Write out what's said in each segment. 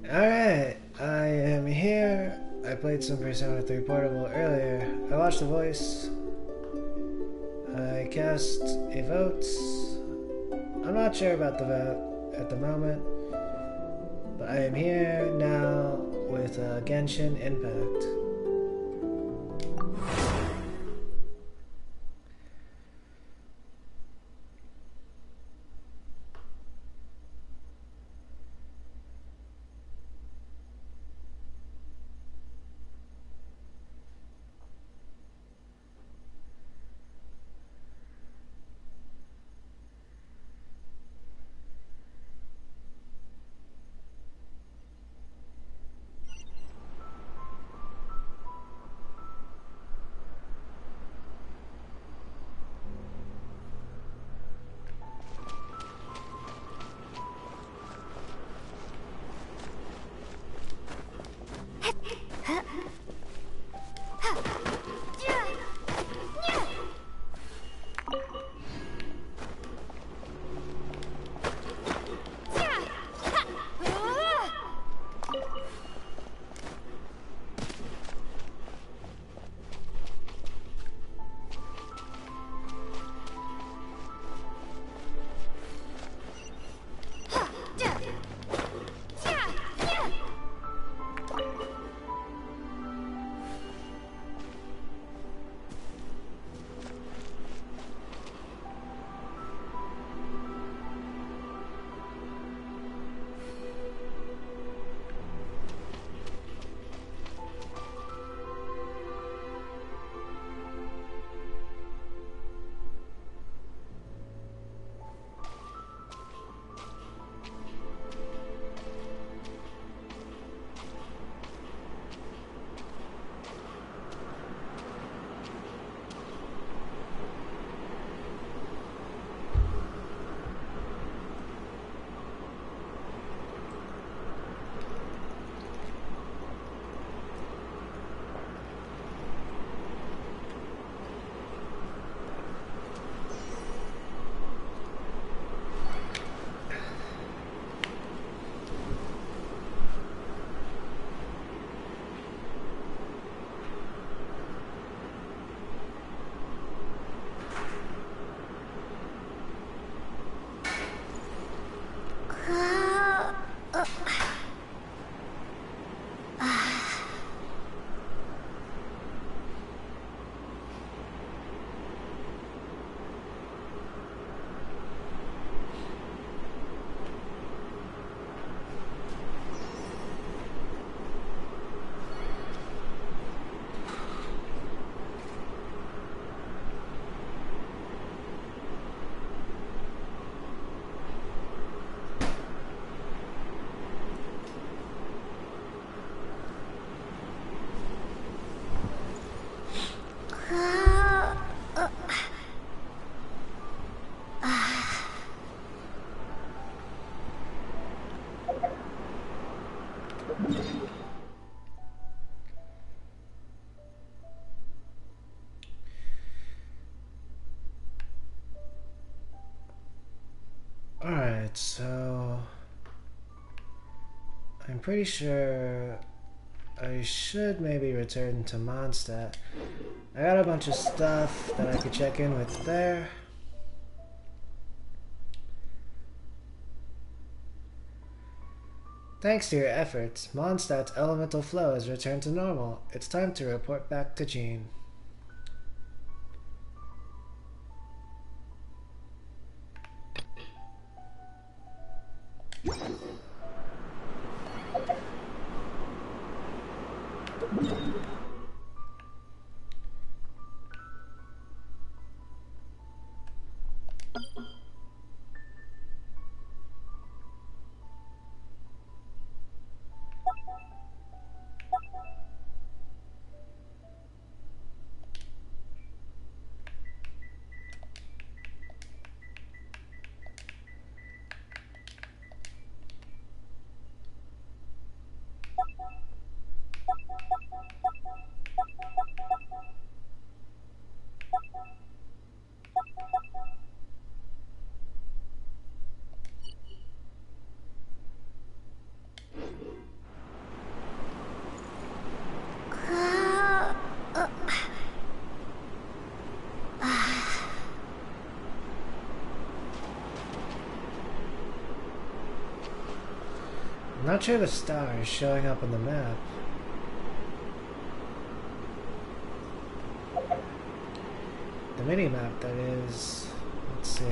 Alright, I am here. I played some Persona 3 Portable earlier. I watched the voice. I cast a vote. I'm not sure about the vote at the moment, but I am here now with Genshin Impact. Alright, so I'm pretty sure I should maybe return to Mondstadt. I got a bunch of stuff that I could check in with there. Thanks to your efforts, Mondstadt's elemental flow has returned to normal. It's time to report back to Jean. I'm not sure the star is showing up on the map. The mini-map, that is. Let's see.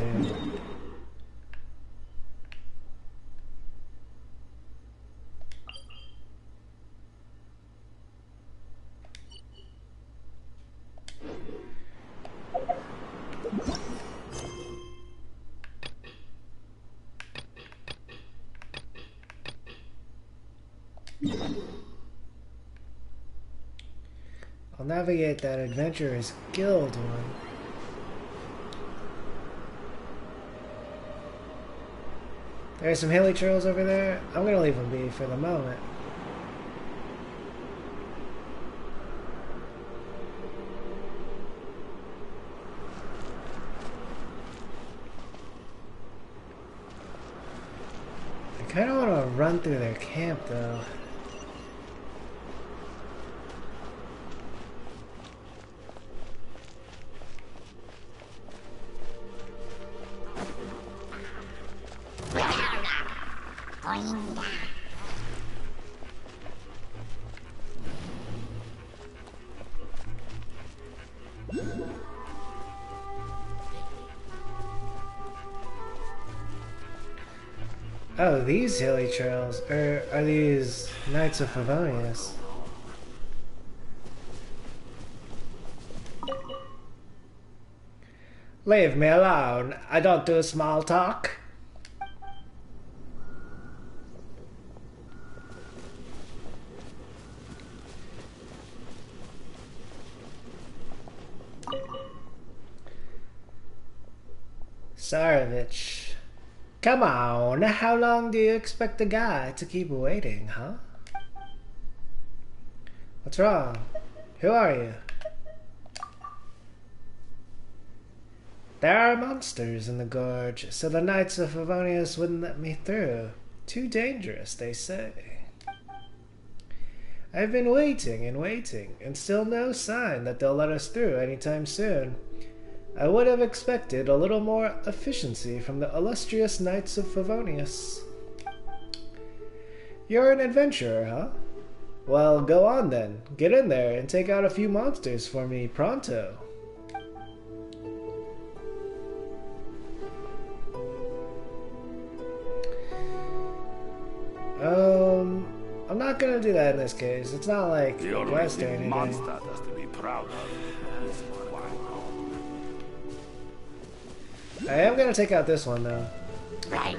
I'll navigate that Adventurers Guild one. There's some hilly trails over there. I'm gonna leave them be for the moment. I kinda wanna run through their camp though. Oh, these hilly trails, or are these Knights of Favonius? Leave me alone. I don't do small talk. Sarovich. Come on, how long do you expect the guy to keep waiting, huh? What's wrong? Who are you? There are monsters in the gorge, so the Knights of Favonius wouldn't let me through. Too dangerous, they say. I've been waiting and waiting, and still no sign that they'll let us through anytime soon. I would have expected a little more efficiency from the illustrious Knights of Favonius. You're an adventurer, huh? Well, go on then. Get in there and take out a few monsters for me pronto. I'm not gonna do that in this case. It's not like You're West or a anything. monster that's to be proud of. I am gonna take out this one though. Right.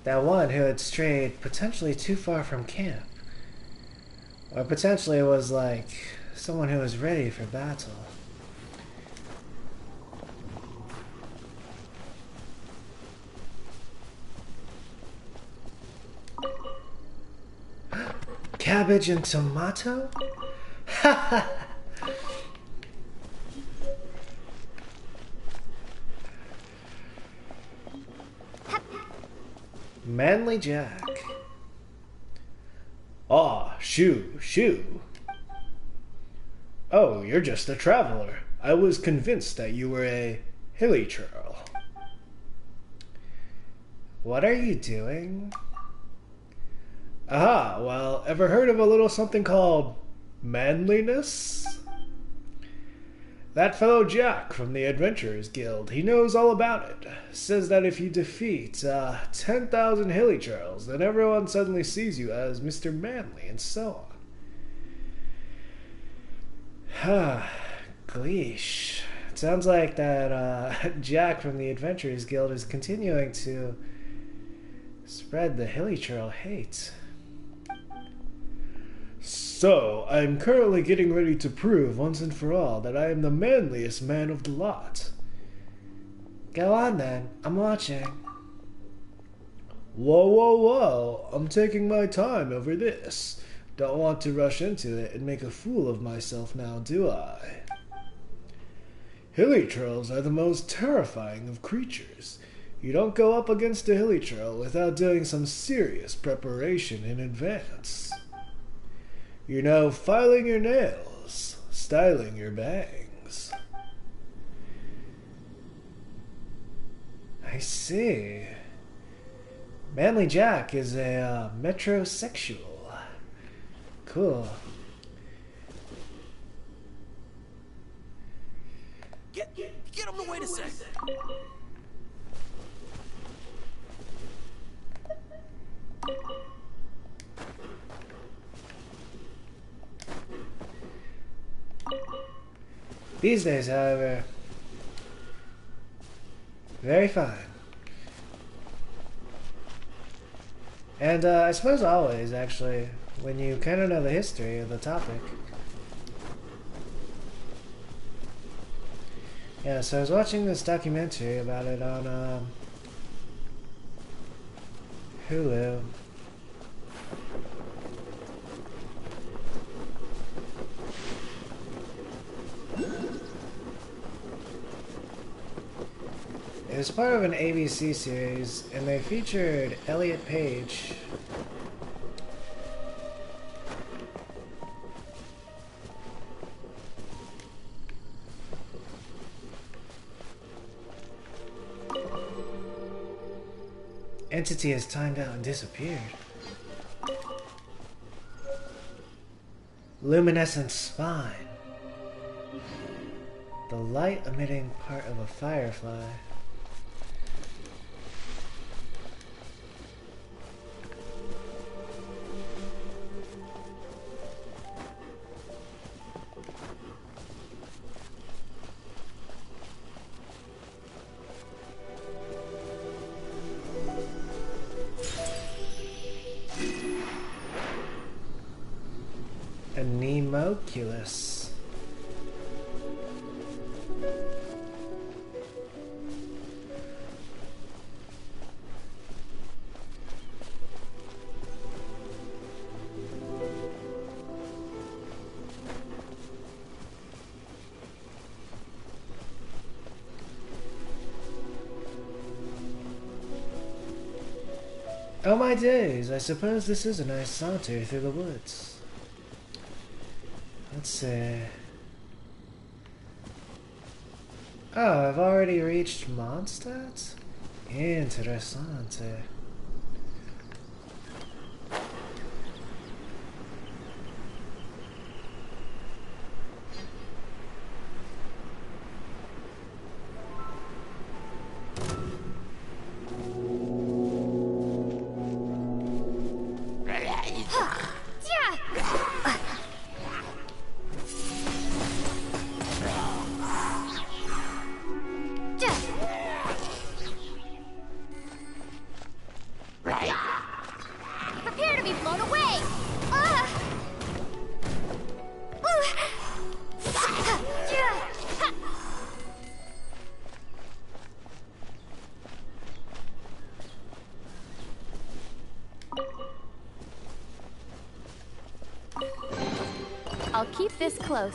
That one who had strayed potentially too far from camp. Or potentially was like someone who was ready for battle. Cabbage and tomato? Manly Jack. Ah, shoo. Oh, you're just a traveler. I was convinced that you were a hilly trail. What are you doing? Aha, well, ever heard of a little something called manliness? That fellow Jack from the Adventurers Guild, he knows all about it. Says that if you defeat 10,000 Hilly Churls, then everyone suddenly sees you as Mr. Manly and so on. Gleesh. It sounds like that Jack from the Adventurers Guild is continuing to spread the Hilly Churl hate. So, I'm currently getting ready to prove once and for all that I am the manliest man of the lot. Go on then, I'm watching. Whoa, whoa, whoa, I'm taking my time over this. Don't want to rush into it and make a fool of myself now, do I? Hilly Churls are the most terrifying of creatures. You don't go up against a Hilly Churl without doing some serious preparation in advance. You know, filing your nails, styling your bangs. I see. Manly Jack is a metrosexual. Cool. Get him to wait a sec. These days, however, very fine. And I suppose always, actually, when you kind of know the history of the topic. Yeah, so I was watching this documentary about it on Hulu. It was part of an ABC series, and they featured Elliot Page. Entity has timed out and disappeared. Luminescent spine. The light emitting part of a firefly. A Nemoculus. Oh my days, I suppose this is a nice saunter through the woods. Let's see. Oh, I've already reached Mondstadt? Interessante. Prepare to be blown away! I'll keep this close.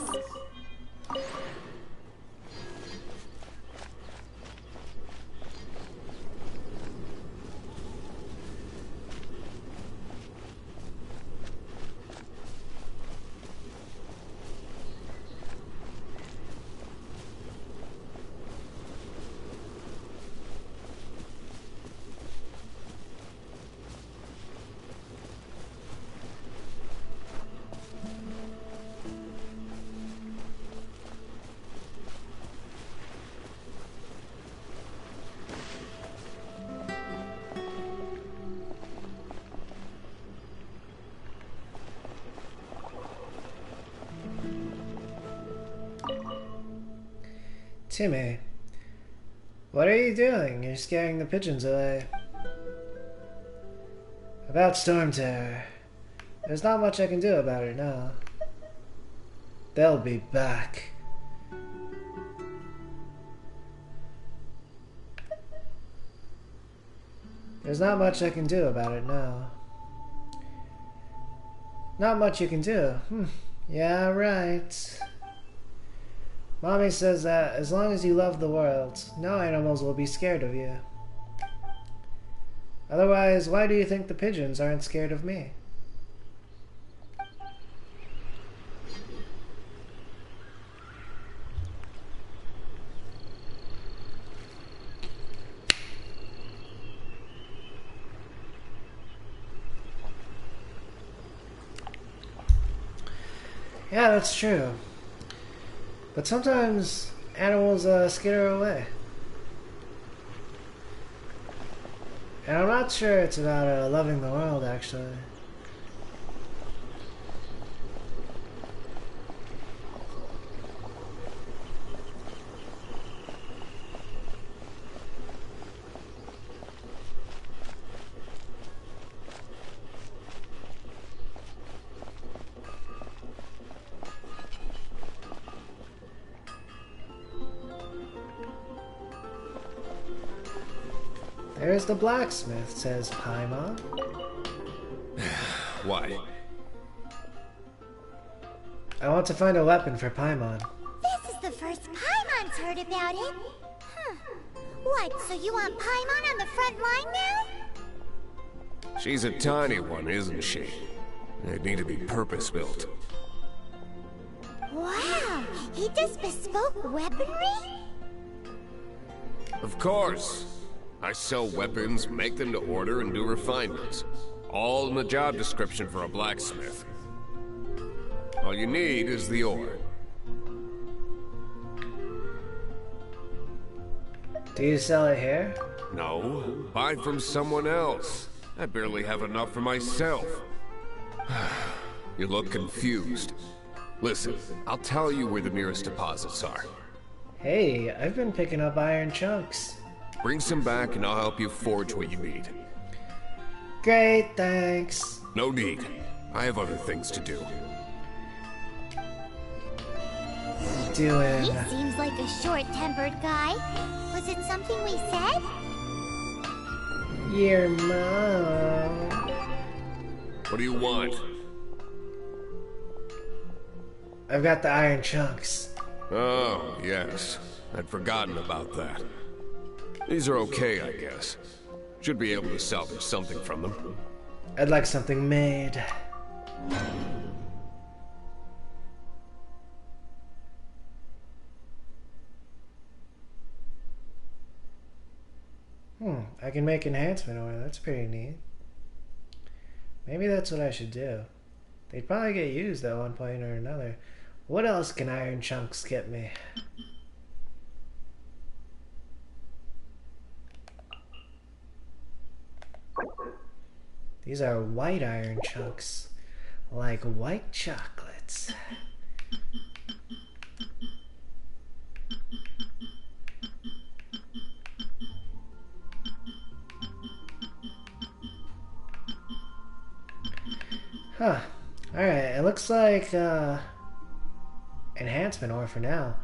Timmy, what are you doing? You're scaring the pigeons away. About Storm Terror. There's not much I can do about it now. They'll be back. There's not much I can do about it now. Not much you can do. Yeah, right. Mommy says that as long as you love the world, no animals will be scared of you. Otherwise, why do you think the pigeons aren't scared of me? Yeah, that's true. But sometimes animals skitter away. And I'm not sure it's about loving the world, actually. There's the blacksmith, says Paimon. Why? I want to find a weapon for Paimon. This is the first Paimon's heard about it. What, so you want Paimon on the front line now? She's a tiny one, isn't she? They'd need to be purpose-built. Wow, he does bespoke weaponry? Of course. I sell weapons, make them to order, and do refinements. All in the job description for a blacksmith. All you need is the ore. Do you sell it here? No, buy from someone else. I barely have enough for myself. You look confused. Listen, I'll tell you where the nearest deposits are. Hey, I've been picking up iron chunks. Bring some back and I'll help you forge what you need. Great, thanks. No need. I have other things to do. Doing. He seems like a short-tempered guy. Was it something we said? Your mom. What do you want? I've got the iron chunks. Oh, yes. I'd forgotten about that. These are okay, I guess. Should be able to salvage something from them. I'd like something made. I can make enhancement ore. That's pretty neat. Maybe that's what I should do. They'd probably get used at one point or another. What else can iron chunks get me? These are white iron chunks, like white chocolates. Huh. Alright, it looks like enhancement ore for now.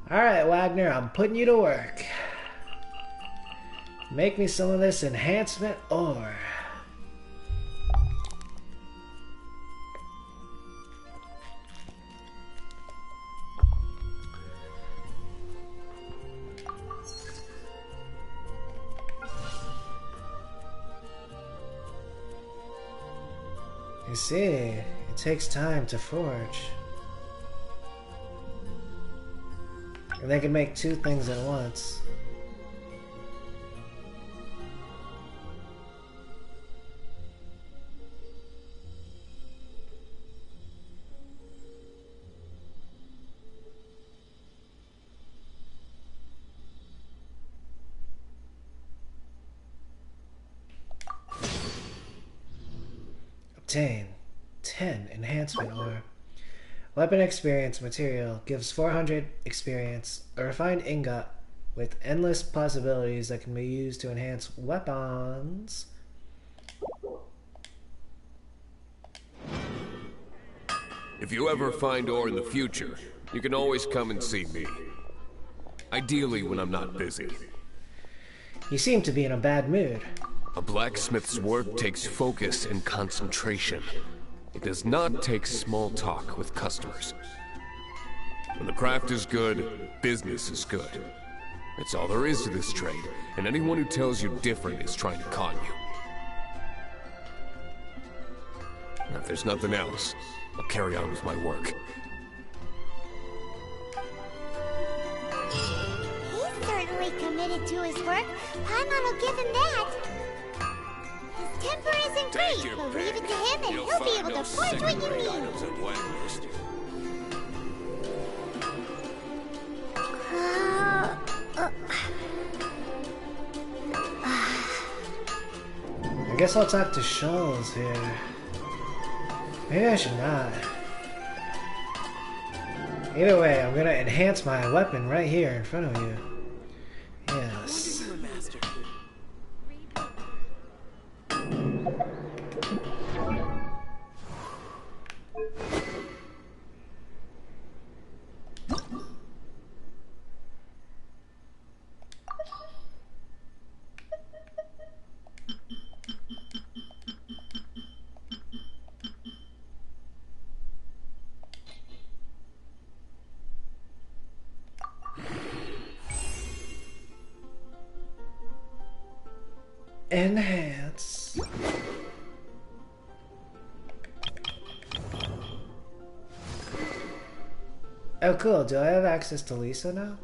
Alright, Wagner, I'm putting you to work. Make me some of this enhancement ore. You see, it takes time to forge. And they can make two things at once. Obtain 10 enhancement ore. Weapon experience material gives 400 experience. A refined ingot with endless possibilities that can be used to enhance weapons. If you ever find ore in the future, you can always come and see me. Ideally when I'm not busy. You seem to be in a bad mood. A blacksmith's work takes focus and concentration. It does not take small talk with customers. When the craft is good, business is good. That's all there is to this trade, and anyone who tells you different is trying to con you. Now, if there's nothing else, I'll carry on with my work. He's certainly committed to his work. Paimon will give him that. His temper isn't great, but leave it to him and he'll be able to forge what you need. I guess I'll talk to Shoals here. Maybe I should not. Either way, I'm gonna enhance my weapon right here in front of you. Yes. Enhance. Oh cool, do I have access to Lisa now?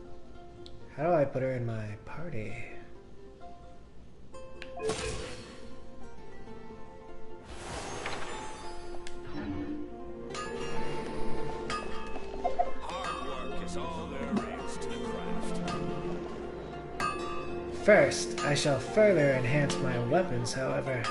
How do I put her in my party? Hard work is all there is to the craft. First, I shall further enhance my weapons, however.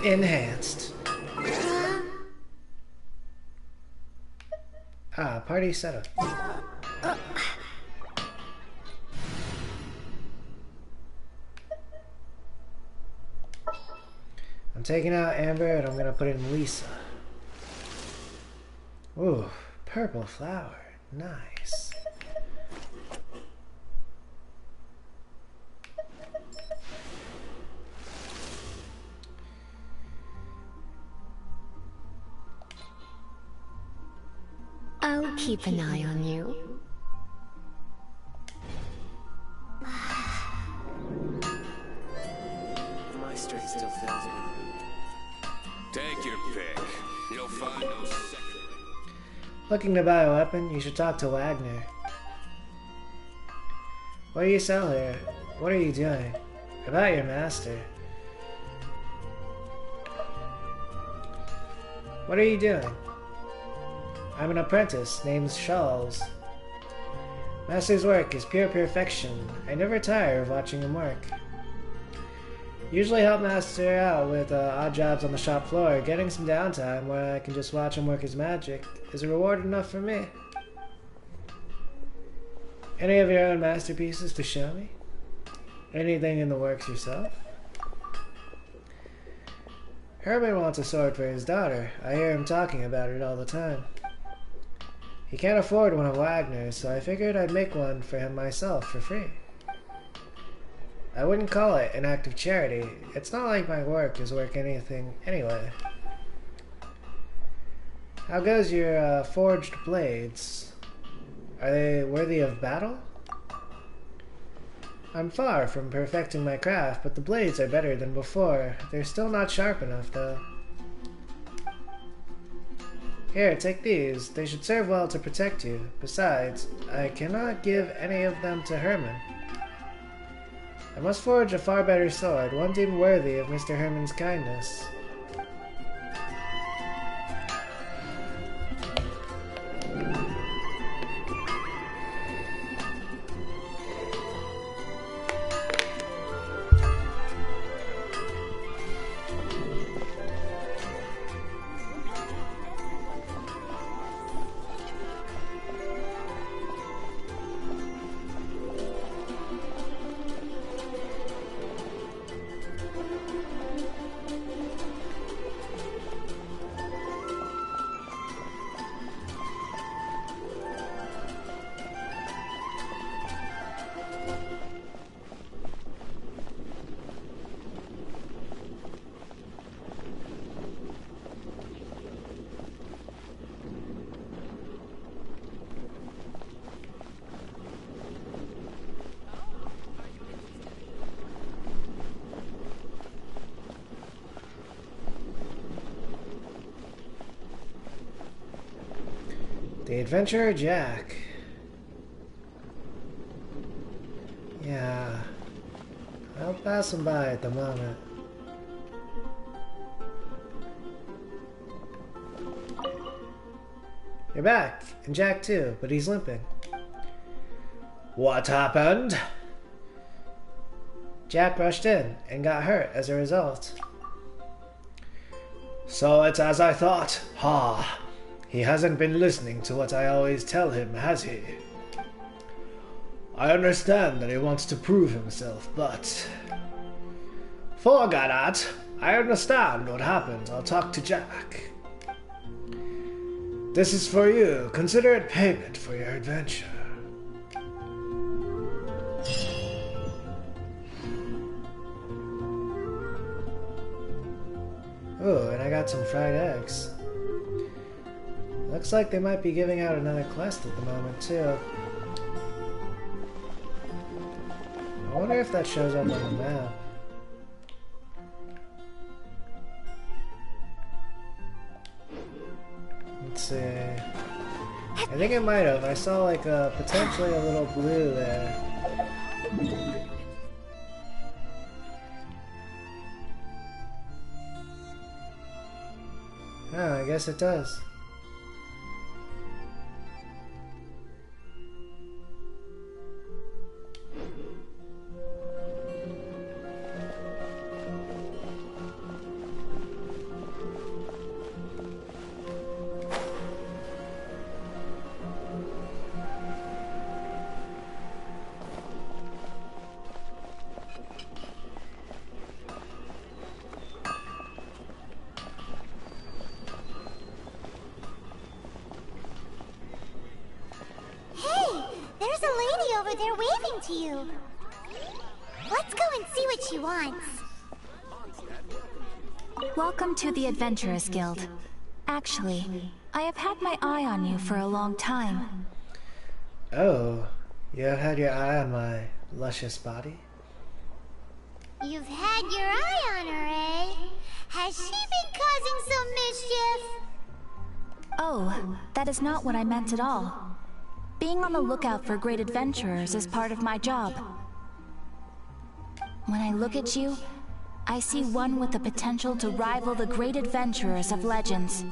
Enhanced. Ah, party setup. I'm taking out Amber and I'm gonna put in Lisa. Ooh, purple flower. Nice. I'll keep an eye on you. My strength still fails me. Take your pick. You'll find no second. Looking to buy a weapon? You should talk to Wagner. What do you sell here? What are you doing? About your master. What are you doing? I'm an apprentice named Charles. Master's work is pure perfection. I never tire of watching him work. Usually help Master out with odd jobs on the shop floor. Getting some downtime where I can just watch him work his magic is a reward enough for me. Any of your own masterpieces to show me? Anything in the works yourself? Herman wants a sword for his daughter. I hear him talking about it all the time. He can't afford one of Wagner's, so I figured I'd make one for him myself for free. I wouldn't call it an act of charity. It's not like my work is worth anything anyway. How goes your forged blades? Are they worthy of battle? I'm far from perfecting my craft, but the blades are better than before. They're still not sharp enough, though. Here, take these. They should serve well to protect you. Besides, I cannot give any of them to Herman. I must forge a far better sword, one deemed worthy of Mr. Herman's kindness. The Adventurer Jack. Yeah, I'll pass him by at the moment. You're back, and Jack too, but he's limping. What happened? Jack rushed in and got hurt as a result. So it's as I thought. Ha! He hasn't been listening to what I always tell him, has he? I understand that he wants to prove himself, but... Forget that. I understand what happened. I'll talk to Jack. This is for you. Consider it payment for your adventure. Ooh, and I got some fried eggs. Looks like they might be giving out another quest at the moment, too. I wonder if that shows up on the map. Let's see. I think it might have. I saw like potentially a little blue there. Oh, I guess it does. They're waving to you. Let's go and see what she wants. Welcome to the Adventurers Guild. Actually, I have had my eye on you for a long time. Oh, you have had your eye on my luscious body? You've had your eye on her, eh? Has she been causing some mischief? Oh, that is not what I meant at all. Being on the lookout for great adventurers is part of my job. When I look at you, I see one with the potential to rival the great adventurers of legends.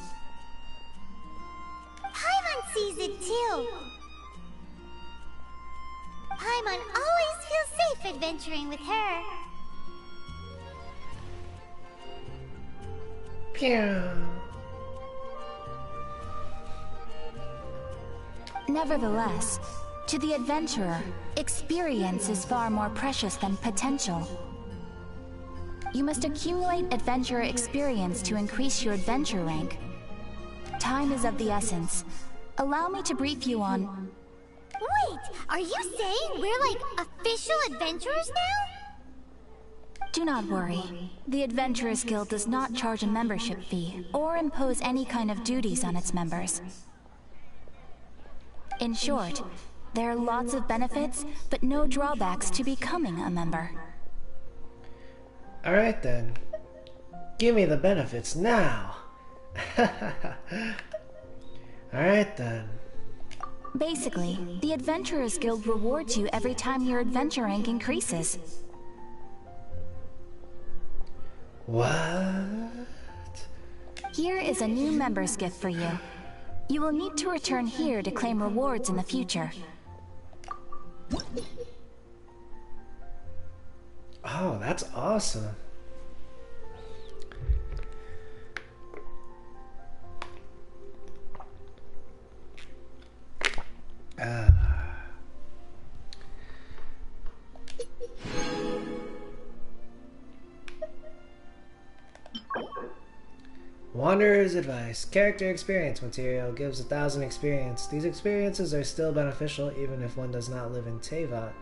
Paimon sees it too. Paimon always feels safe adventuring with her. Pew. Nevertheless, to the adventurer, experience is far more precious than potential. You must accumulate adventurer experience to increase your adventure rank. Time is of the essence. Allow me to brief you on... Wait, are you saying we're like official adventurers now? Do not worry. The Adventurers Guild does not charge a membership fee or impose any kind of duties on its members. In short, there are lots of benefits, but no drawbacks to becoming a member. Alright then. Give me the benefits now. Alright then. Basically, the Adventurers Guild rewards you every time your adventure rank increases. What? Here is a new member's gift for you. You will need to return here to claim rewards in the future. Oh, that's awesome. Wanderer's Advice. Character experience material gives 1,000 experience. These experiences are still beneficial even if one does not live in Teyvat.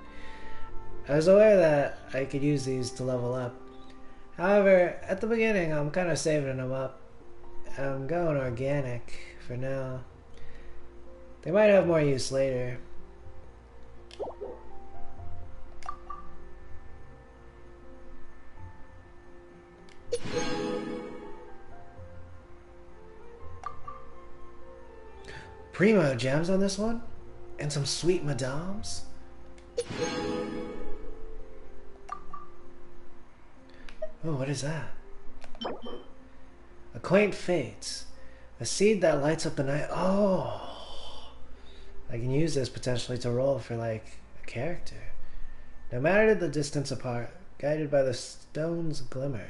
I was aware that I could use these to level up. However, at the beginning I'm kind of saving them up. I'm going organic for now. They might have more use later. Primo gems on this one? And some sweet madams? Oh, what is that? Acquaint fates. A seed that lights up the night. Oh! I can use this potentially to roll for, like, a character. No matter the distance apart, guided by the stone's glimmer,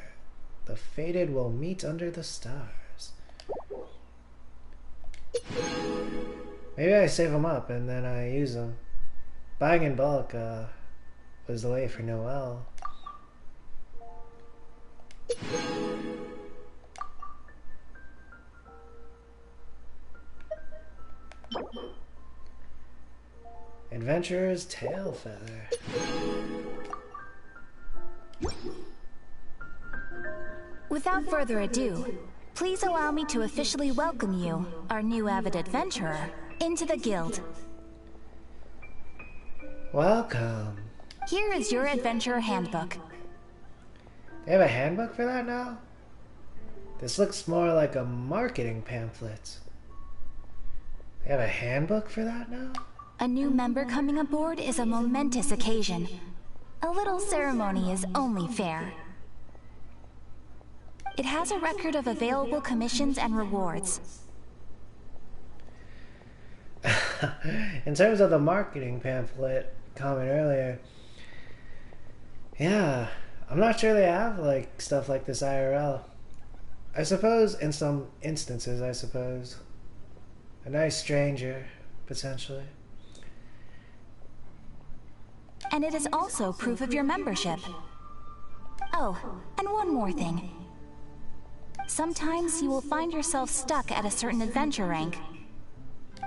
the fated will meet under the stars. Maybe I save them up and then I use them. Buying in bulk was the way for Noel. Adventurer's Tail Feather. Without further ado, please allow me to officially welcome you, our new avid adventurer, into the guild. Welcome. Here is your adventurer handbook. They have a handbook for that now? This looks more like a marketing pamphlet. They have a handbook for that now? A new member coming aboard is a momentous occasion. A little ceremony is only fair. It has a record of available commissions and rewards. In terms of the marketing pamphlet comment earlier, yeah, I'm not sure they have like stuff like this IRL. I suppose in some instances, I suppose. A nice stranger, potentially. And it is also proof of your membership. Oh, and one more thing. Sometimes you will find yourself stuck at a certain adventure rank.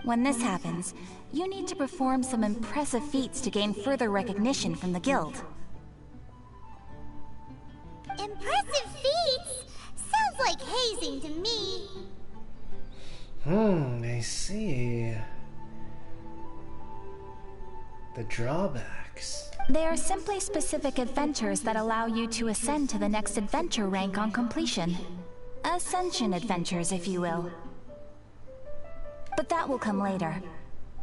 When this happens, you need to perform some impressive feats to gain further recognition from the guild. Impressive feats? Sounds like hazing to me. I see. The drawbacks. They are simply specific adventures that allow you to ascend to the next adventure rank on completion. Ascension adventures, if you will. But that will come later.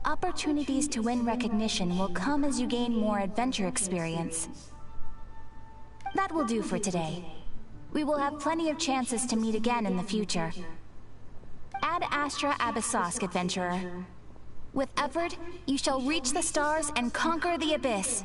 Opportunities to win recognition will come as you gain more adventure experience. That will do for today. We will have plenty of chances to meet again in the future. Ad Astra Abyssosk, adventurer. With effort, you shall reach the stars and conquer the abyss.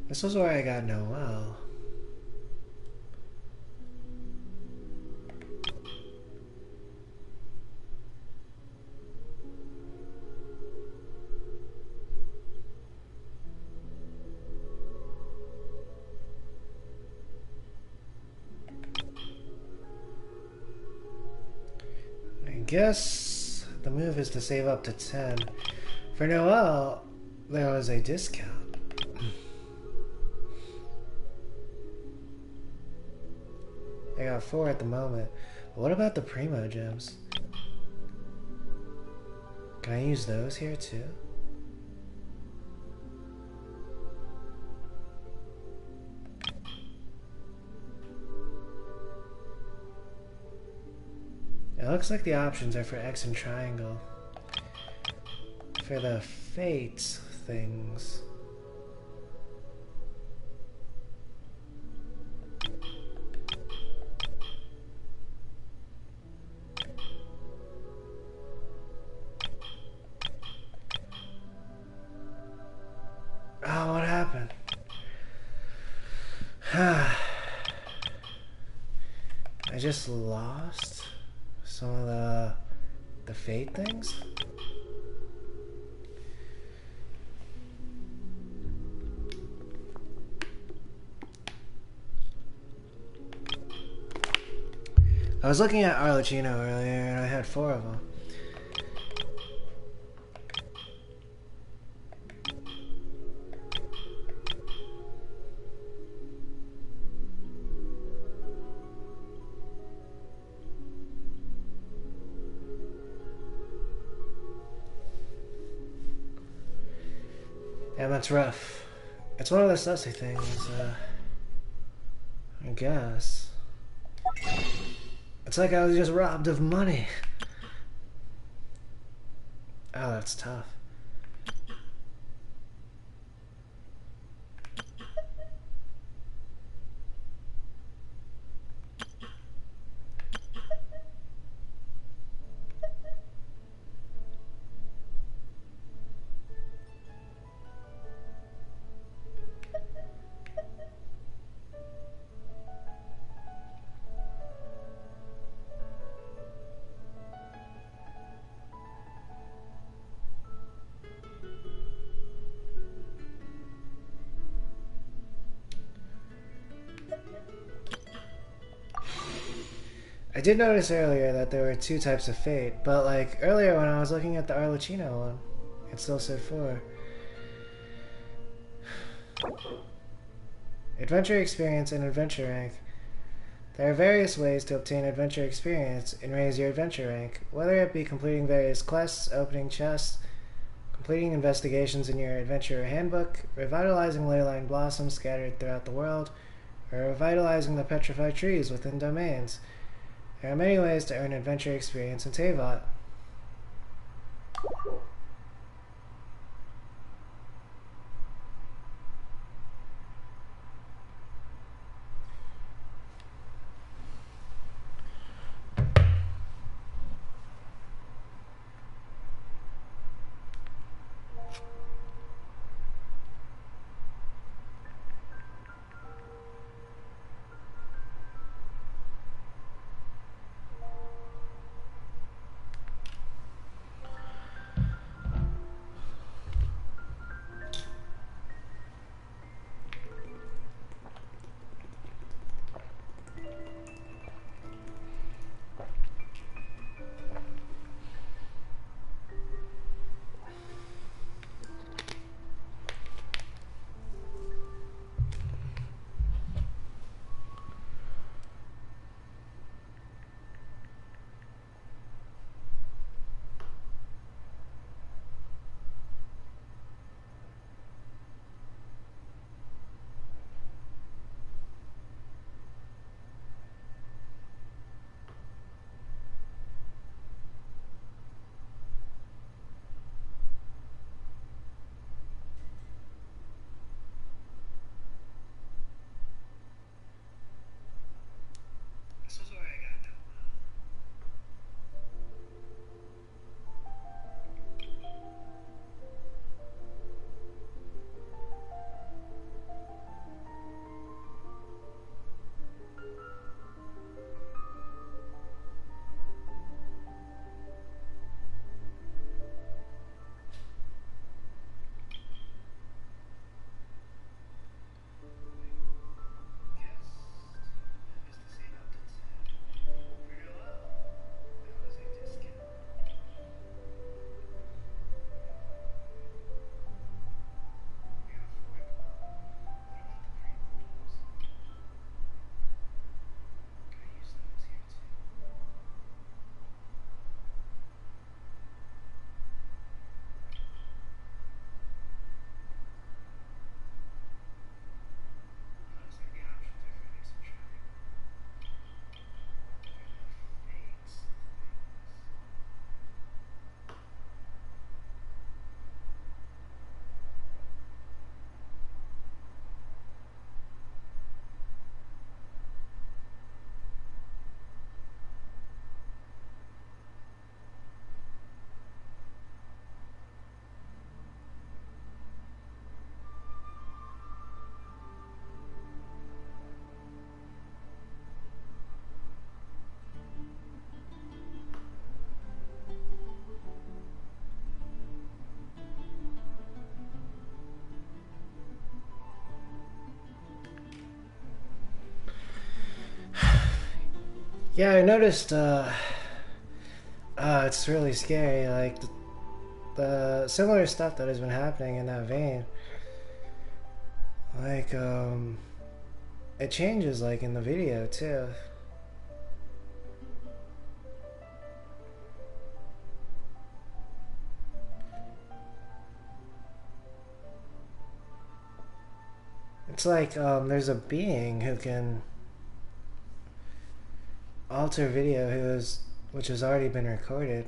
This was where I got Noelle. I guess the move is to save up to 10. For Noelle, there was a discount. I got 4 at the moment. But what about the Primo gems? Can I use those here too? It looks like the options are for X and triangle. For the fate things. Oh, what happened? I just lost some of the fate things. I was looking at Arlecchino earlier and I had 4 of them. Yeah, that's rough. It's one of the sussy things, I guess. It's like I was just robbed of money. Oh, that's tough. I did notice earlier that there were 2 types of fate, but like earlier when I was looking at the Arlecchino one, it still said 4. Adventure experience and adventure rank. There are various ways to obtain adventure experience and raise your adventure rank, whether it be completing various quests, opening chests, completing investigations in your adventurer handbook, revitalizing leyline blossoms scattered throughout the world, or revitalizing the petrified trees within domains. There are many ways to earn adventure experience in Teyvat. Yeah, I noticed, it's really scary, like, the similar stuff that has been happening in that vein. Like, it changes, like, in the video, too. It's like, there's a being who can alter video which has already been recorded.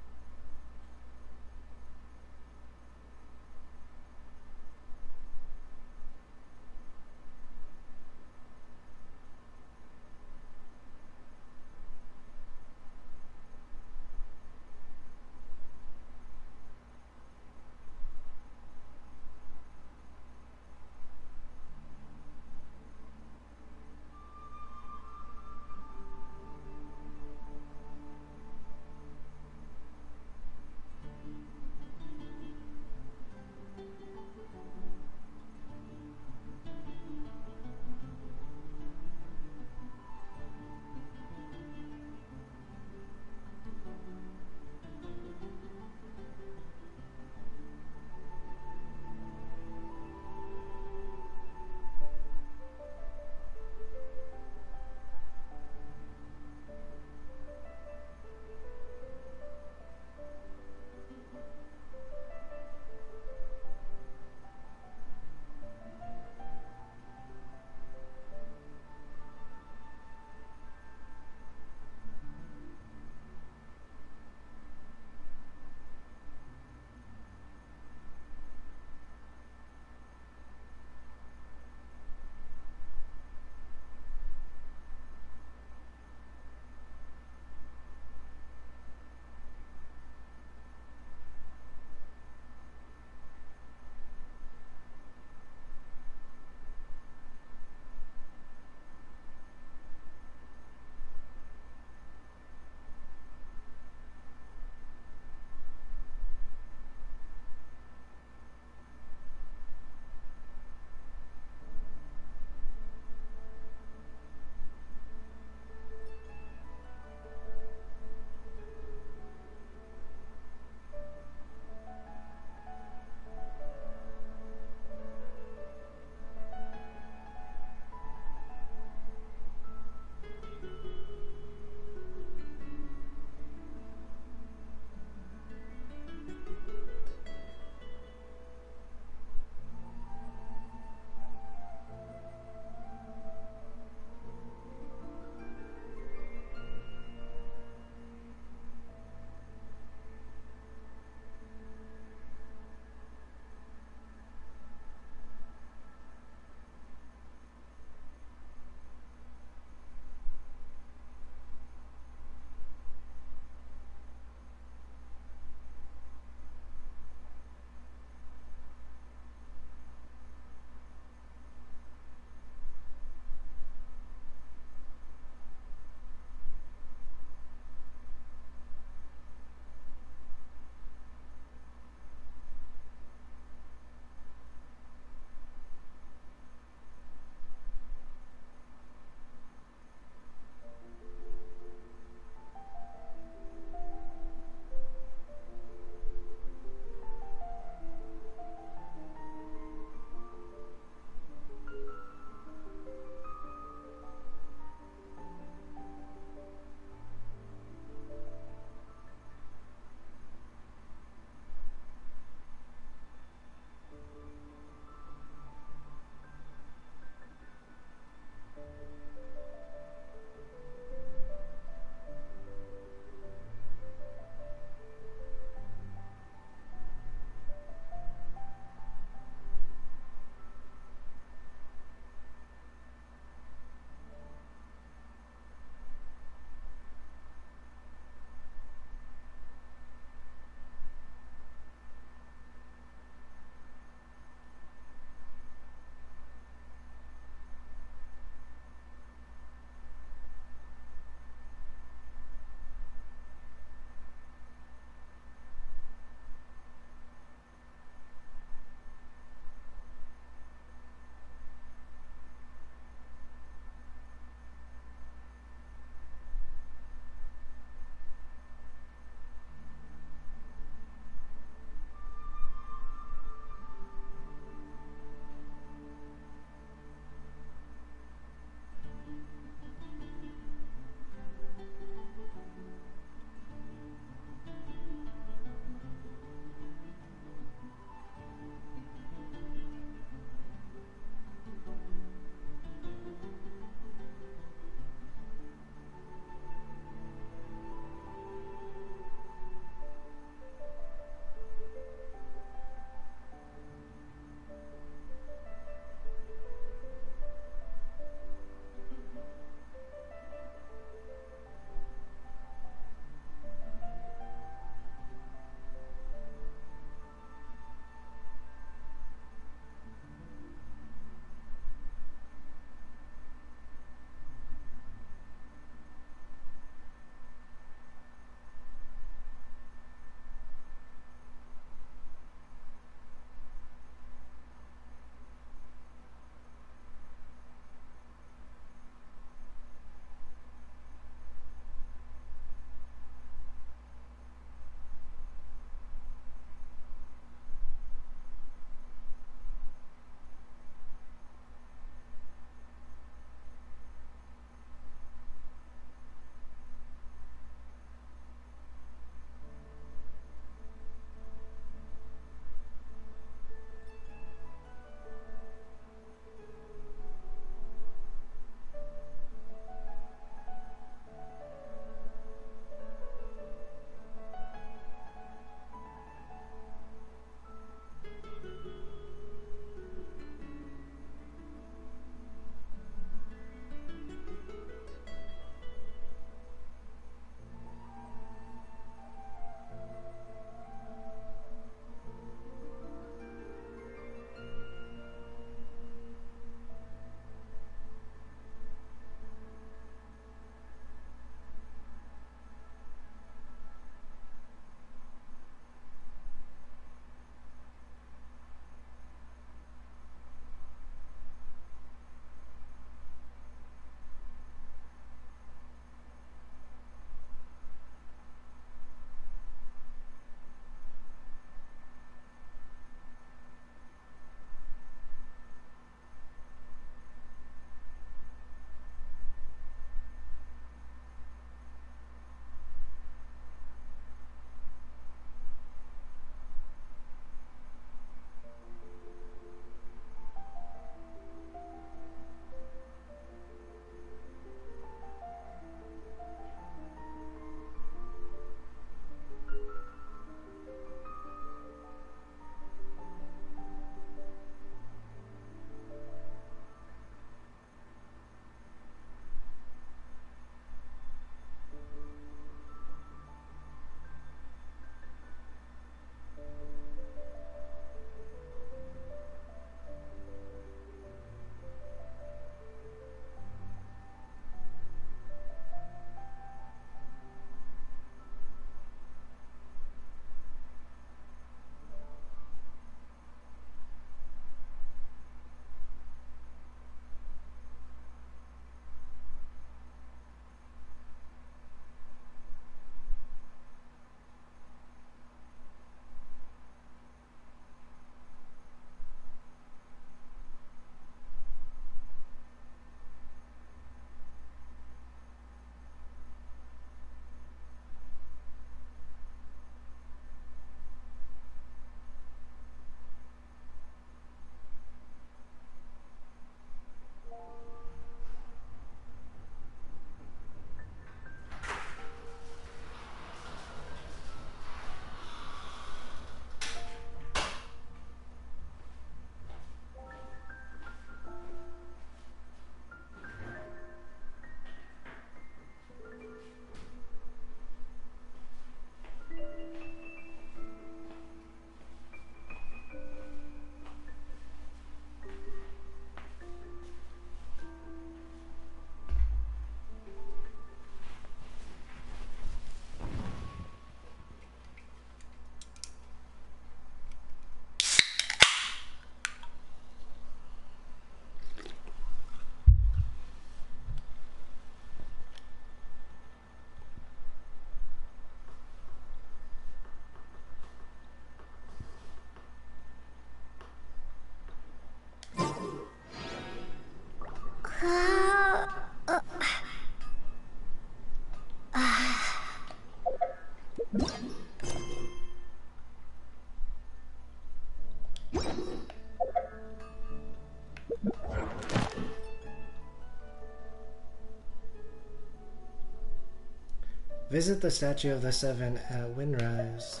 Visit the Statue of the Seven at Windrise.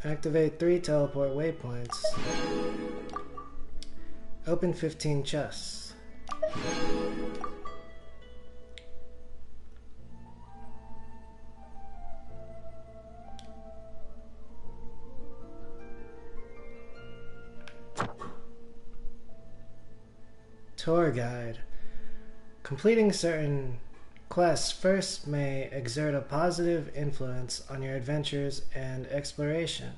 Activate 3 teleport waypoints. Open 15 chests. Tour guide. Completing certain quests first may exert a positive influence on your adventures and exploration.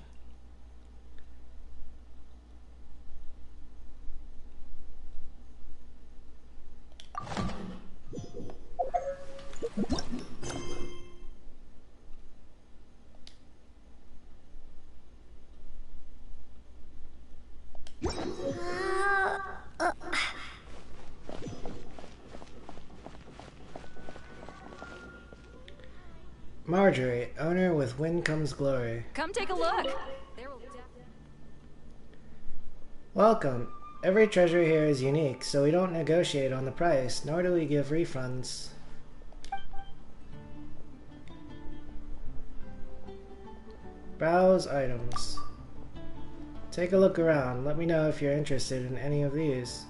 Marjorie, owner with Wind Comes Glory. Come take a look. Welcome. Every treasure here is unique, so we don't negotiate on the price, nor do we give refunds. Browse items. Take a look around. Let me know if you're interested in any of these.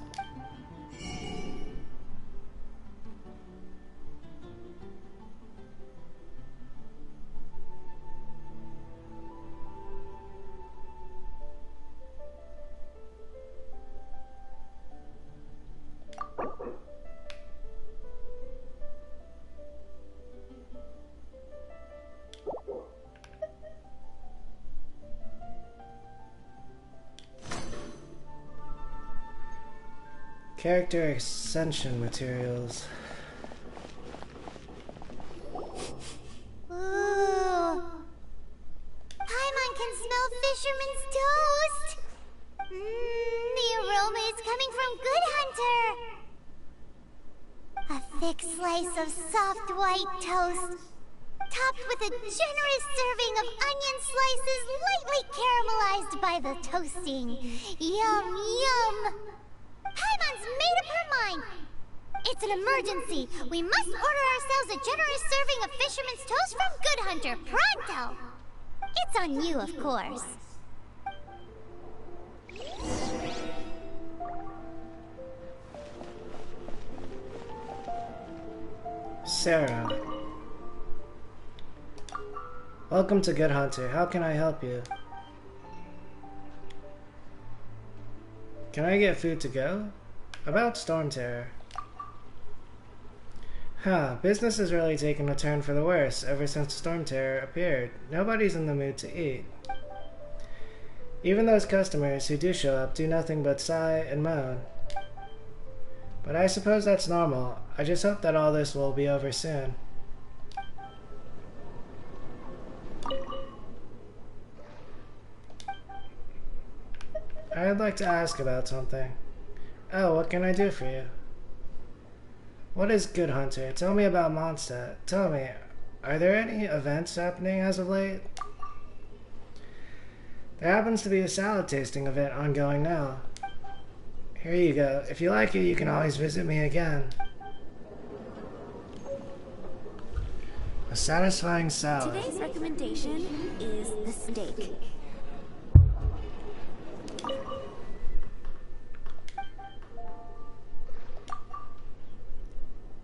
Character Ascension materials. Ooh. Paimon can smell fisherman's toast. The aroma is coming from Good Hunter. A thick slice of soft white toast, topped with a generous serving of onion slices lightly caramelized by the toasting. Yum, yum. Paimon's made up her mind. It's an emergency. We must order ourselves a generous serving of fisherman's toast from Good Hunter, pronto. It's on you, of course. Sarah. Welcome to Good Hunter. How can I help you? Can I get food to go? About Storm Terror. Huh, business has really taken a turn for the worse ever since Storm Terror appeared. Nobody's in the mood to eat. Even those customers who do show up do nothing but sigh and moan. But I suppose that's normal. I just hope that all this will be over soon. I'd like to ask about something. Oh, what can I do for you? What is Good Hunter? Tell me about Mondstadt. Tell me, are there any events happening as of late? There happens to be a salad tasting event ongoing now. Here you go. If you like it, you can always visit me again. A satisfying salad. Today's recommendation is the steak.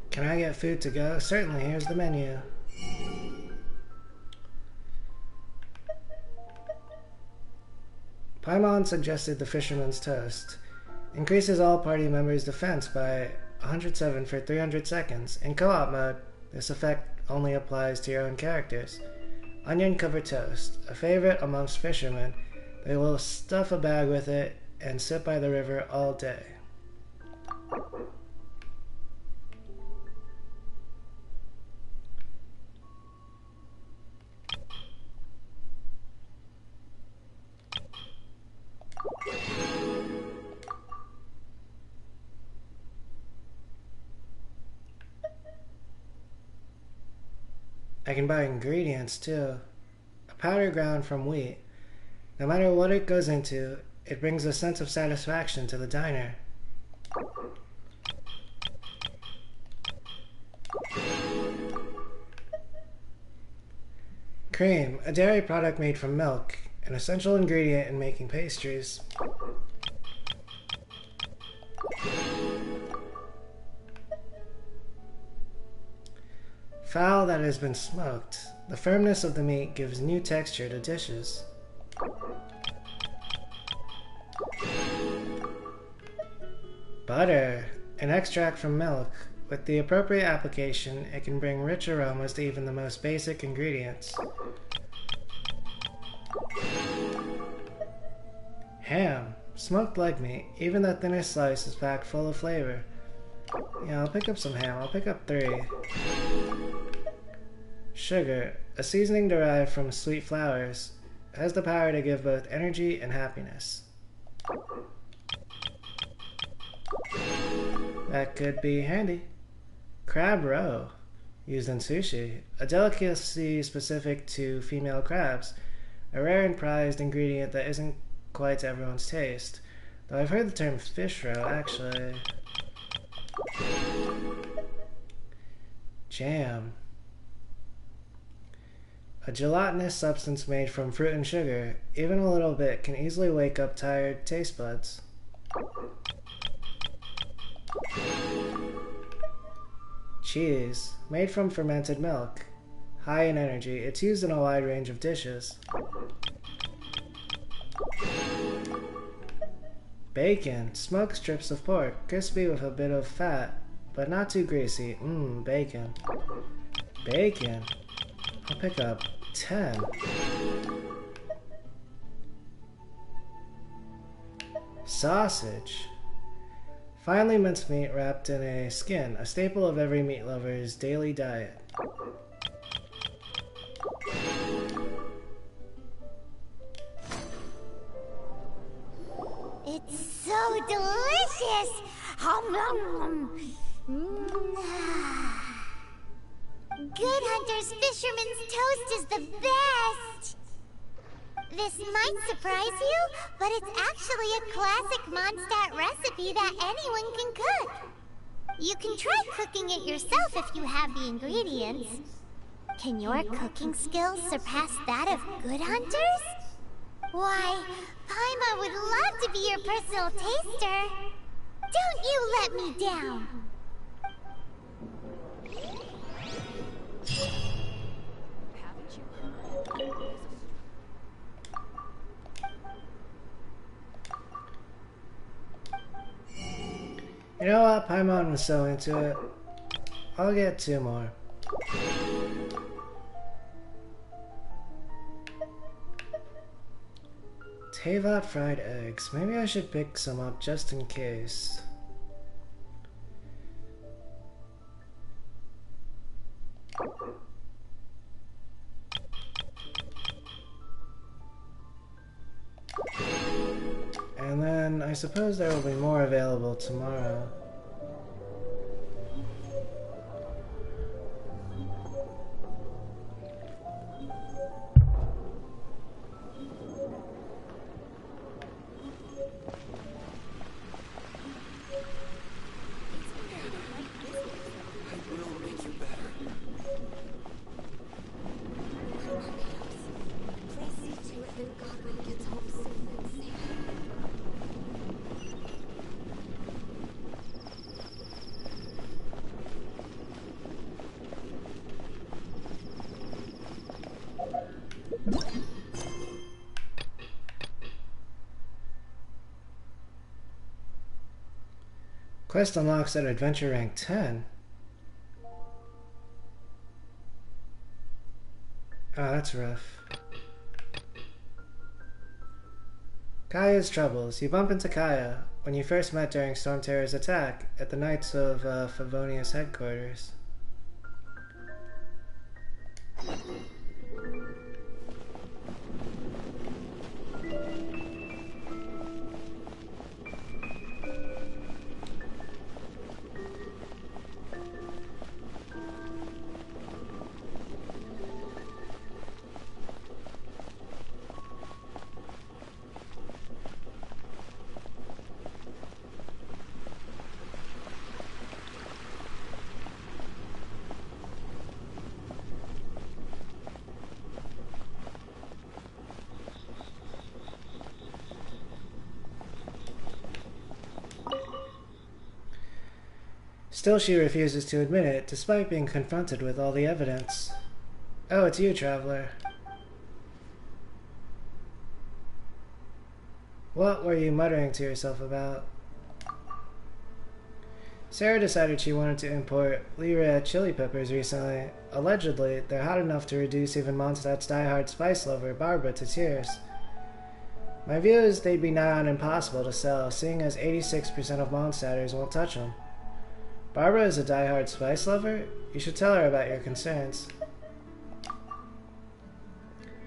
Can I get food to go? Certainly, here's the menu. Paimon suggested the Fisherman's Toast. Increases all party members' defense by 107 for 300 seconds. In co-op mode, this effect only applies to your own characters. Onion covered toast. A favorite amongst fishermen. They will stuff a bag with it and sit by the river all day. I can buy ingredients too. A powder ground from wheat. No matter what it goes into, it brings a sense of satisfaction to the diner. Cream, a dairy product made from milk, an essential ingredient in making pastries. Fowl that has been smoked. The firmness of the meat gives new texture to dishes. Butter, an extract from milk. With the appropriate application, it can bring rich aromas to even the most basic ingredients. Ham, smoked leg meat. Even the thinnest slice is packed full of flavor. Yeah, I'll pick up some ham. I'll pick up 3. Sugar, a seasoning derived from sweet flowers, has the power to give both energy and happiness. That could be handy. Crab roe, used in sushi, a delicacy specific to female crabs, a rare and prized ingredient that isn't quite to everyone's taste, though I've heard the term fish roe, actually. Jam, a gelatinous substance made from fruit and sugar. Even a little bit can easily wake up tired taste buds. Cheese, made from fermented milk. High in energy, it's used in a wide range of dishes. Bacon, smoked strips of pork, crispy with a bit of fat, but not too greasy. Bacon. Bacon. I'll pick up 10. Sausage. Finely minced meat wrapped in a skin, a staple of every meat lover's daily diet. It's so delicious! Good Hunter's Fisherman's Toast is the best! This might surprise you, but it's actually a classic Mondstadt recipe that anyone can cook. You can try cooking it yourself if you have the ingredients. Can your cooking skills surpass that of Good Hunter's? Why, Paimon would love to be your personal taster. Don't you let me down! You know what? Paimon was so into it. I'll get 2 more. Teyvat fried eggs. Maybe I should pick some up just in case. And then I suppose there will be more available tomorrow. Quest unlocks at adventure rank 10. Ah, that's rough. Kaya's troubles. You bump into Kaya when you first met during Storm Terror's attack at the Knights of Favonia's headquarters. Still, she refuses to admit it, despite being confronted with all the evidence. Oh, it's you, Traveler. What were you muttering to yourself about? Sarah decided she wanted to import Lyra chili peppers recently. Allegedly, they're hot enough to reduce even Mondstadt's diehard spice lover, Barbara, to tears. My view is they'd be nigh on impossible to sell, seeing as 86% of Mondstadters won't touch them. Barbara is a diehard spice lover? You should tell her about your concerns.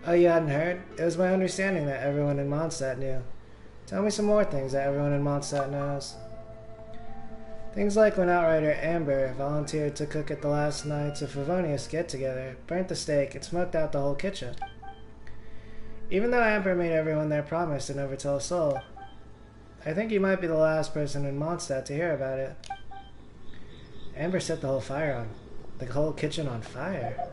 Oh, you hadn't heard? It was my understanding that everyone in Mondstadt knew. Tell me some more things that everyone in Mondstadt knows. Things like when Outrider Amber volunteered to cook at the last night's of Favonius get-together, burnt the steak, and smoked out the whole kitchen. Even though Amber made everyone there promise to never tell a soul, I think you might be the last person in Mondstadt to hear about it. Amber set the whole kitchen on fire.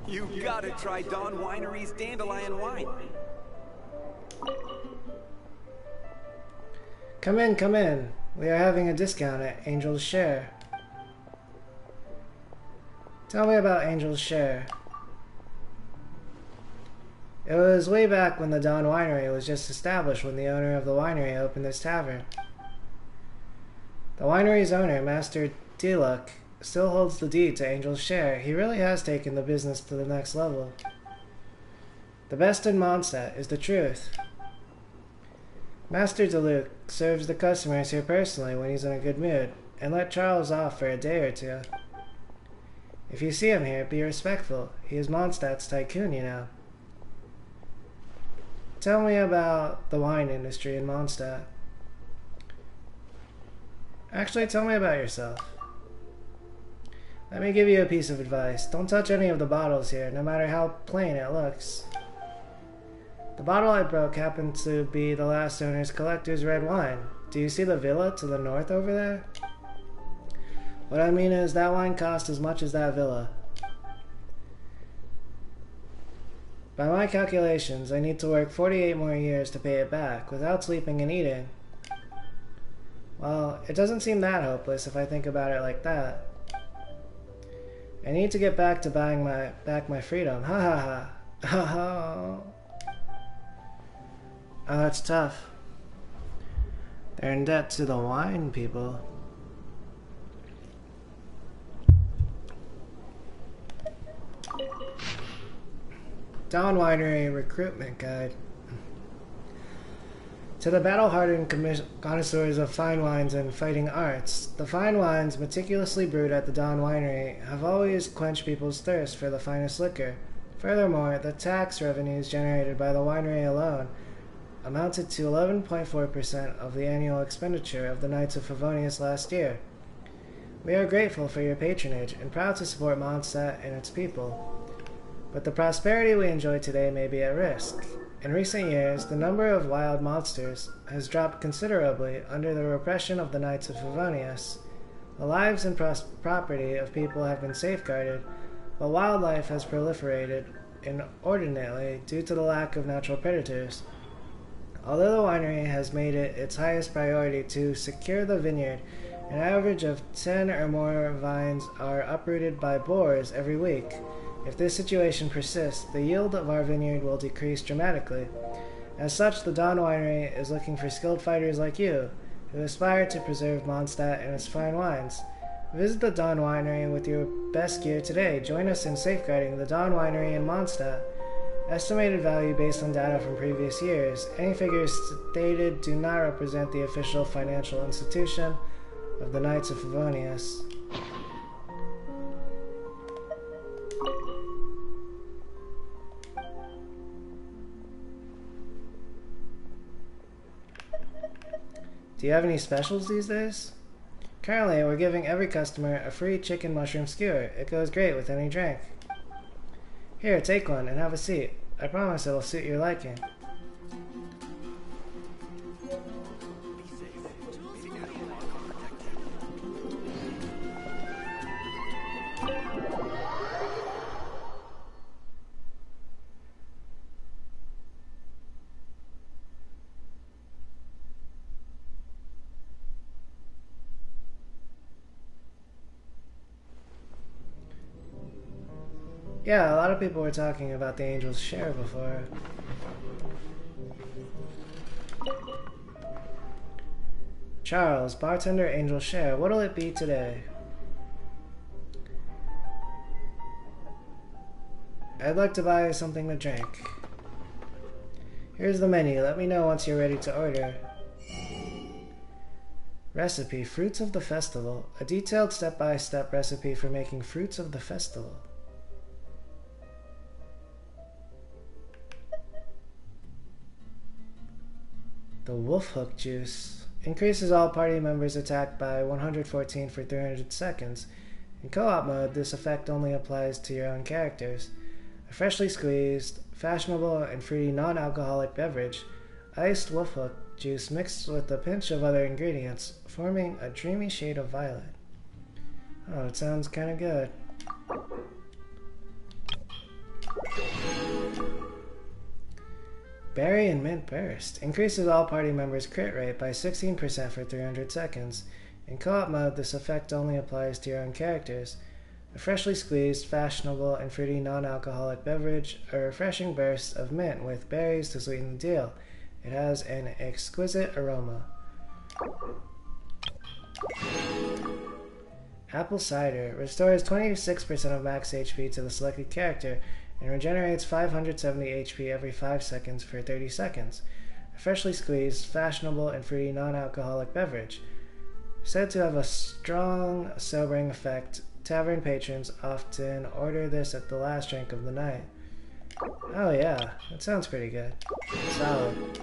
You gotta try Dawn Winery's Dandelion Wine. Come in, come in. We are having a discount at Angel's Share. Tell me about Angel's Share. It was way back when the Dawn Winery was just established when the owner of the winery opened this tavern. The winery's owner, Master Diluk, still holds the deed to Angel's Share. He really has taken the business to the next level. The best in Mondstadt is the truth. Master Diluk serves the customers here personally when he's in a good mood, and let Charles off for a day or two. If you see him here, be respectful. He is Mondstadt's tycoon, you know. Tell me about the wine industry in Mondstadt. Actually, tell me about yourself. Let me give you a piece of advice. Don't touch any of the bottles here, no matter how plain it looks. The bottle I broke happened to be the last owner's collector's red wine. Do you see the villa to the north over there? What I mean is, that wine cost as much as that villa. By my calculations, I need to work 48 more years to pay it back, without sleeping and eating. Well, it doesn't seem that hopeless if I think about it like that. I need to get back to buying back my freedom. Ha ha ha. Ha ha. Oh, that's tough. They're in debt to the wine people. Dawn Winery Recruitment Guide. To the battle-hardened connoisseurs of fine wines and fighting arts, the fine wines meticulously brewed at the Dawn Winery have always quenched people's thirst for the finest liquor. Furthermore, the tax revenues generated by the winery alone amounted to 11.4% of the annual expenditure of the Knights of Favonius last year. We are grateful for your patronage and proud to support Mondstadt and its people. But the prosperity we enjoy today may be at risk. In recent years, the number of wild monsters has dropped considerably under the repression of the Knights of Favonius. The lives and property of people have been safeguarded, but wildlife has proliferated inordinately due to the lack of natural predators. Although the winery has made it its highest priority to secure the vineyard, an average of 10 or more vines are uprooted by boars every week. If this situation persists, the yield of our vineyard will decrease dramatically. As such, the Dawn Winery is looking for skilled fighters like you, who aspire to preserve Mondstadt and its fine wines. Visit the Dawn Winery with your best gear today. Join us in safeguarding the Dawn Winery in Mondstadt. Estimated value based on data from previous years. Any figures stated do not represent the official financial institution of the Knights of Favonius. Do you have any specials these days? Currently, we're giving every customer a free chicken mushroom skewer. It goes great with any drink. Here, take one and have a seat. I promise it'll suit your liking. Yeah, a lot of people were talking about the Angel's Share before. Charles, bartender Angel's Share, what'll it be today? I'd like to buy something to drink. Here's the menu, let me know once you're ready to order. Recipe, Fruits of the Festival. A detailed step-by-step recipe for making Fruits of the Festival. The Wolf Hook Juice. Increases all party members' attack by 114 for 300 seconds. In co-op mode, this effect only applies to your own characters. A freshly squeezed, fashionable, and fruity non-alcoholic beverage, iced Wolf Hook juice mixed with a pinch of other ingredients, forming a dreamy shade of violet. Oh, it sounds kind of good. Berry and Mint Burst. Increases all party members' crit rate by 16% for 300 seconds. In co-op mode, this effect only applies to your own characters. A freshly squeezed, fashionable, and fruity non-alcoholic beverage, a refreshing burst of mint with berries to sweeten the deal. It has an exquisite aroma. Apple Cider. Restores 26% of max HP to the selected character, and regenerates 570 HP every 5 seconds for 30 seconds. A freshly squeezed, fashionable, and fruity non-alcoholic beverage. Said to have a strong, sobering effect, tavern patrons often order this at the last drink of the night. Oh yeah, that sounds pretty good. Solid.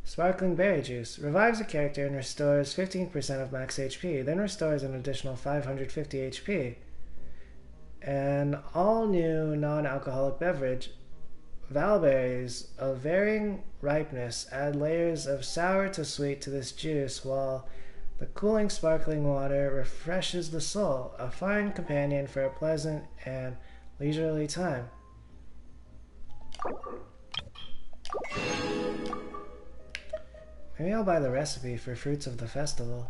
Sparkling Berry Juice. Revives a character and restores 15% of max HP, then restores an additional 550 HP. An all-new non-alcoholic beverage, Valberries of varying ripeness add layers of sour to sweet to this juice, while the cooling sparkling water refreshes the soul, a fine companion for a pleasant and leisurely time. Maybe I'll buy the recipe for Fruits of the Festival.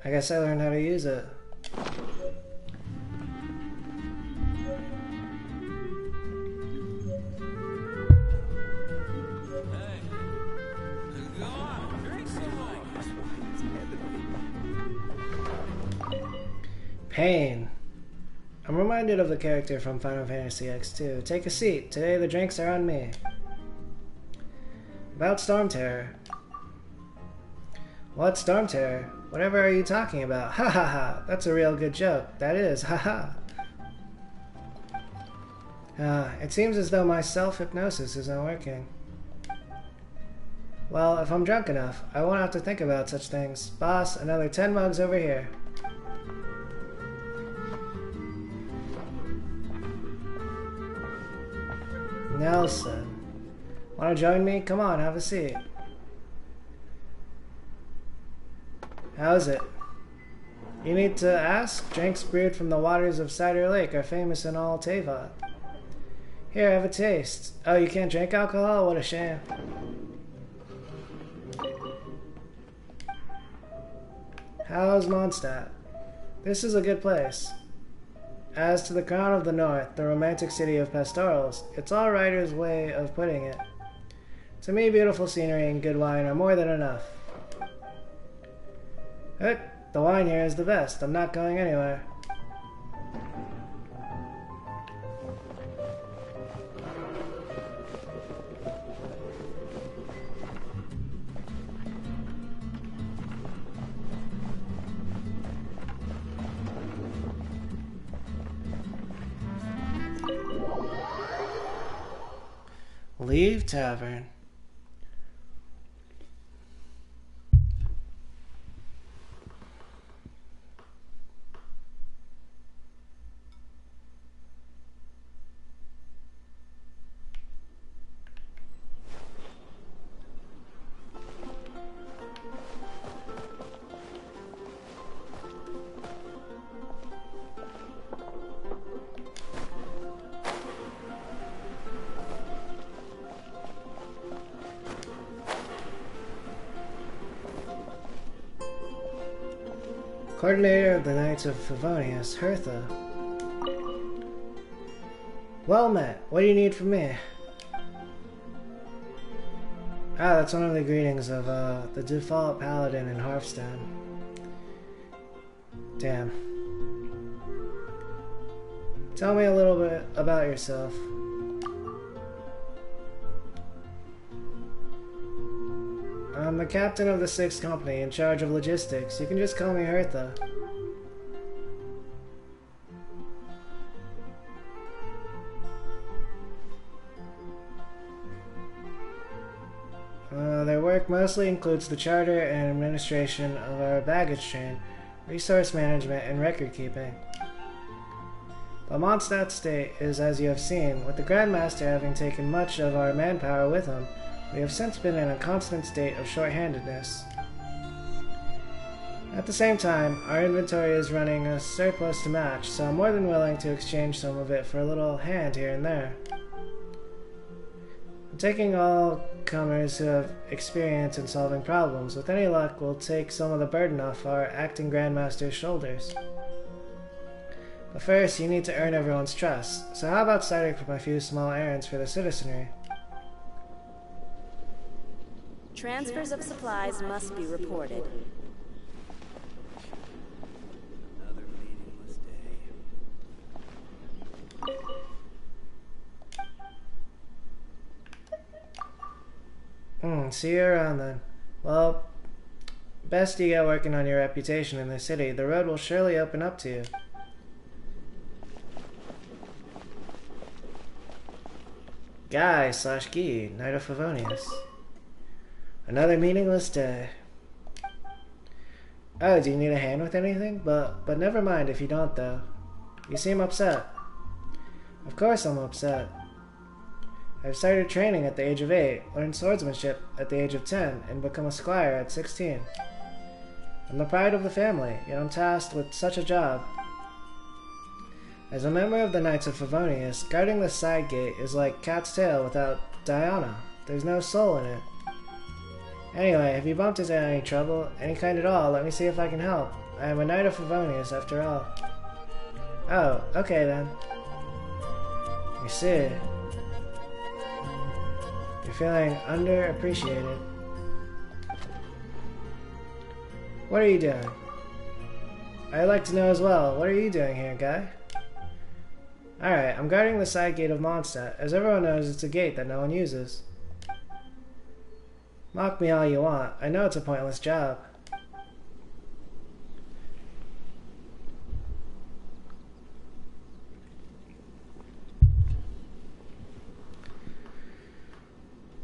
I guess I learned how to use it. Pain. I'm reminded of the character from Final Fantasy X2. Take a seat. Today the drinks are on me. About Storm Terror. What Storm Terror? Whatever are you talking about? Ha ha ha. That's a real good joke. That is. Ha ha. It seems as though my self-hypnosis isn't working. Well, if I'm drunk enough, I won't have to think about such things. Boss, another 10 mugs over here. Nelson. Wanna join me? Come on, have a seat. How's it? You need to ask. Drinks brewed from the waters of Cider Lake are famous in all Tavon. Here, have a taste. Oh, you can't drink alcohol? What a shame. How's Mondstadt? This is a good place. As to the crown of the north, the romantic city of pastorals, it's all writer's way of putting it. To me, beautiful scenery and good wine are more than enough. The wine here is the best. I'm not going anywhere. Leave tavern. Coordinator of the Knights of Favonius, Hertha. Well met. What do you need from me? Ah, that's one of the greetings of the default paladin in Hearthstone. Damn. Tell me a little bit about yourself. I'm the captain of the 6th Company in charge of logistics. You can just call me Hertha. Their work mostly includes the charter and administration of our baggage train, resource management, and record keeping. But Mondstadt State is as you have seen, with the Grandmaster having taken much of our manpower with him. We have since been in a constant state of short-handedness. At the same time, our inventory is running a surplus to match, so I'm more than willing to exchange some of it for a little hand here and there. I'm taking all comers who have experience in solving problems. With any luck, we'll take some of the burden off our acting Grandmaster's shoulders. But first, you need to earn everyone's trust, so how about starting from a few small errands for the citizenry? Transfers of supplies must be reported. Another meaningless day. See you around then. Well, best you get working on your reputation in the city. The road will surely open up to you. Guy/Guy, Knight of Favonius. Another meaningless day. Oh, do you need a hand with anything? But never mind if you don't, though. You seem upset. Of course I'm upset. I've started training at the age of 8, learned swordsmanship at the age of 10, and become a squire at 16. I'm the pride of the family, yet I'm tasked with such a job. As a member of the Knights of Favonius, guarding the side gate is like cat's tail without Diana. There's no soul in it. Anyway, have you bumped into any trouble? Any kind at all? Let me see if I can help. I am a Knight of Favonius, after all. Oh, okay then. You see. You're feeling underappreciated. What are you doing? I'd like to know as well. What are you doing here, guy? Alright, I'm guarding the side gate of Mondstadt. As everyone knows, it's a gate that no one uses. Mock me all you want. I know it's a pointless job.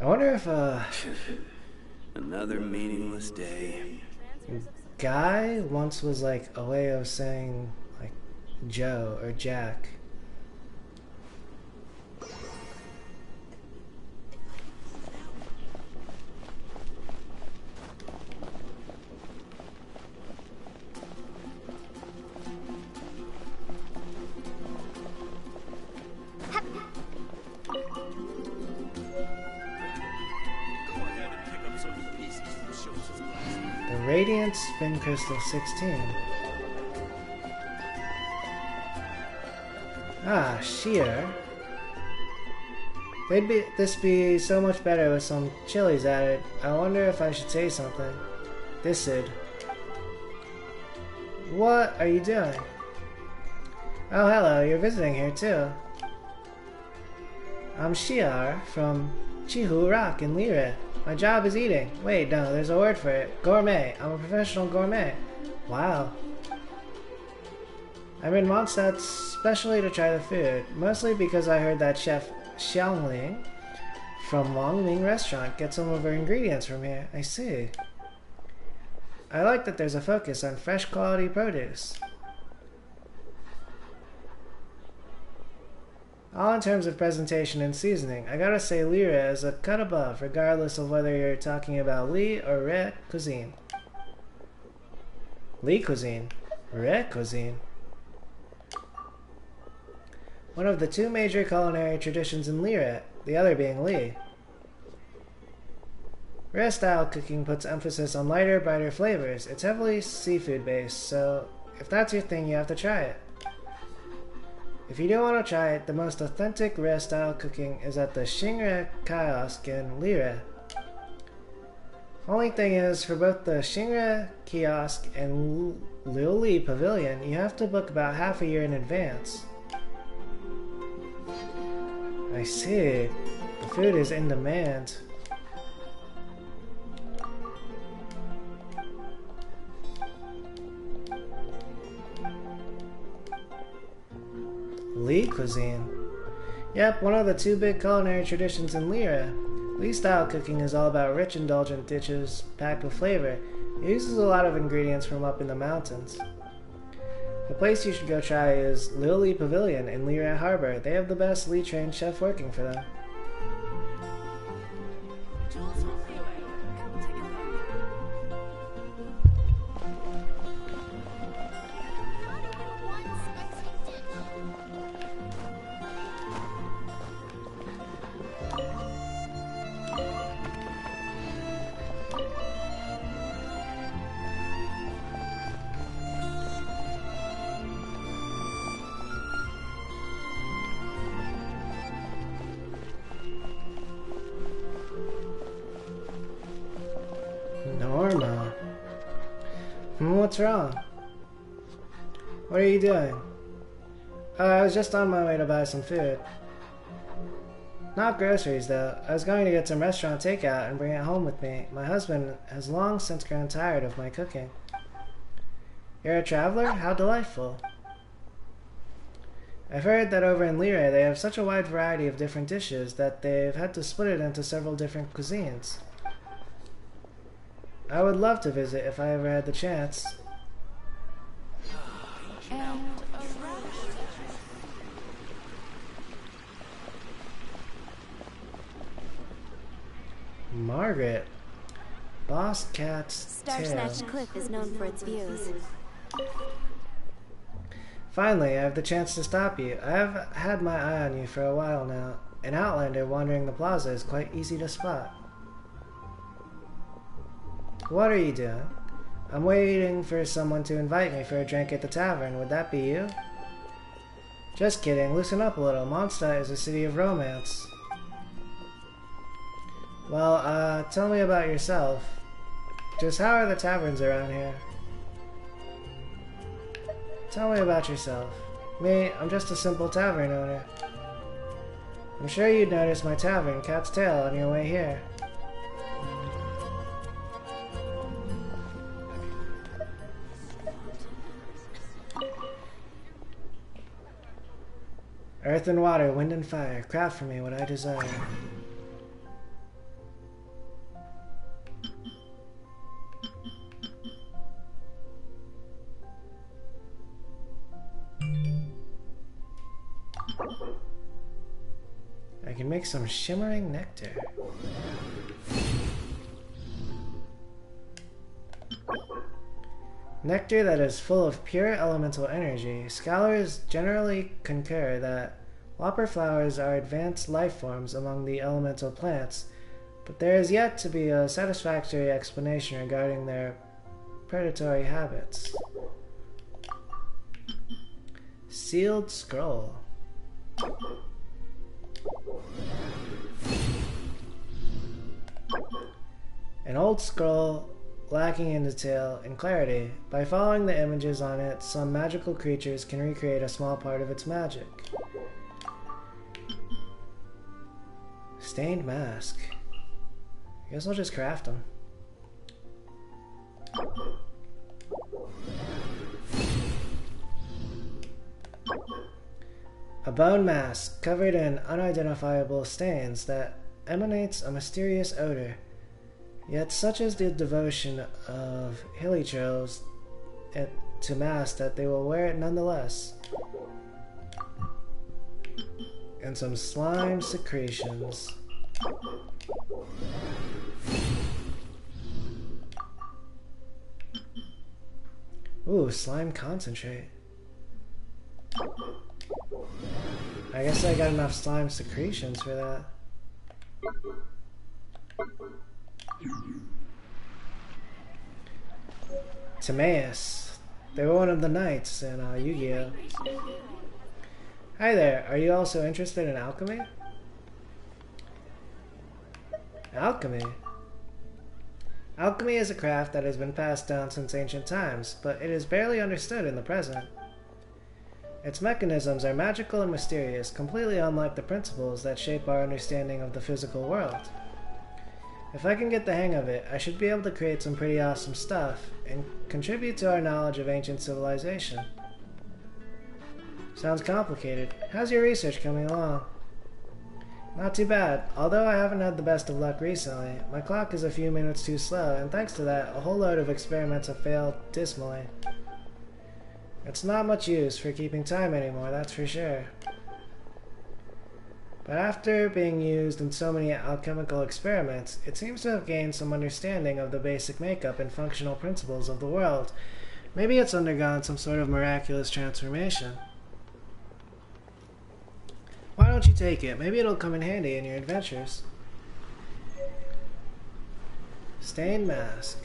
I wonder if, Another meaningless day. Guy once was like a way of saying, like, Joe or Jack. Radiant Spin Crystal 16. Ah, sheer. This be so much better with some chilies added. I wonder if I should say something. This'd. What are you doing? Oh, hello, you're visiting here too. I'm Shiar from Chihu Rock in Lyra. My job is eating. Wait, no, there's a word for it. Gourmet. I'm a professional gourmet. Wow. I'm in Mondstadt specially to try the food, mostly because I heard that Chef Xiangling from Wangming Restaurant gets some of her ingredients from here. I see. I like that there's a focus on fresh quality produce. All in terms of presentation and seasoning, I gotta say Lyra is a cut above, regardless of whether you're talking about Li or Re cuisine. Li cuisine? Re cuisine? One of the two major culinary traditions in Lyra, the other being Li. Re-style cooking puts emphasis on lighter, brighter flavors. It's heavily seafood-based, so if that's your thing, you have to try it. If you do want to try it, the most authentic Re-style cooking is at the Shinra kiosk in Lyra. Only thing is, for both the Shinra kiosk and Liuli Pavilion, you have to book about half a year in advance. I see. The food is in demand. Li cuisine. Yep, one of the two big culinary traditions in Lyra. Li-style cooking is all about rich, indulgent dishes packed with flavor. It uses a lot of ingredients from up in the mountains. The place you should go try is Liuli Pavilion in Lyra Harbor. They have the best Li-trained chef working for them. Norma. What's wrong? What are you doing? I was just on my way to buy some food. Not groceries, though. I was going to get some restaurant takeout and bring it home with me. My husband has long since grown tired of my cooking. You're a traveler? How delightful. I've heard that over in Lyra they have such a wide variety of different dishes that they've had to split it into several different cuisines. I would love to visit if I ever had the chance. Margaret. Boss Cat's Tale. Starsnatch Cliff is known for its views. Finally, I have the chance to stop you. I have had my eye on you for a while now. An outlander wandering the plaza is quite easy to spot. What are you doing? I'm waiting for someone to invite me for a drink at the tavern. Would that be you? Just kidding. Loosen up a little. Mondstadt is a city of romance. Well, tell me about yourself. Just how are the taverns around here? Tell me about yourself. Me, I'm just a simple tavern owner. I'm sure you'd notice my tavern, Cat's Tail, on your way here. Earth and water, wind and fire, craft for me what I desire. I can make some shimmering nectar. Nectar that is full of pure elemental energy. Scholars generally concur that whopper flowers are advanced life forms among the elemental plants, but there is yet to be a satisfactory explanation regarding their predatory habits. Sealed scroll. An old scroll lacking in detail and clarity. By following the images on it, some magical creatures can recreate a small part of its magic. Stained mask. I guess I'll just craft them. A bone mask covered in unidentifiable stains that emanates a mysterious odor. Yet such is the devotion of Hilichos to mask that they will wear it nonetheless. And some slime secretions. Ooh, slime concentrate. I guess I got enough slime secretions for that. Timaeus. They were one of the knights in Yu-Gi-Oh! Hi there, are you also interested in alchemy? Alchemy? Alchemy is a craft that has been passed down since ancient times, but it is barely understood in the present. Its mechanisms are magical and mysterious, completely unlike the principles that shape our understanding of the physical world. If I can get the hang of it, I should be able to create some pretty awesome stuff and contribute to our knowledge of ancient civilization. Sounds complicated. How's your research coming along? Not too bad. Although I haven't had the best of luck recently, my clock is a few minutes too slow, and thanks to that, a whole load of experiments have failed dismally. It's not much use for keeping time anymore, that's for sure. But after being used in so many alchemical experiments, it seems to have gained some understanding of the basic makeup and functional principles of the world. Maybe it's undergone some sort of miraculous transformation. Why don't you take it? Maybe it'll come in handy in your adventures. Stained mask.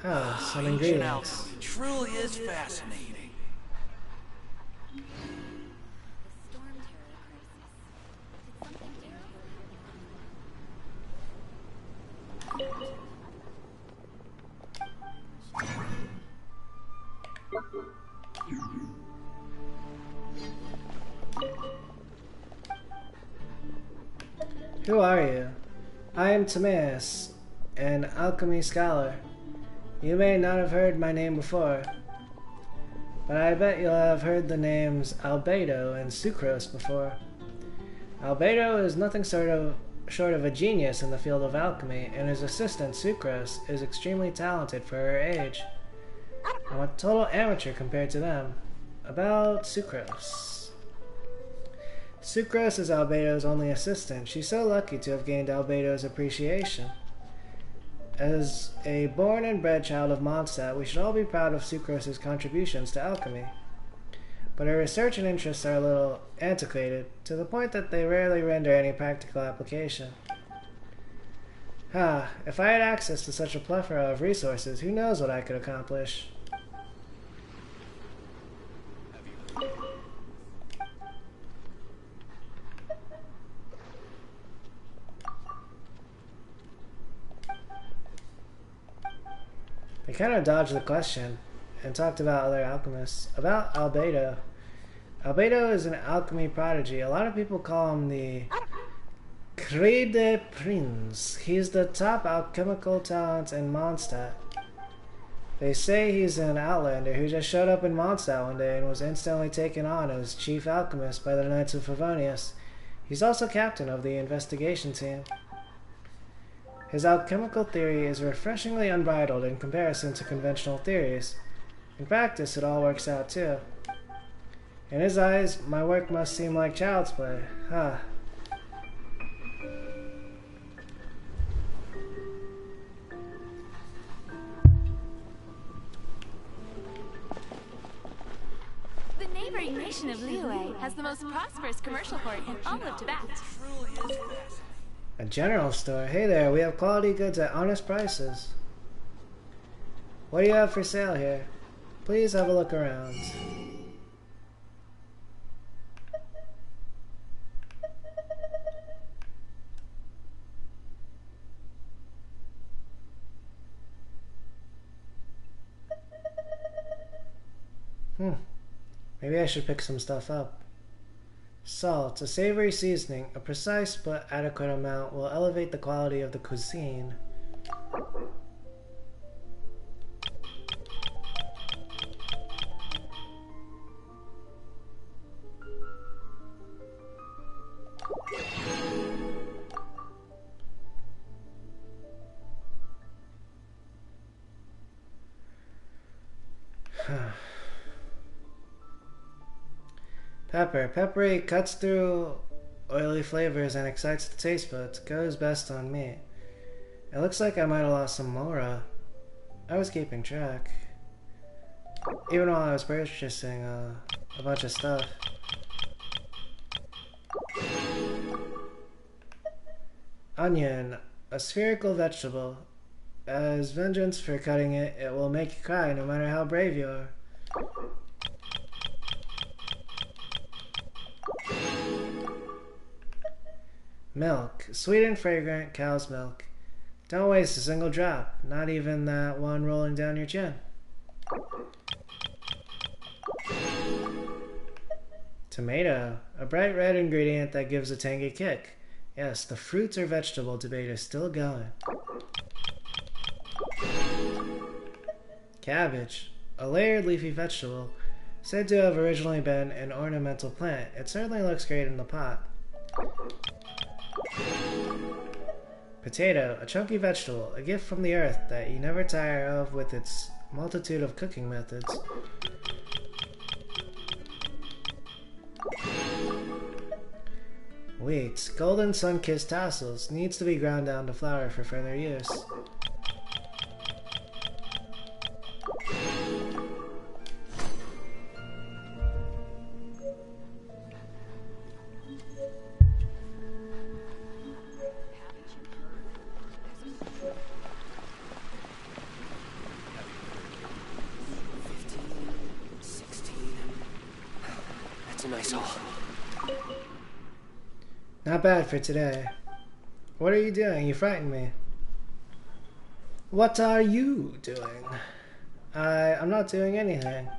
Ah, some ingredients. Truly is fascinating. Who are you? I am Timaeus, an alchemy scholar. You may not have heard my name before, but I bet you'll have heard the names Albedo and Sucrose before. Albedo is nothing short of a genius in the field of alchemy, and his assistant Sucrose is extremely talented for her age. I'm a total amateur compared to them. About Sucrose. Sucrose is Albedo's only assistant. She's so lucky to have gained Albedo's appreciation. As a born and bred child of Mondstadt, we should all be proud of Sucrose's contributions to alchemy. But her research and interests are a little antiquated, to the point that they rarely render any practical application. If I had access to such a plethora of resources, who knows what I could accomplish? They kind of dodged the question and talked about other alchemists. About Albedo. Albedo is an alchemy prodigy. A lot of people call him the Cri de Prince. He's the top alchemical talent in Mondstadt. They say he's an outlander who just showed up in Mondstadt one day and was instantly taken on as chief alchemist by the Knights of Favonius. He's also captain of the investigation team. His alchemical theory is refreshingly unbridled in comparison to conventional theories. In practice, it all works out too. In his eyes, my work must seem like child's play. The neighboring nation of Liyue has the most prosperous commercial port in all of Tibet. A general store. Hey there, we have quality goods at honest prices. What do you have for sale here? Please have a look around. Maybe I should pick some stuff up. Salt, a savory seasoning. A precise but adequate amount will elevate the quality of the cuisine. Pepper. Peppery cuts through oily flavors and excites the taste buds. Goes best on meat. It looks like I might have lost some Mora. I was keeping track. Even while I was purchasing a bunch of stuff. Onion. A spherical vegetable. As vengeance for cutting it, it will make you cry no matter how brave you are. Milk. Sweet and fragrant cow's milk. Don't waste a single drop, not even that one rolling down your chin. Tomato. A bright red ingredient that gives a tangy kick. Yes, the fruits or vegetable debate is still going. Cabbage. A layered leafy vegetable, said to have originally been an ornamental plant. It certainly looks great in the pot. Potato, a chunky vegetable, a gift from the earth that you never tire of with its multitude of cooking methods. Wheat, golden sun-kissed tassels, needs to be ground down to flour for further use. Not bad for today. What are you doing? You frightened me. What are you doing? I'm not doing anything.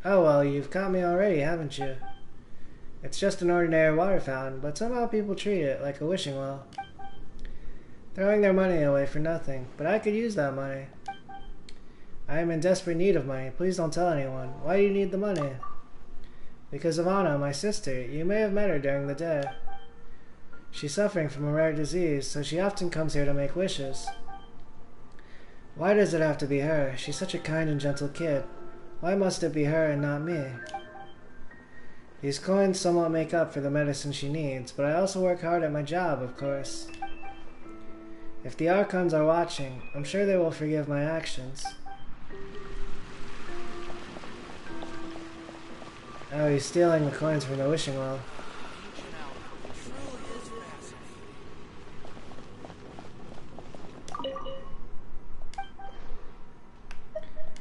Oh well, you've caught me already, haven't you? It's just an ordinary water fountain, but somehow people treat it like a wishing well. Throwing their money away for nothing, but I could use that money. I am in desperate need of money. Please don't tell anyone. Why do you need the money? Because of Anna, my sister. You may have met her during the day. She's suffering from a rare disease, so she often comes here to make wishes. Why does it have to be her? She's such a kind and gentle kid. Why must it be her and not me? These coins somewhat make up for the medicine she needs, but I also work hard at my job, of course. If the Archons are watching, I'm sure they will forgive my actions. Oh, he's stealing the coins from the wishing well.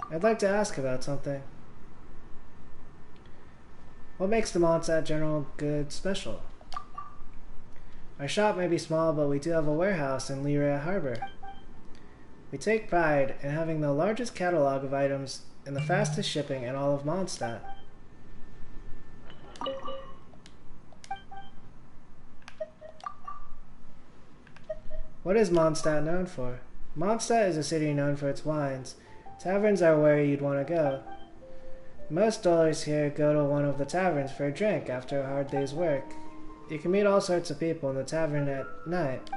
I'd like to ask about something. What makes the Mondstadt General Goods special? Our shop may be small, but we do have a warehouse in Lyria Harbor. We take pride in having the largest catalog of items and the fastest shipping in all of Mondstadt. What is Mondstadt known for? Mondstadt is a city known for its wines. Taverns are where you'd want to go. Most dwellers here go to one of the taverns for a drink after a hard day's work. You can meet all sorts of people in the tavern at night.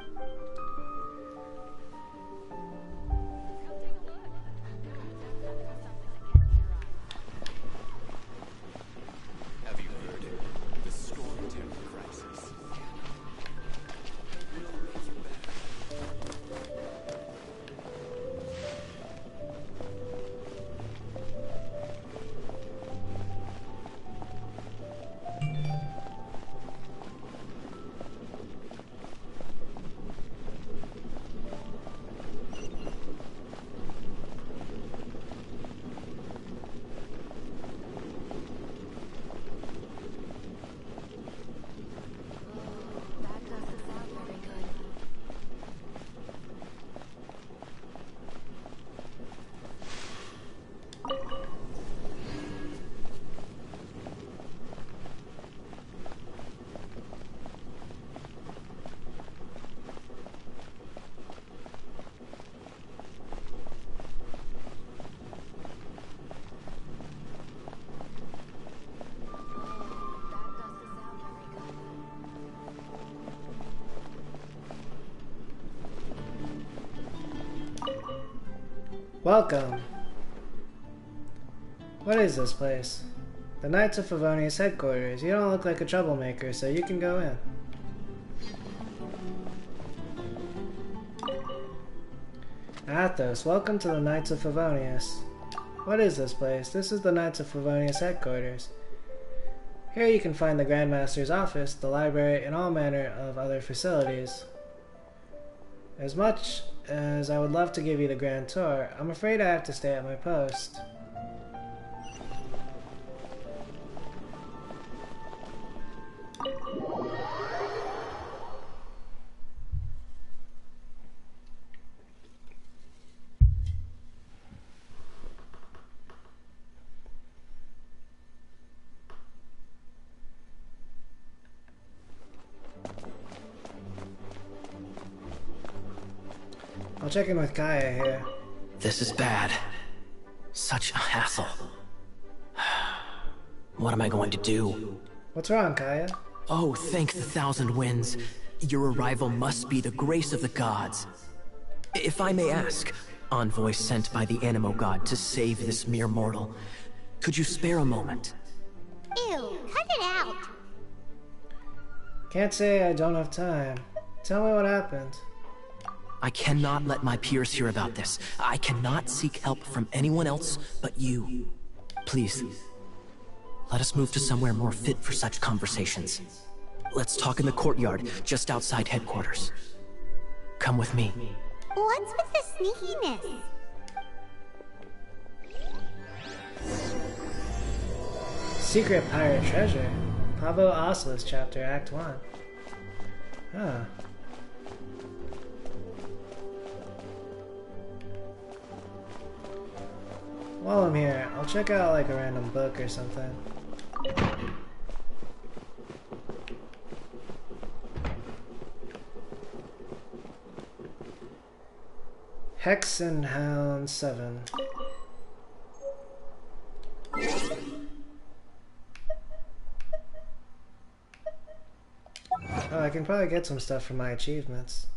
Welcome. What is this place? The Knights of Favonius headquarters. You don't look like a troublemaker, so you can go in. Athos, welcome to the Knights of Favonius. What is this place? This is the Knights of Favonius headquarters. Here you can find the Grandmaster's office, the library, and all manner of other facilities. As much as I would love to give you the grand tour, I'm afraid I have to stay at my post. I'll check in with Kaya here. This is bad. Such a hassle. What am I going to do? What's wrong, Kaya? Oh, thank the thousand winds. Your arrival must be the grace of the gods. If I may ask, envoy sent by the Animo god to save this mere mortal, could you spare a moment? Ew, cut it out. Can't say I don't have time. Tell me what happened. I cannot let my peers hear about this. I cannot seek help from anyone else but you. Please, let us move to somewhere more fit for such conversations. Let's talk in the courtyard, just outside headquarters. Come with me. What's with the sneakiness? Secret Pirate Treasure. Pavo Osseous Chapter, Act 1. Huh. While I'm here, I'll check out like a random book or something. Hexenhound 7. Oh, I can probably get some stuff from my achievements.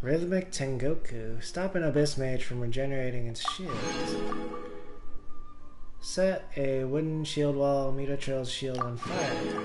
Rhythmic Tengoku. Stop an Abyss Mage from regenerating its shield. Set a wooden shield wall, Metatrill's shield on fire.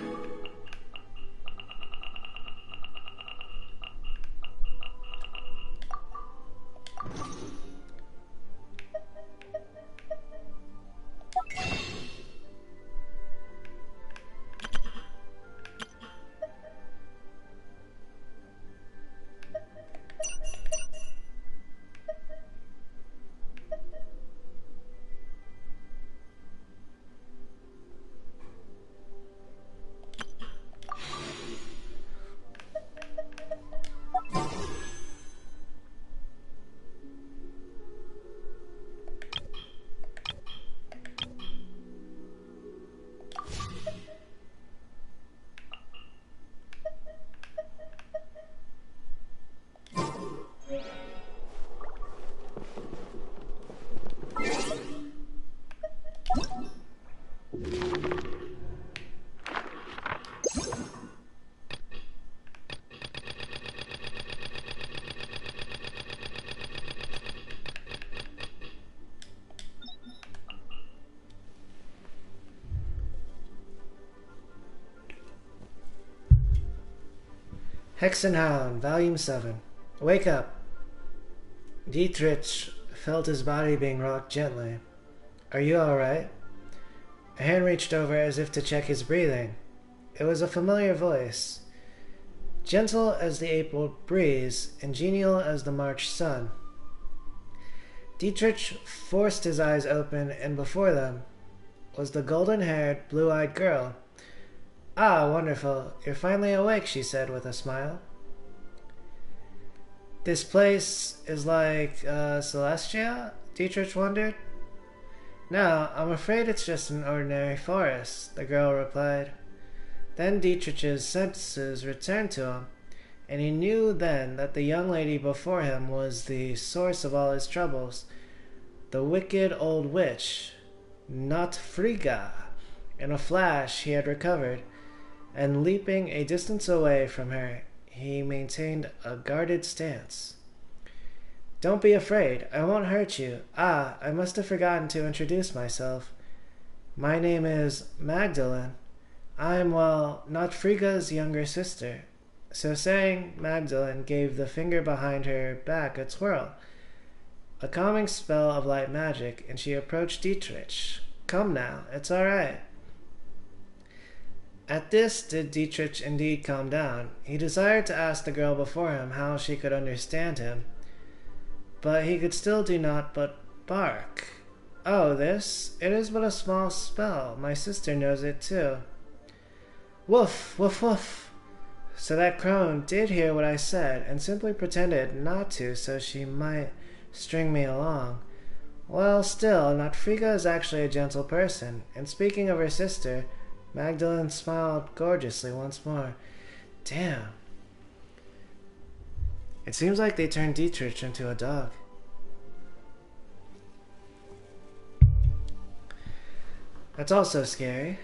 Hexenhound, Volume 7. Wake up. Dietrich felt his body being rocked gently. Are you alright? A hand reached over as if to check his breathing. It was a familiar voice. Gentle as the April breeze, and genial as the March sun. Dietrich forced his eyes open, and before them was the golden-haired, blue-eyed girl. Ah, wonderful. You're finally awake, she said with a smile. This place is like, Celestia? Dietrich wondered. No, I'm afraid it's just an ordinary forest, the girl replied. Then Dietrich's senses returned to him, and he knew then that the young lady before him was the source of all his troubles. The wicked old witch, not Frigga. In a flash he had recovered, and leaping a distance away from her, he maintained a guarded stance. Don't be afraid, I won't hurt you. Ah, I must have forgotten to introduce myself. My name is Magdalene. I'm, well, not Frigga's younger sister. So saying, Magdalene gave the finger behind her back a twirl, a calming spell of light magic, and she approached Dietrich. Come now, it's all right. At this did Dietrich indeed calm down. He desired to ask the girl before him how she could understand him, but he could still do naught but bark. Oh, this? It is but a small spell. My sister knows it too. Woof, woof, woof. So that crone did hear what I said, and simply pretended not to so she might string me along. Well, still, Notfrigga is actually a gentle person, and speaking of her sister, Magdalene smiled gorgeously once more. Damn. It seems like they turned Dietrich into a dog. That's also scary.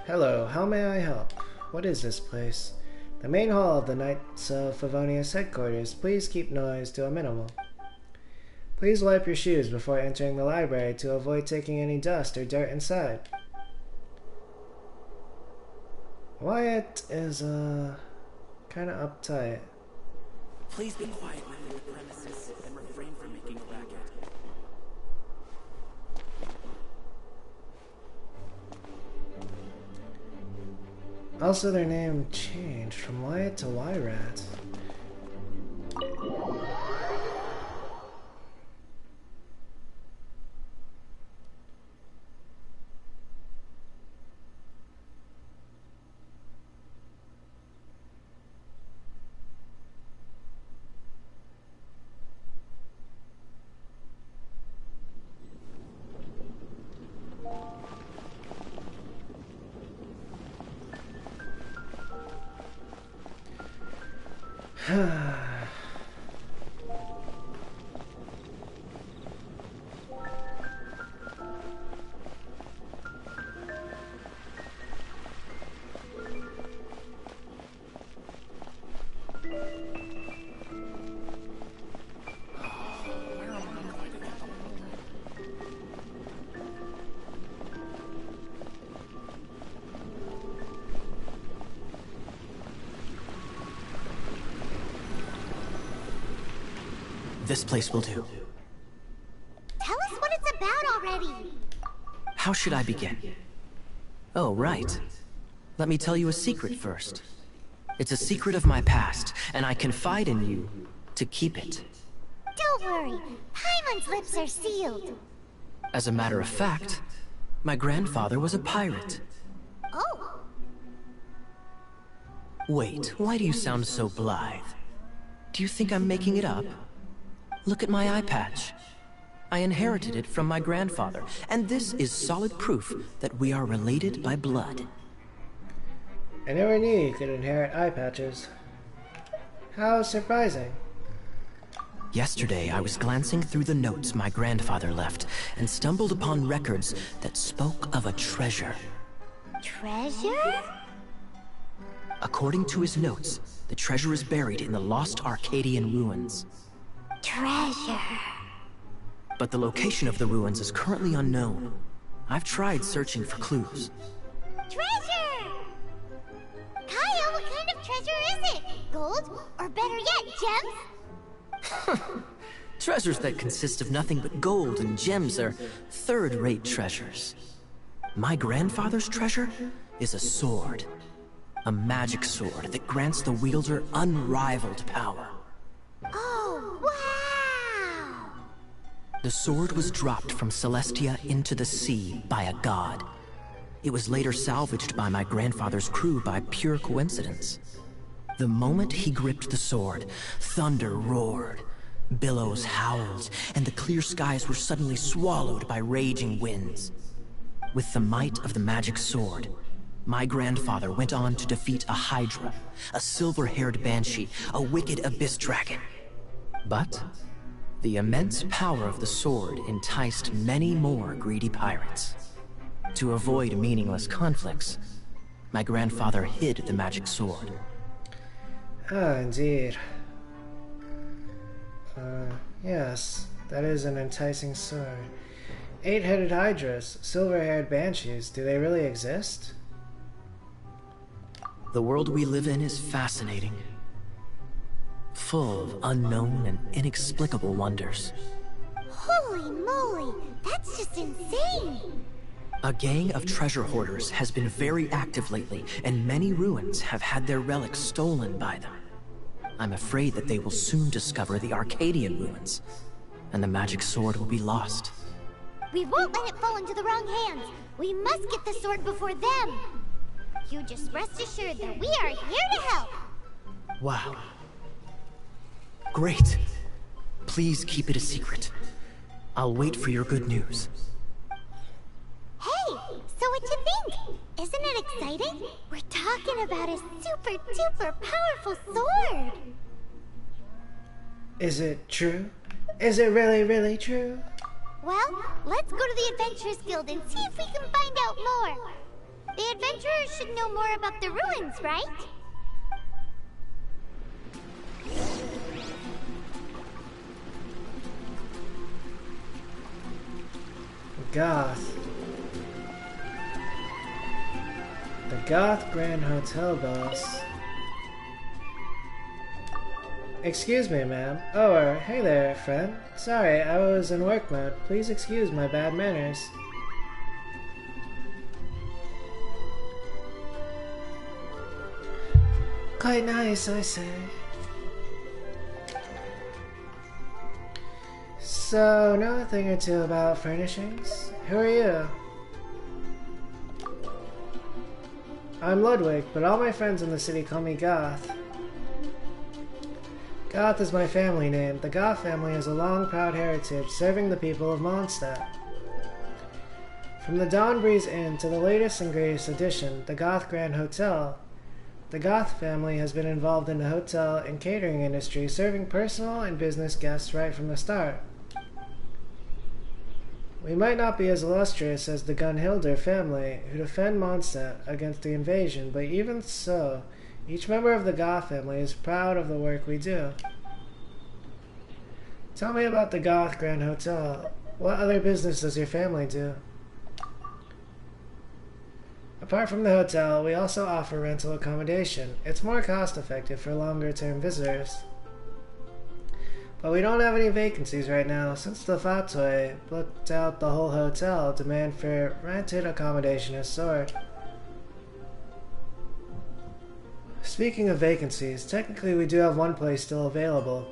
Hello, how may I help? What is this place? The main hall of the Knights of Favonius headquarters. Please keep noise to a minimum. Please wipe your shoes before entering the library to avoid taking any dust or dirt inside. Wyatt is, kinda uptight. Please be quiet within the premises and refrain from making a racket. Also, their name changed from Wyatt to Wyrat. This place will do. Tell us what it's about already. How should I begin? Oh, right. Let me tell you a secret first. It's a secret of my past, and I confide in you to keep it. Don't worry. Paimon's lips are sealed. As a matter of fact, my grandfather was a pirate. Oh. Wait, why do you sound so blithe? Do you think I'm making it up? Look at my eye patch. I inherited it from my grandfather, and this is solid proof that we are related by blood. I never knew you could inherit eye patches. How surprising. Yesterday, I was glancing through the notes my grandfather left and stumbled upon records that spoke of a treasure. Treasure? According to his notes, the treasure is buried in the lost Arcadian ruins. Treasure. But the location of the ruins is currently unknown. I've tried searching for clues. Treasure! Kaya, what kind of treasure is it? Gold? Or better yet, gems? Treasures that consist of nothing but gold and gems are third-rate treasures. My grandfather's treasure is a sword. A magic sword that grants the wielder unrivaled power. Oh, wow! The sword was dropped from Celestia into the sea by a god. It was later salvaged by my grandfather's crew by pure coincidence. The moment he gripped the sword, thunder roared, billows howled, and the clear skies were suddenly swallowed by raging winds. With the might of the magic sword, my grandfather went on to defeat a Hydra, a silver-haired banshee, a wicked abyss dragon. But the immense power of the sword enticed many more greedy pirates. To avoid meaningless conflicts, my grandfather hid the magic sword. Ah, indeed. Yes, that is an enticing sword. 8-headed hydras, silver-haired banshees, do they really exist? The world we live in is fascinating, full of unknown and inexplicable wonders. Holy moly, that's just insane! A gang of treasure hoarders has been very active lately, and many ruins have had their relics stolen by them. I'm afraid that they will soon discover the Arcadian ruins, and the magic sword will be lost. We won't let it fall into the wrong hands. We must get the sword before them. You just rest assured that we are here to help. Wow. Great. Please keep it a secret. I'll wait for your good news. Hey, so what you think? Isn't it exciting? We're talking about a super duper powerful sword. Is it true? Is it really, really true? Well, let's go to the Adventurers Guild and see if we can find out more. The adventurers should know more about the ruins, right? Goth. The Goth Grand Hotel boss. Excuse me, ma'am. Oh, hey there, friend. Sorry, I was in work mode. Please excuse my bad manners. Quite nice, I say. So, know a thing or two about furnishings? Who are you? I'm Ludwig, but all my friends in the city call me Goth. Goth is my family name. The Goth family has a long, proud heritage, serving the people of Mondstadt. From the Dawnbreeze Inn to the latest and greatest addition, the Goth Grand Hotel, the Goth family has been involved in the hotel and catering industry, serving personal and business guests right from the start. We might not be as illustrious as the Gunhilder family, who defend Mondstadt against the invasion, but even so, each member of the Goth family is proud of the work we do. Tell me about the Goth Grand Hotel. What other business does your family do? Apart from the hotel, we also offer rental accommodation. It's more cost-effective for longer-term visitors. But we don't have any vacancies right now. Since the Fatui booked out the whole hotel, demand for rented accommodation has soared. Speaking of vacancies, technically we do have one place still available.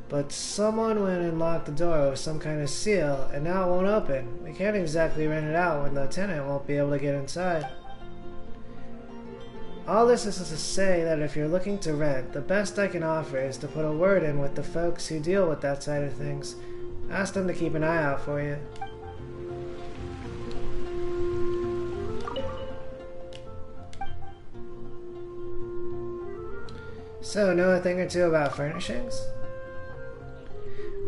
But someone went and locked the door with some kind of seal, and now it won't open. We can't exactly rent it out when the tenant won't be able to get inside. All this is to say that if you're looking to rent, the best I can offer is to put a word in with the folks who deal with that side of things. Ask them to keep an eye out for you. So, know a thing or two about furnishings?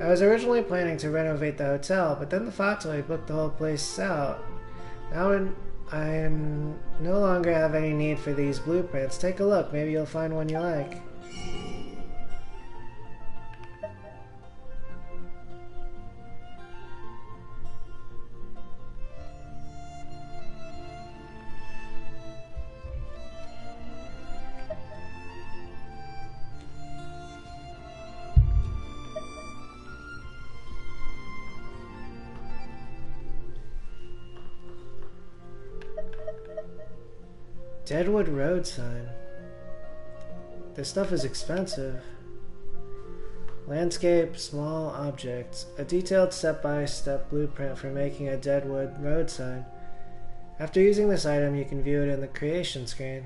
I was originally planning to renovate the hotel, but then the Fatui booked the whole place out. Now I no longer have any need for these blueprints. Take a look, maybe you'll find one you like. Deadwood Road sign. This stuff is expensive. Landscape, small objects. A detailed step-by-step blueprint for making a deadwood road sign. After using this item, you can view it in the creation screen.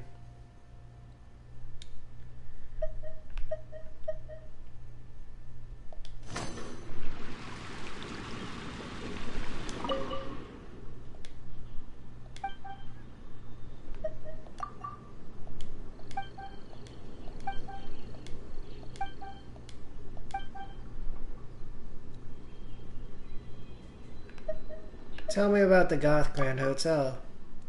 Tell me about the Goth Grand Hotel.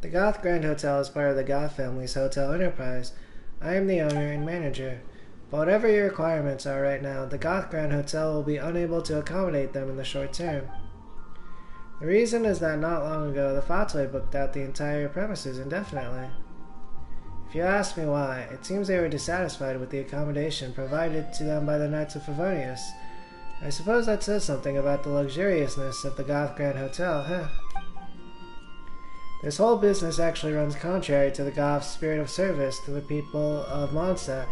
The Goth Grand Hotel is part of the Goth family's hotel enterprise. I am the owner and manager. But whatever your requirements are right now, the Goth Grand Hotel will be unable to accommodate them in the short term. The reason is that not long ago, the Fatoi booked out the entire premises indefinitely. If you ask me why, it seems they were dissatisfied with the accommodation provided to them by the Knights of Favonius. I suppose that says something about the luxuriousness of the Goth Grand Hotel, huh? This whole business actually runs contrary to the Goth's spirit of service to the people of Mondstadt.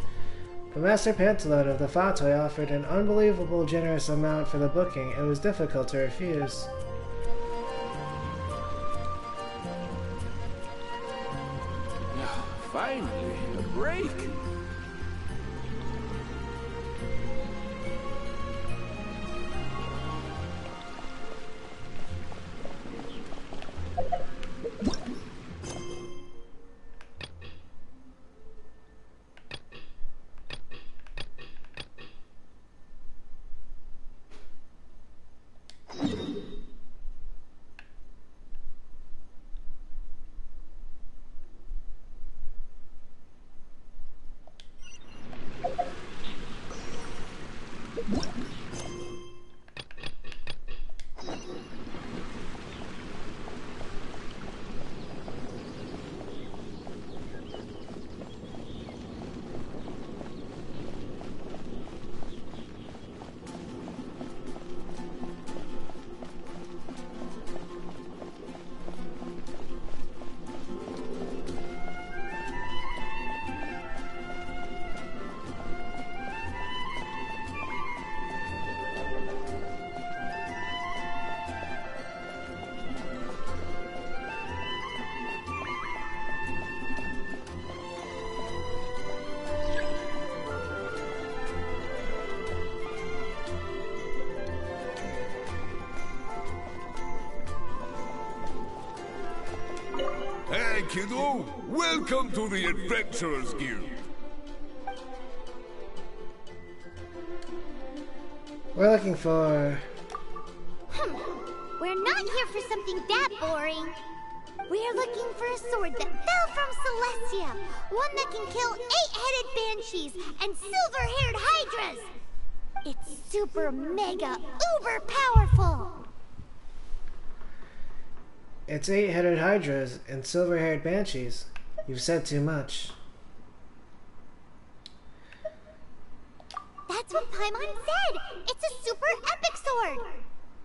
But Master Pantalone of the Fatoi offered an unbelievable generous amount for the booking. It was difficult to refuse. Finally, a break. Hey, kiddo! Welcome to the Adventurers Guild! We're looking for... We're not here for something that boring. We're looking for a sword that fell from Celestia. One that can kill 8-headed banshees and silver-haired hydras. It's super mega uber powerful. It's 8-headed hydras and silver-haired banshees. You've said too much. That's what Paimon said! It's a super epic sword!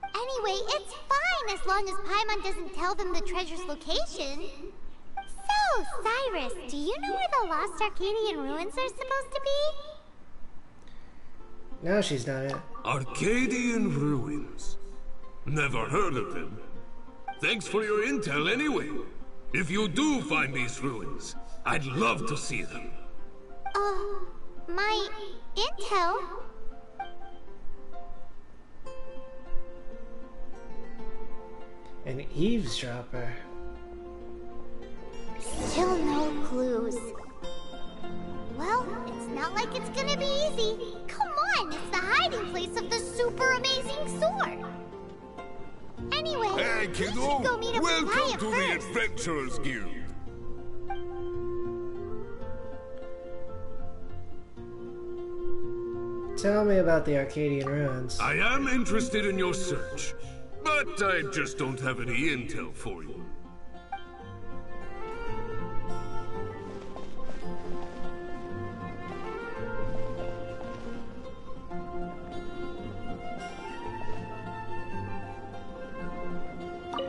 Anyway, it's fine as long as Paimon doesn't tell them the treasure's location. So, Cyrus, do you know where the lost Arcadian ruins are supposed to be? No, she's done it. Arcadian ruins. Never heard of them. Thanks for your intel anyway. If you do find these ruins, I'd love to see them. My intel? An eavesdropper. Still no clues. Well, it's not like it's gonna be easy. Come on, it's the hiding place of the super amazing sword. Anyway, hey, we kiddo! should go meet up with Welcome Kaya to first. the Adventurers Guild! Tell me about the Arcadian ruins. I am interested in your search, but I just don't have any intel for you.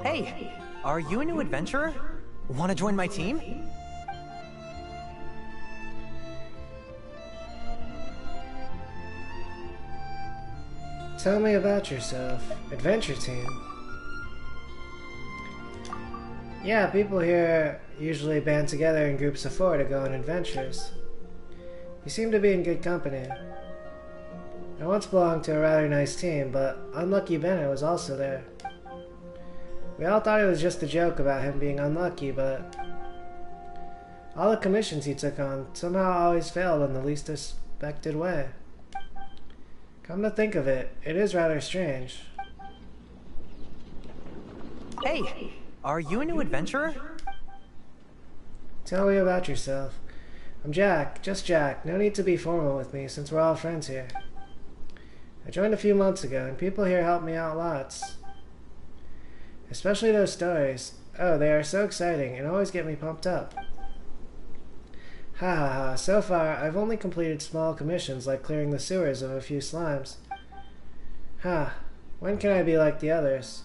Hey, are you a new adventurer? Want to join my team? Tell me about yourself. Adventure team. Yeah, people here usually band together in groups of 4 to go on adventures. You seem to be in good company. I once belonged to a rather nice team, but Unlucky Bennett was also there. We all thought it was just a joke about him being unlucky, but all the commissions he took on somehow always failed in the least expected way. Come to think of it, it is rather strange. Hey, are you a new adventurer? Tell me about yourself. I'm Jack, just Jack. No need to be formal with me since we're all friends here. I joined a few months ago, and people here help me out lots. Especially those stories. Oh, they are so exciting and always get me pumped up. Ha ha ha, so far I've only completed small commissions like clearing the sewers of a few slimes. Ha, when can I be like the others?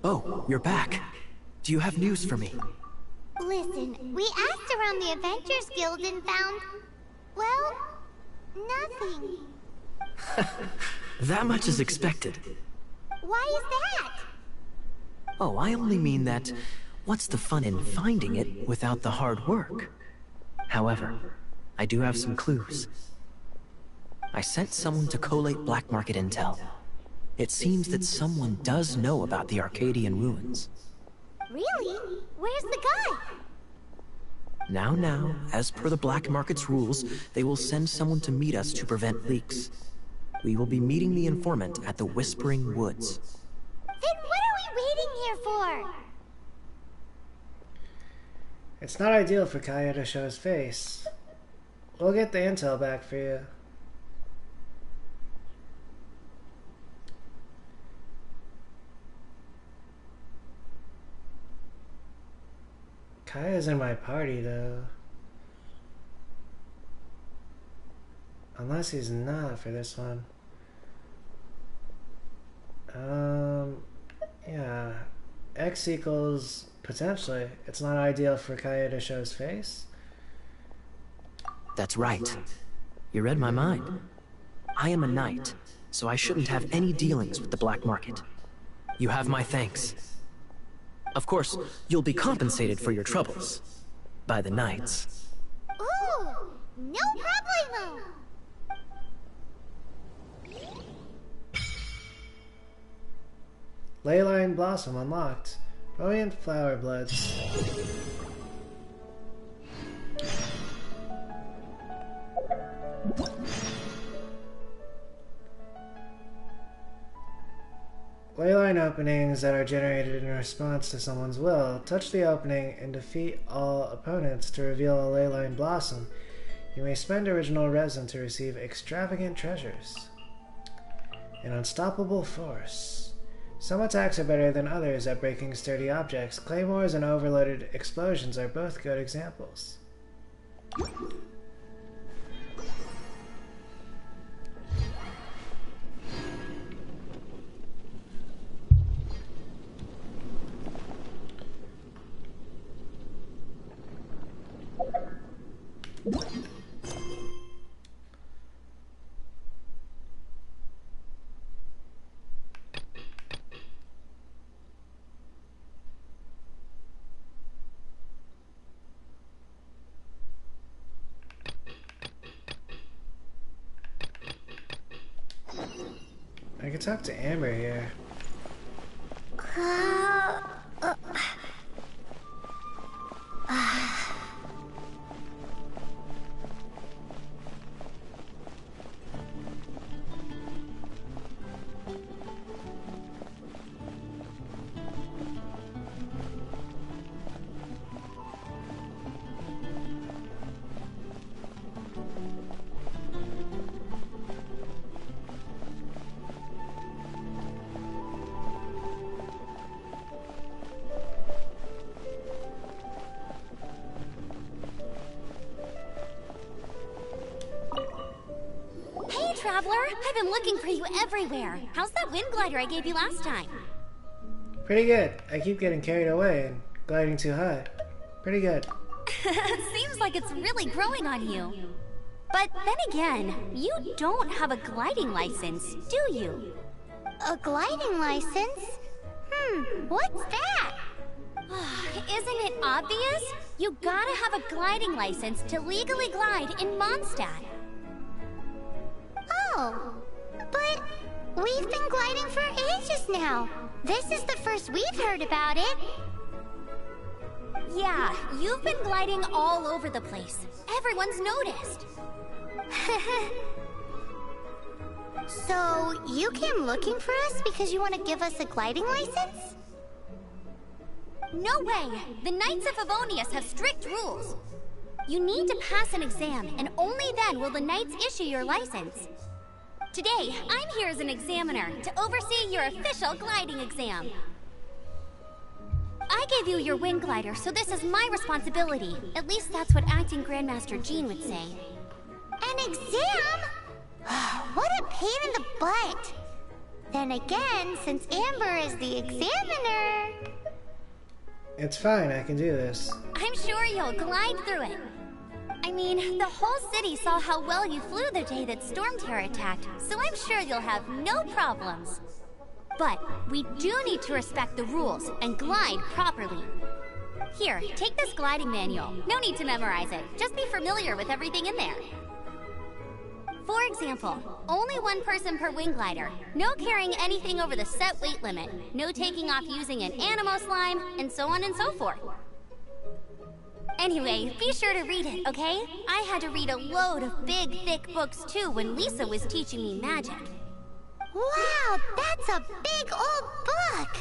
Oh, you're back. Do you have news for me? Listen, we asked around the Adventures Guild and found, well, nothing. That much is expected. Why is that? Oh, I only mean that what's the fun in finding it without the hard work? However, I do have some clues. I sent someone to collate black market intel. It seems that someone does know about the Arcadian ruins. Really? Where's the guy? Now, as per the black market's rules, they will send someone to meet us to prevent leaks. We will be meeting the informant at the Whispering Woods. Then what are we waiting here for? It's not ideal for Kaya to show his face. We'll get the intel back for you. Kaya's in my party, though. Unless he's not for this one. Yeah. X equals potentially. It's not ideal for Kaya to show his face. That's right. You read my mind. I am a knight, so I shouldn't have any dealings with the black market. You have my thanks. Of course, you'll be compensated for your troubles. By the knights. Ooh, no problemo. Leyline Blossom unlocked. Brilliant Flower Bloods. Leyline openings that are generated in response to someone's will. Touch the opening and defeat all opponents to reveal a Leyline Blossom. You may spend original resin to receive extravagant treasures. An unstoppable force. Some attacks are better than others at breaking sturdy objects. Claymores and overloaded explosions are both good examples. could talk to Amber here. Traveler, I've been looking for you everywhere. How's that wind glider I gave you last time? Pretty good. I keep getting carried away and gliding too high. Pretty good. Seems like it's really growing on you. But then again, you don't have a gliding license, do you? A gliding license? What's that? Isn't it obvious? You gotta have a gliding license to legally glide in Mondstadt. Oh, but we've been gliding for ages now. This is the first we've heard about it. Yeah, you've been gliding all over the place. Everyone's noticed. So, you came looking for us because you want to give us a gliding license? No way! The Knights of Favonius have strict rules. You need to pass an exam, and only then will the Knights issue your license. Today, I'm here as an examiner to oversee your official gliding exam. I gave you your wind glider, so this is my responsibility. At least that's what Acting Grandmaster Jean would say. An exam? What a pain in the butt. Then again, since Amber is the examiner... It's fine, I can do this. I'm sure you'll glide through it. I mean, the whole city saw how well you flew the day that Storm Terror attacked, so I'm sure you'll have no problems. But we do need to respect the rules and glide properly. Here, take this gliding manual. No need to memorize it. Just be familiar with everything in there. For example, only one person per wing glider. No carrying anything over the set weight limit. No taking off using an animo slime, and so on and so forth. Anyway, be sure to read it, okay? I had to read a load of big, thick books too when Lisa was teaching me magic. Wow, that's a big old book!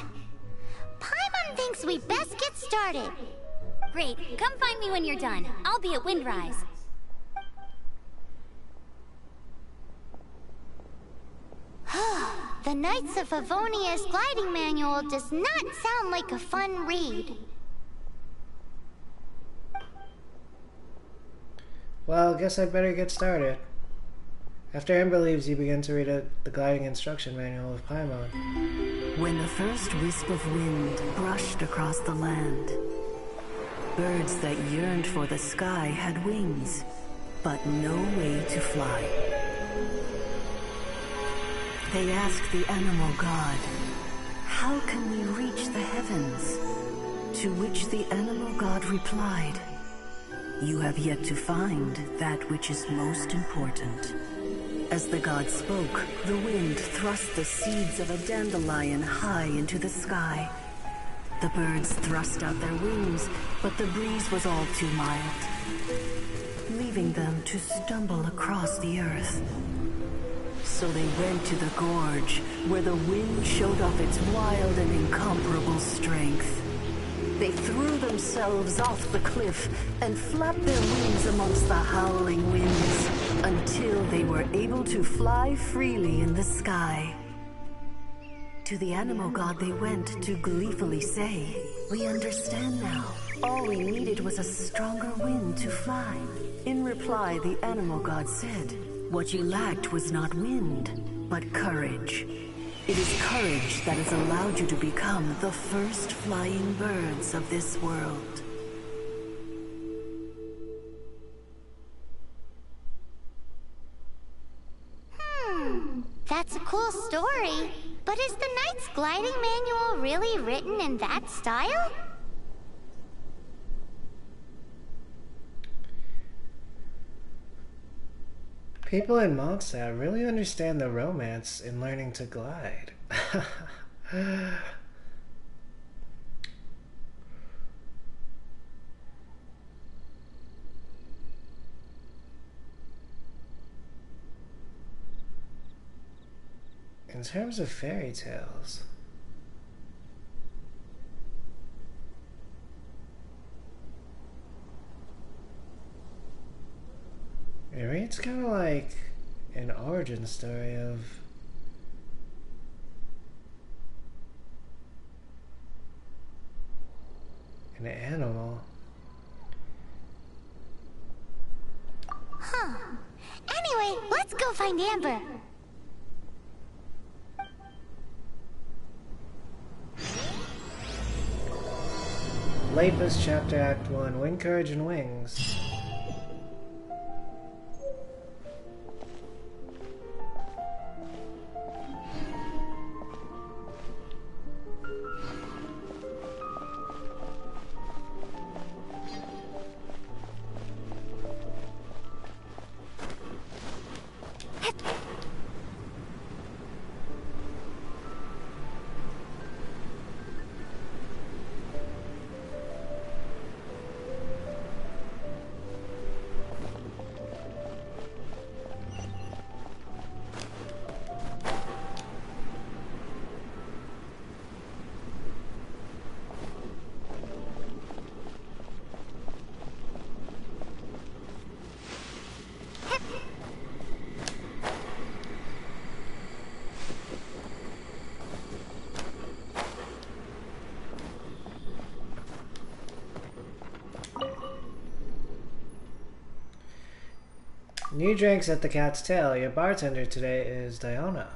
Paimon thinks we best get started. Great, come find me when you're done. I'll be at Windrise. The Knights of Favonius gliding manual does not sound like a fun read. Well, guess I better get started. After Amber leaves, you begin to read the gliding instruction manual of Paimon. When the first wisp of wind brushed across the land, birds that yearned for the sky had wings, but no way to fly. They asked the animal god, "How can we reach the heavens?" To which the animal god replied, "You have yet to find that which is most important." As the god spoke, the wind thrust the seeds of a dandelion high into the sky. The birds thrust out their wings, but the breeze was all too mild, leaving them to stumble across the earth. So they went to the gorge, where the wind showed off its wild and incomparable strength. They threw themselves off the cliff and flapped their wings amongst the howling winds until they were able to fly freely in the sky. To the animal god they went to gleefully say, "We understand now. All we needed was a stronger wind to fly." In reply, the animal god said, "What you lacked was not wind, but courage. It is courage that has allowed you to become the first flying birds of this world." That's a cool story. But is the Knight's gliding manual really written in that style? People in Mondstadt really understand the romance in learning to glide. In terms of fairy tales, it reads kind of like an origin story of an animal. Huh. Anyway, let's go find Amber. Lapis Chapter Act 1, Wind Courage and Wings. New drinks at the Cat's Tail. Your bartender today is Diona.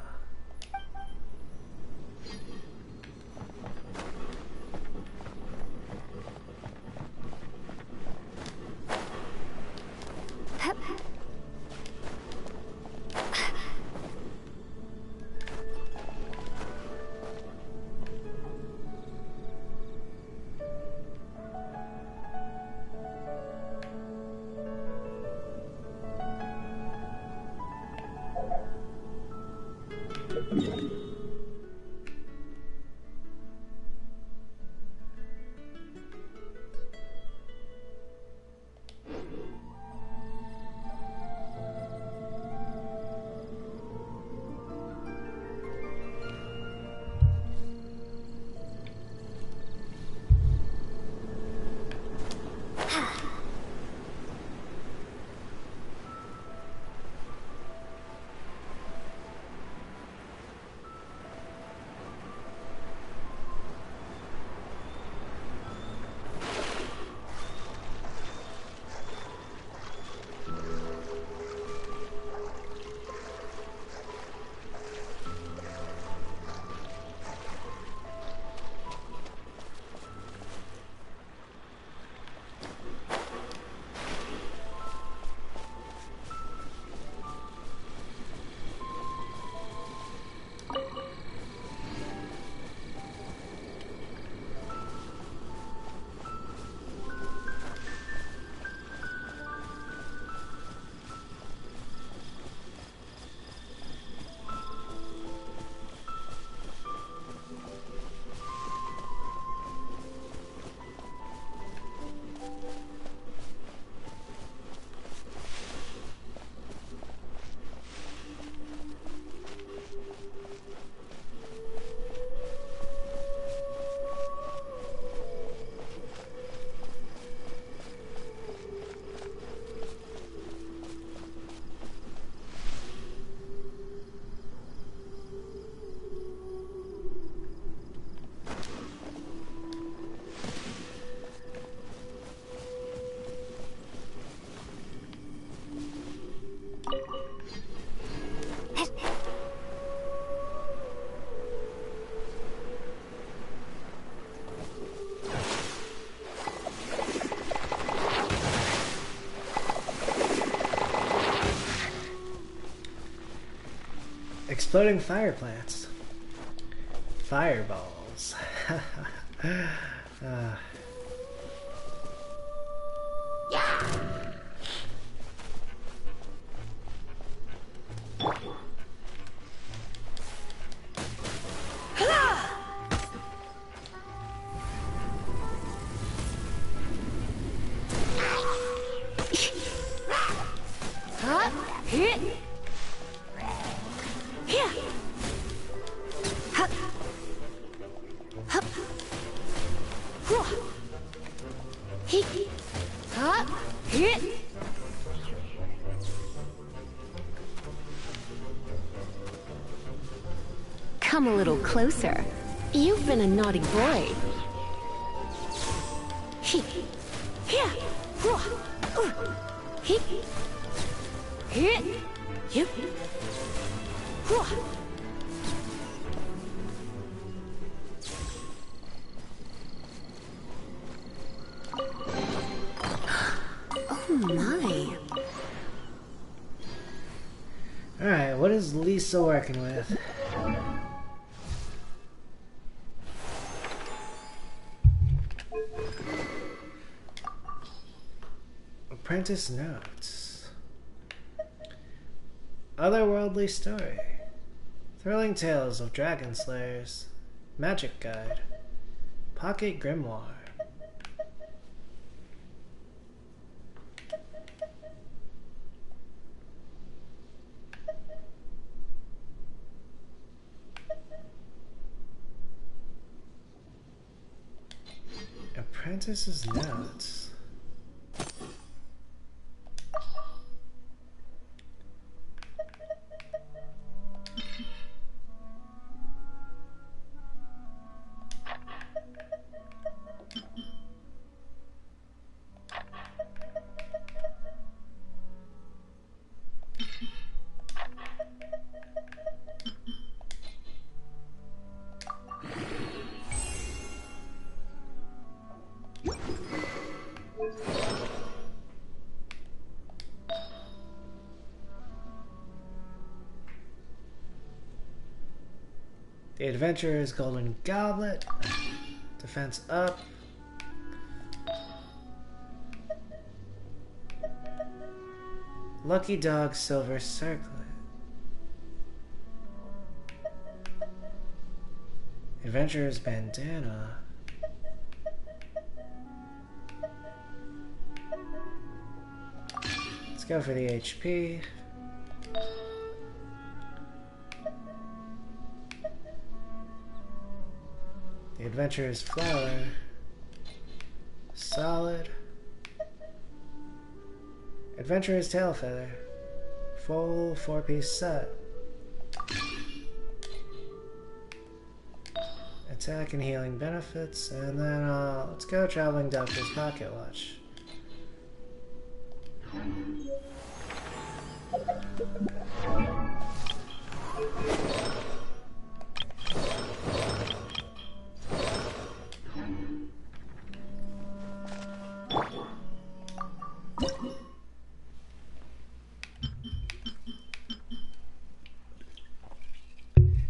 Exploding fire plants. Fireballs. Come a little closer. You've been a naughty boy. Oh my. Alright, what is Lisa working with? Apprentice notes. Otherworldly story. Thrilling tales of dragon slayers. Magic guide. Pocket grimoire. Apprentice's notes. The Adventurer's Golden Goblet. Defense up. Lucky Dog Silver Circlet. Adventurer's Bandana. Let's go for the HP. The Adventurer's Flower. Solid. Adventurer's Tail Feather. Full 4-piece set. Attack and healing benefits, and then let's go Traveling Doctor's Pocket Watch.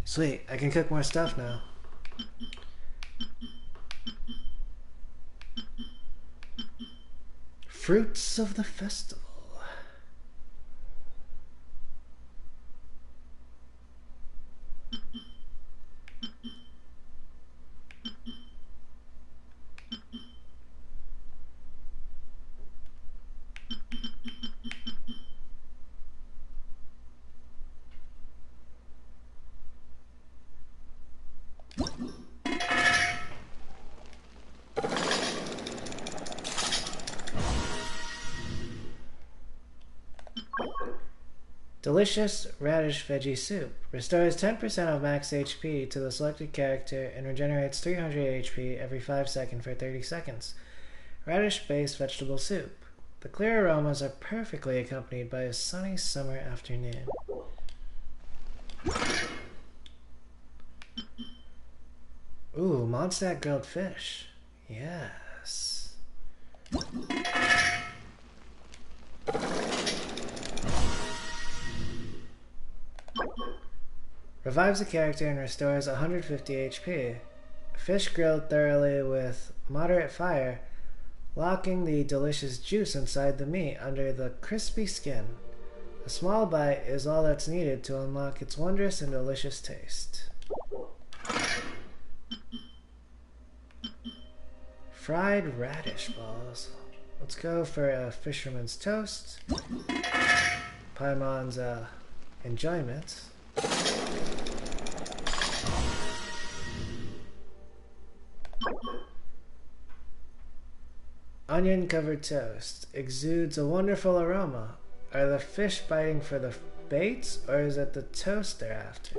Sweet, I can cook more stuff now. Fruits of the Festival. Delicious Radish Veggie Soup. Restores 10% of max HP to the selected character and regenerates 300 HP every 5 seconds for 30 seconds. Radish-based vegetable soup. The clear aromas are perfectly accompanied by a sunny summer afternoon. Ooh, Mondstadt grilled fish. Yes. Revives a character and restores 150 HP. Fish grilled thoroughly with moderate fire, locking the delicious juice inside the meat under the crispy skin. A small bite is all that's needed to unlock its wondrous and delicious taste. Fried radish balls. Let's go for a fisherman's toast. Paimon's enjoyment. Onion-covered toast. Exudes a wonderful aroma. Are the fish biting for the bait, or is it the toast they're after?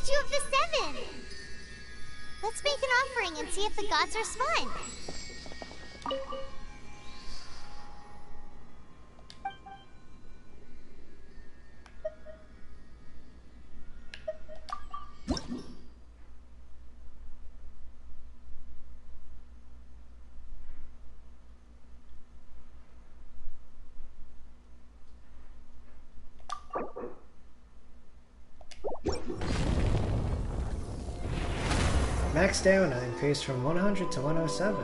Of the Seven! Let's make an offering and see if the gods respond. Max stamina increased from 100 to 107.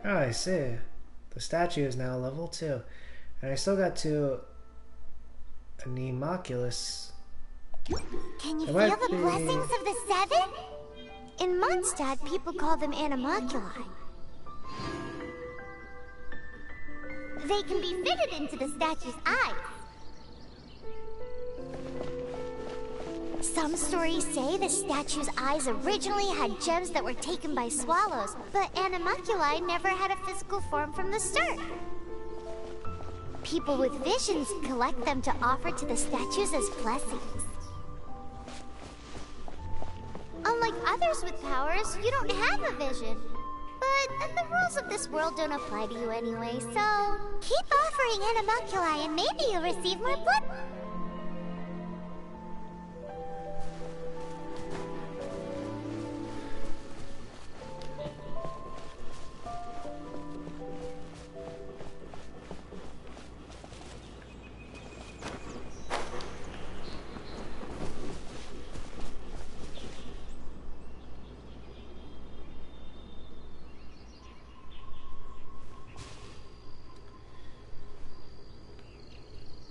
Oh, I see. The statue is now level 2. And I still got to an Nemoculus. Can you feel the blessings of the Seven? In Mondstadt, people call them animalculi. They can be fitted into the statue's eyes. Some stories say the statue's eyes originally had gems that were taken by swallows, but animalculi never had a physical form from the start. People with visions collect them to offer to the statues as blessings. Unlike others with powers, you don't have a vision. But the rules of this world don't apply to you anyway, so keep offering animalculi and maybe you'll receive more blood.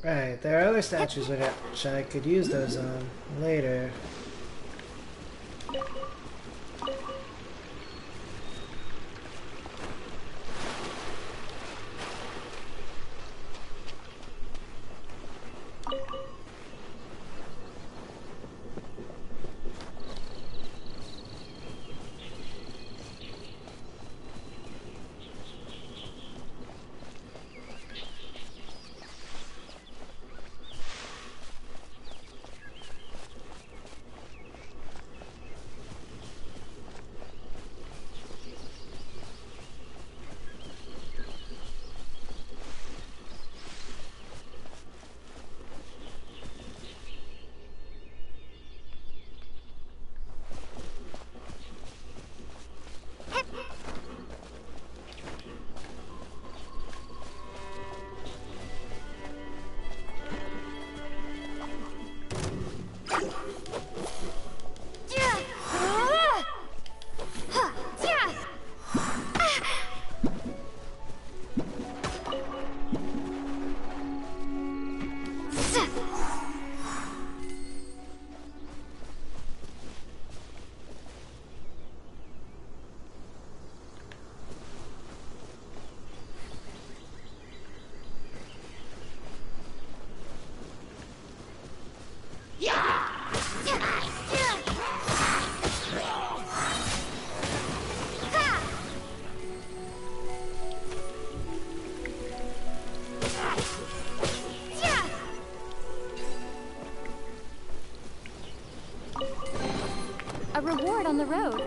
Right, there are other statues which I could use those on later. reward on the road.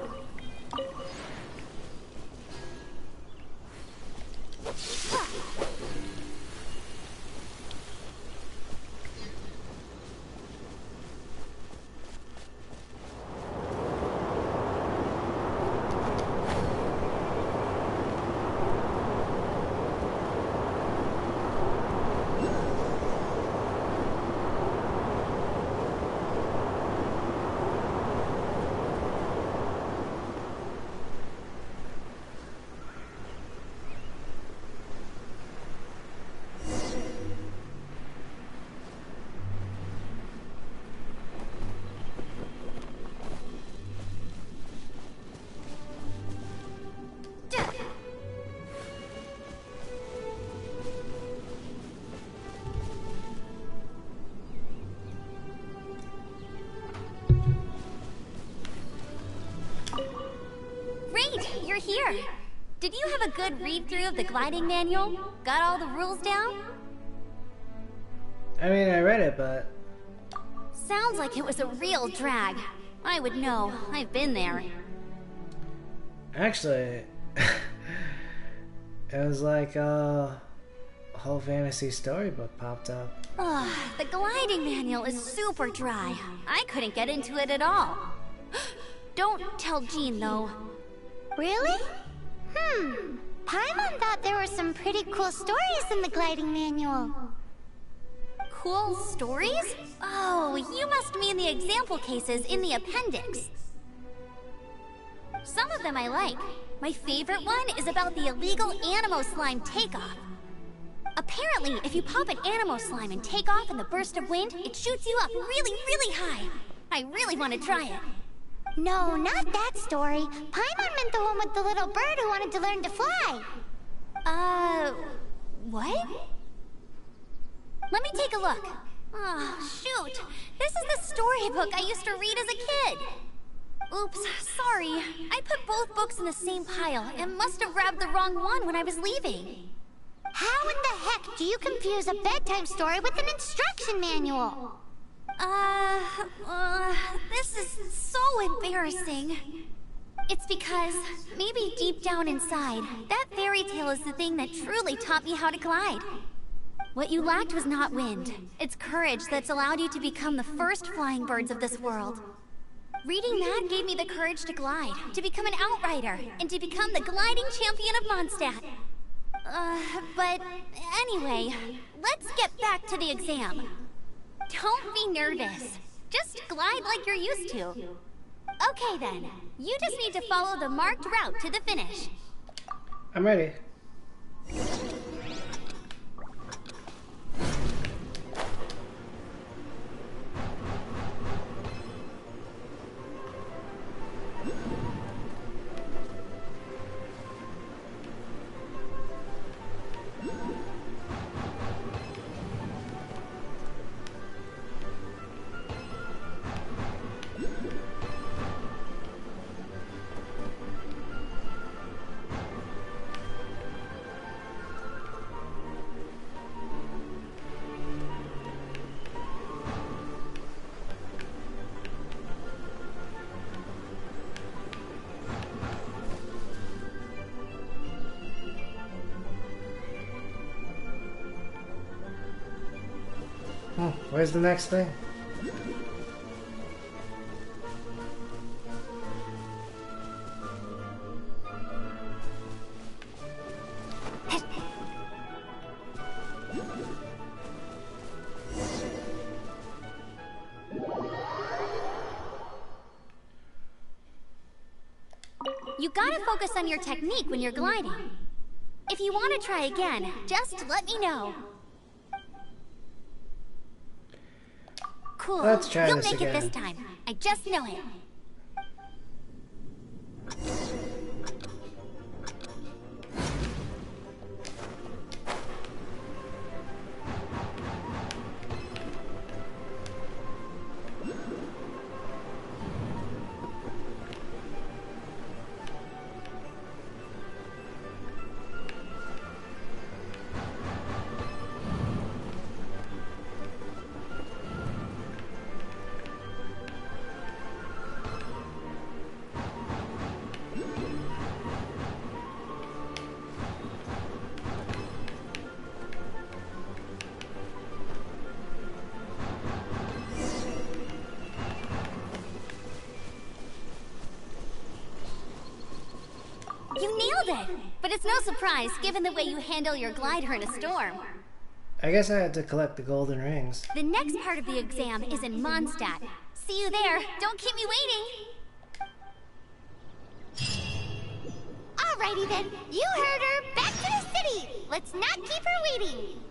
You're here. Did you have a good read-through of the gliding manual? Got all the rules down? I mean, I read it, but... Sounds like it was a real drag. I would know. I've been there. Actually, it was like a whole fantasy storybook popped up. Ugh, the gliding manual is super dry. I couldn't get into it at all. Don't tell Jean, though. Really? Paimon thought there were some pretty cool stories in the gliding manual. Cool stories? Oh, you must mean the example cases in the appendix. Some of them I like. My favorite one is about the illegal Animo Slime takeoff. Apparently, if you pop an Animo Slime and take off in the burst of wind, it shoots you up really, really high. I really want to try it. No, not that story. Paimon meant the one with the little bird who wanted to learn to fly. What? Let me take a look. Oh, shoot. This is the storybook I used to read as a kid. Oops, sorry. I put both books in the same pile and must have grabbed the wrong one when I was leaving. How in the heck do you confuse a bedtime story with an instruction manual? This is so embarrassing. It's because, maybe deep down inside, that fairy tale is the thing that truly taught me how to glide. What you lacked was not wind. It's courage that's allowed you to become the first flying birds of this world. Reading that gave me the courage to glide, to become an outrider, and to become the gliding champion of Mondstadt. But anyway, let's get back to the exam. Don't be nervous. Just glide like you're used to. Okay then, you just need to follow the marked route to the finish. I'm ready. Where's the next thing? You gotta focus on your technique when you're gliding. If you want to try again, just let me know. Cool. Let's try You'll this make again. it this time. I just know it. You nailed it! But it's no surprise, given the way you handle your glider in a storm. I guess I had to collect the golden rings. The next part of the exam is in Mondstadt. See you there. Don't keep me waiting. Alrighty then. You heard her. Back to the city. Let's not keep her waiting.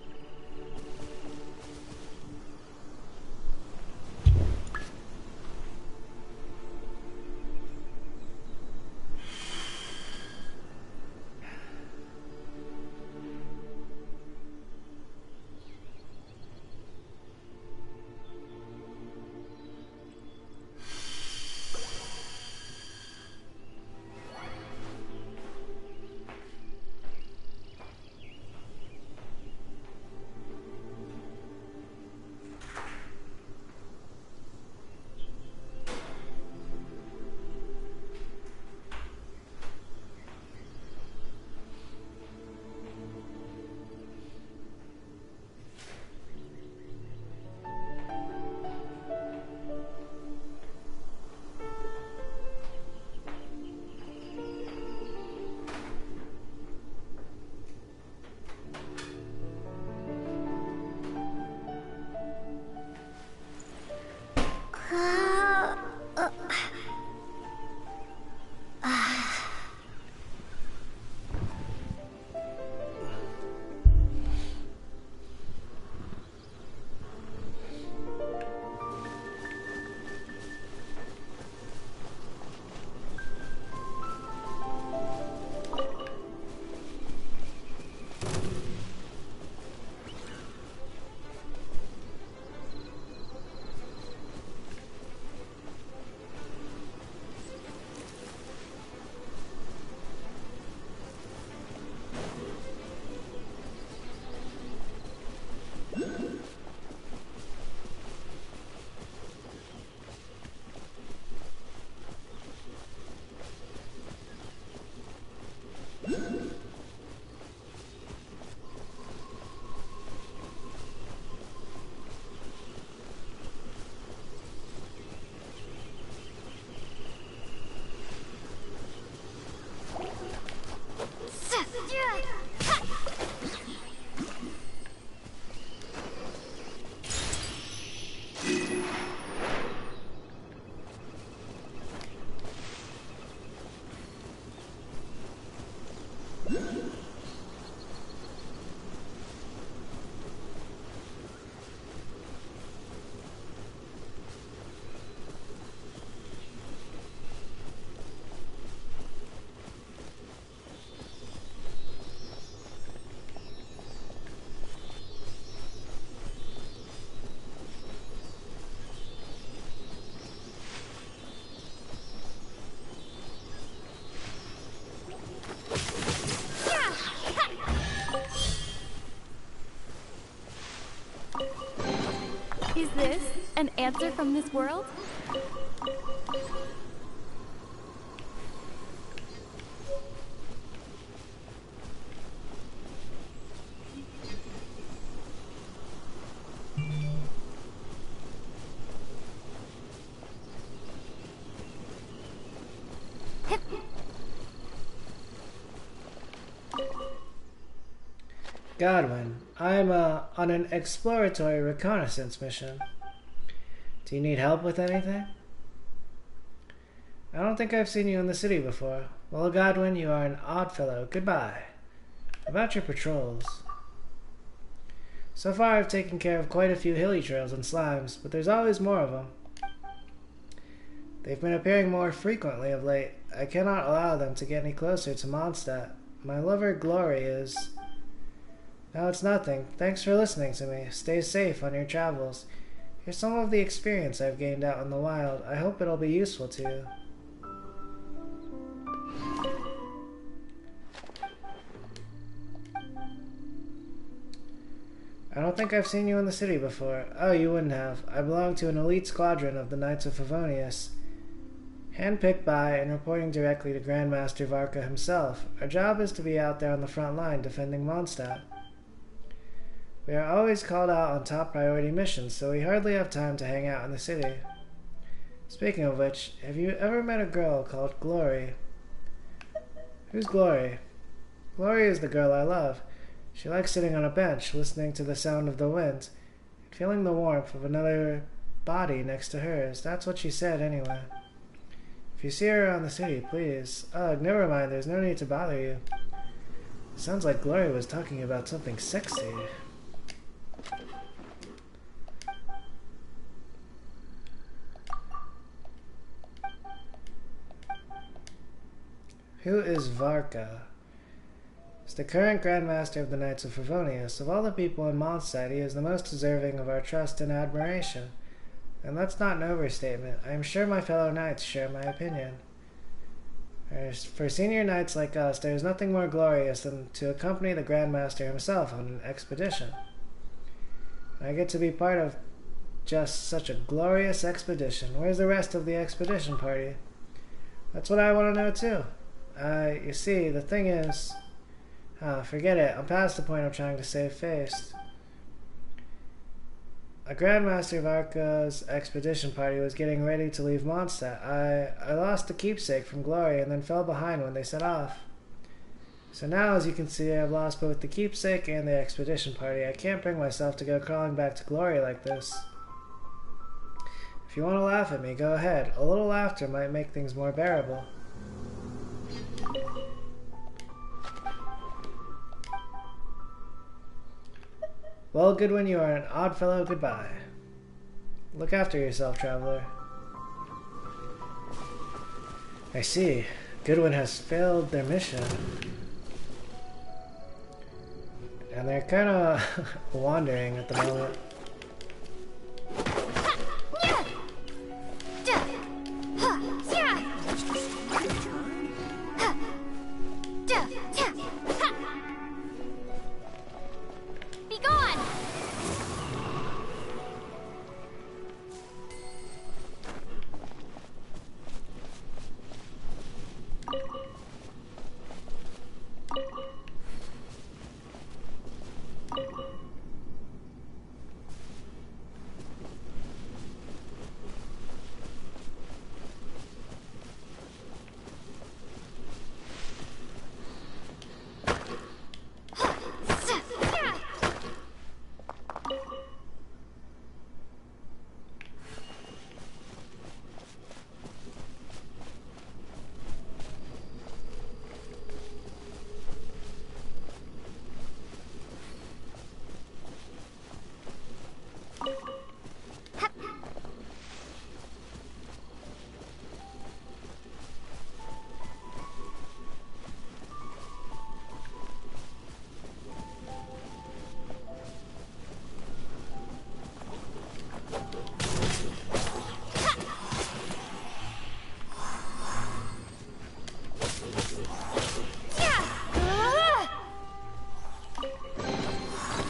Is this an answer from this world? Godwin, I'm on an exploratory reconnaissance mission. Do you need help with anything? I don't think I've seen you in the city before. Well, Godwin, you are an odd fellow. Goodbye. About your patrols. So far, I've taken care of quite a few hilly trails and slimes, but there's always more of them. They've been appearing more frequently of late. I cannot allow them to get any closer to Mondstadt. My lover, Glory, is... No, it's nothing. Thanks for listening to me. Stay safe on your travels. Here's some of the experience I've gained out in the wild. I hope it'll be useful to you. I don't think I've seen you in the city before. Oh, you wouldn't have. I belong to an elite squadron of the Knights of Favonius, handpicked by and reporting directly to Grandmaster Varka himself. Our job is to be out there on the front line defending Mondstadt. We are always called out on top priority missions, so we hardly have time to hang out in the city. Speaking of which, have you ever met a girl called Glory? Who's Glory? Glory is the girl I love. She likes sitting on a bench, listening to the sound of the wind, and feeling the warmth of another body next to hers. That's what she said, anyway. If you see her around the city, please. Ugh, never mind, there's no need to bother you. Sounds like Glory was talking about something sexy. Who is Varka? He's the current Grand Master of the Knights of Favonius. Of all the people in Mondstadt, he is the most deserving of our trust and admiration. And that's not an overstatement. I am sure my fellow knights share my opinion. For senior knights like us, there is nothing more glorious than to accompany the Grand Master himself on an expedition. I get to be part of just such a glorious expedition. Where's the rest of the expedition party? That's what I want to know too. You see, the thing is... forget it. I'm past the point of trying to save face. A Grandmaster of Arca's expedition party was getting ready to leave Mondstadt. I lost the keepsake from Glory and then fell behind when they set off. So now, as you can see, I've lost both the keepsake and the expedition party. I can't bring myself to go crawling back to Glory like this. If you want to laugh at me, go ahead. A little laughter might make things more bearable. Well, Goodwin, you are an odd fellow. Goodbye. Look after yourself, traveler. I see. Goodwin has failed their mission. And they're kind of wandering at the moment.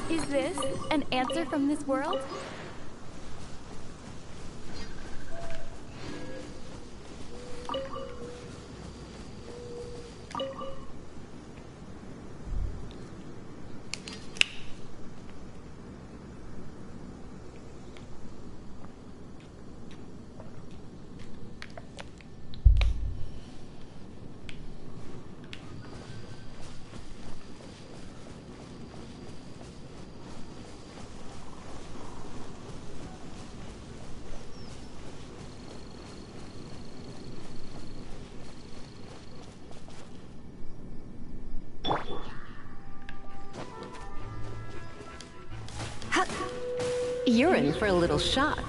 Is this an answer from this world? You're in for a little shock.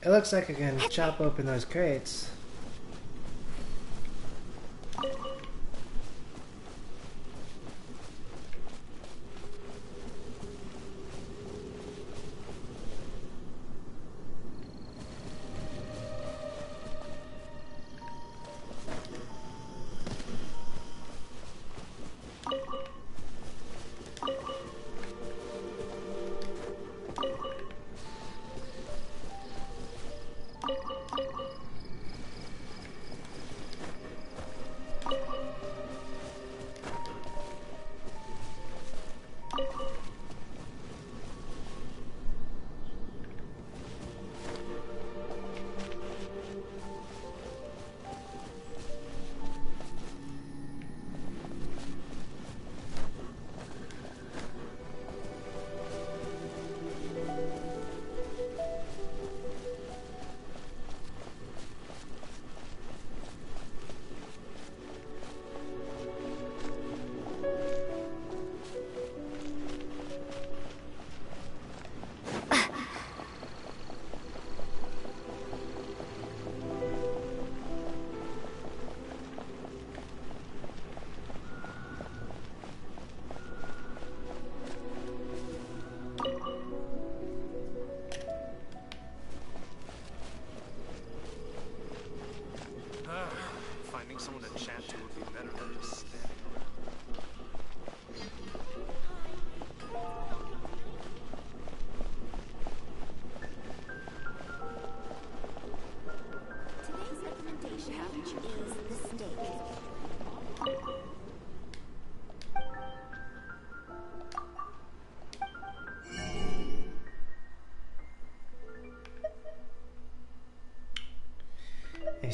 It looks like I can chop open those crates.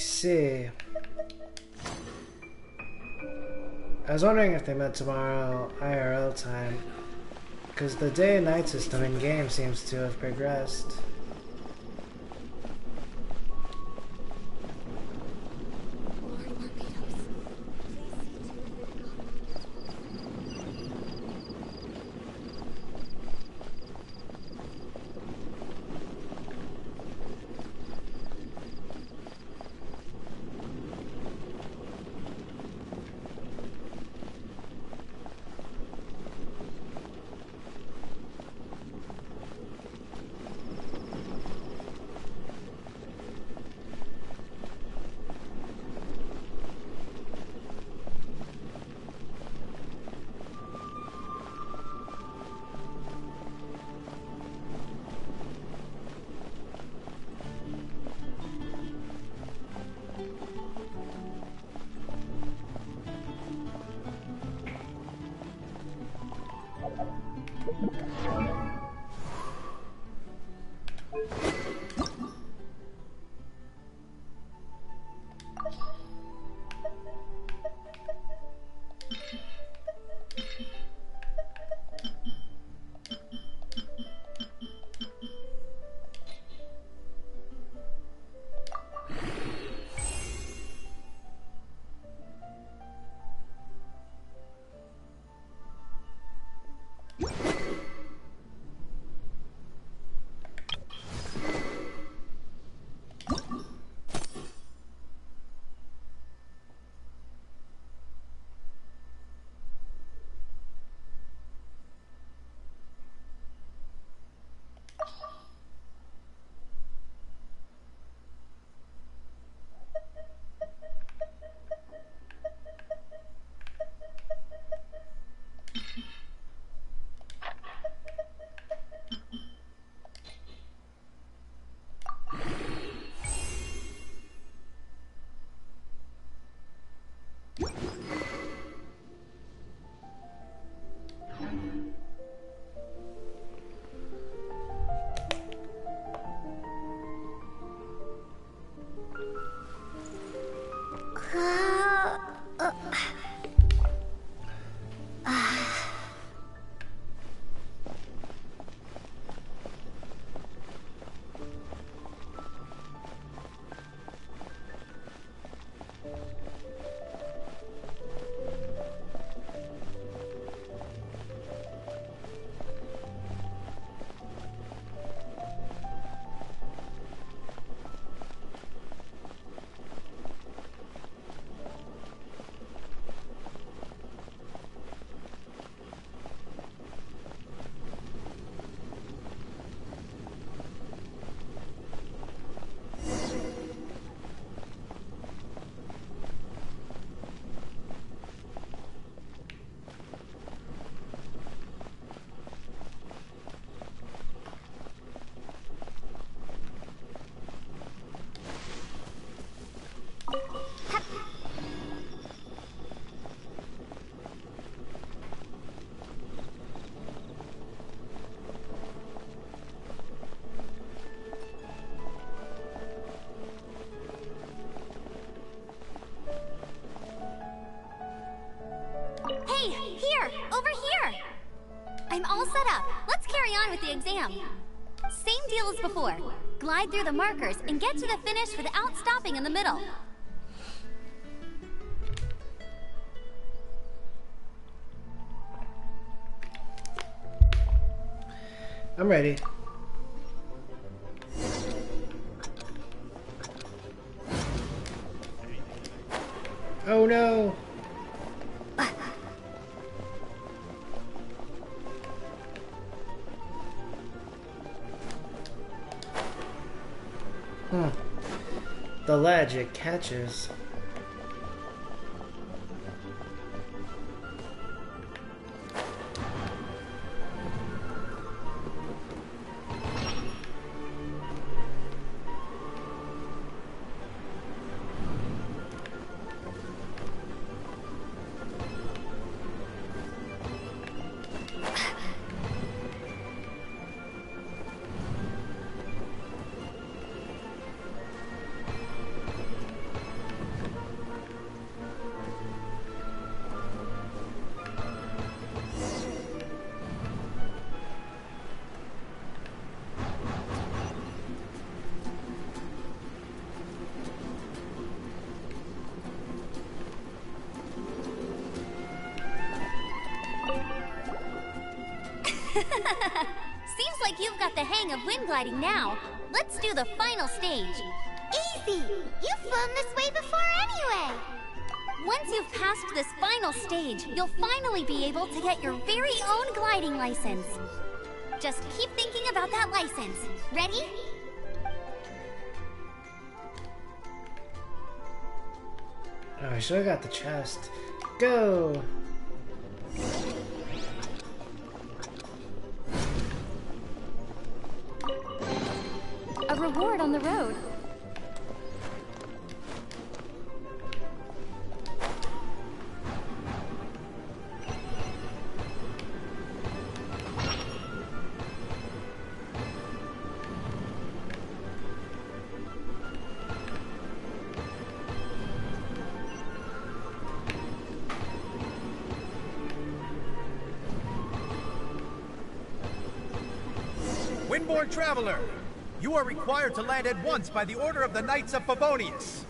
see. I was wondering if they meant tomorrow IRL time, because the day and night system in game seems to have progressed. I'm all set up. Let's carry on with the exam. Same deal as before. Glide through the markers and get to the finish without stopping in the middle. I'm ready. Oh no! The ledge, it catches. Seems like you've got the hang of wind gliding now. Let's do the final stage. Easy! You've flown this way before anyway! Once you've passed this final stage, you'll finally be able to get your very own gliding license. Just keep thinking about that license. Ready? Oh, I should have got the chest. Go! A reward on the road. Windborne Traveler, you are required to land at once by the order of the Knights of Favonius.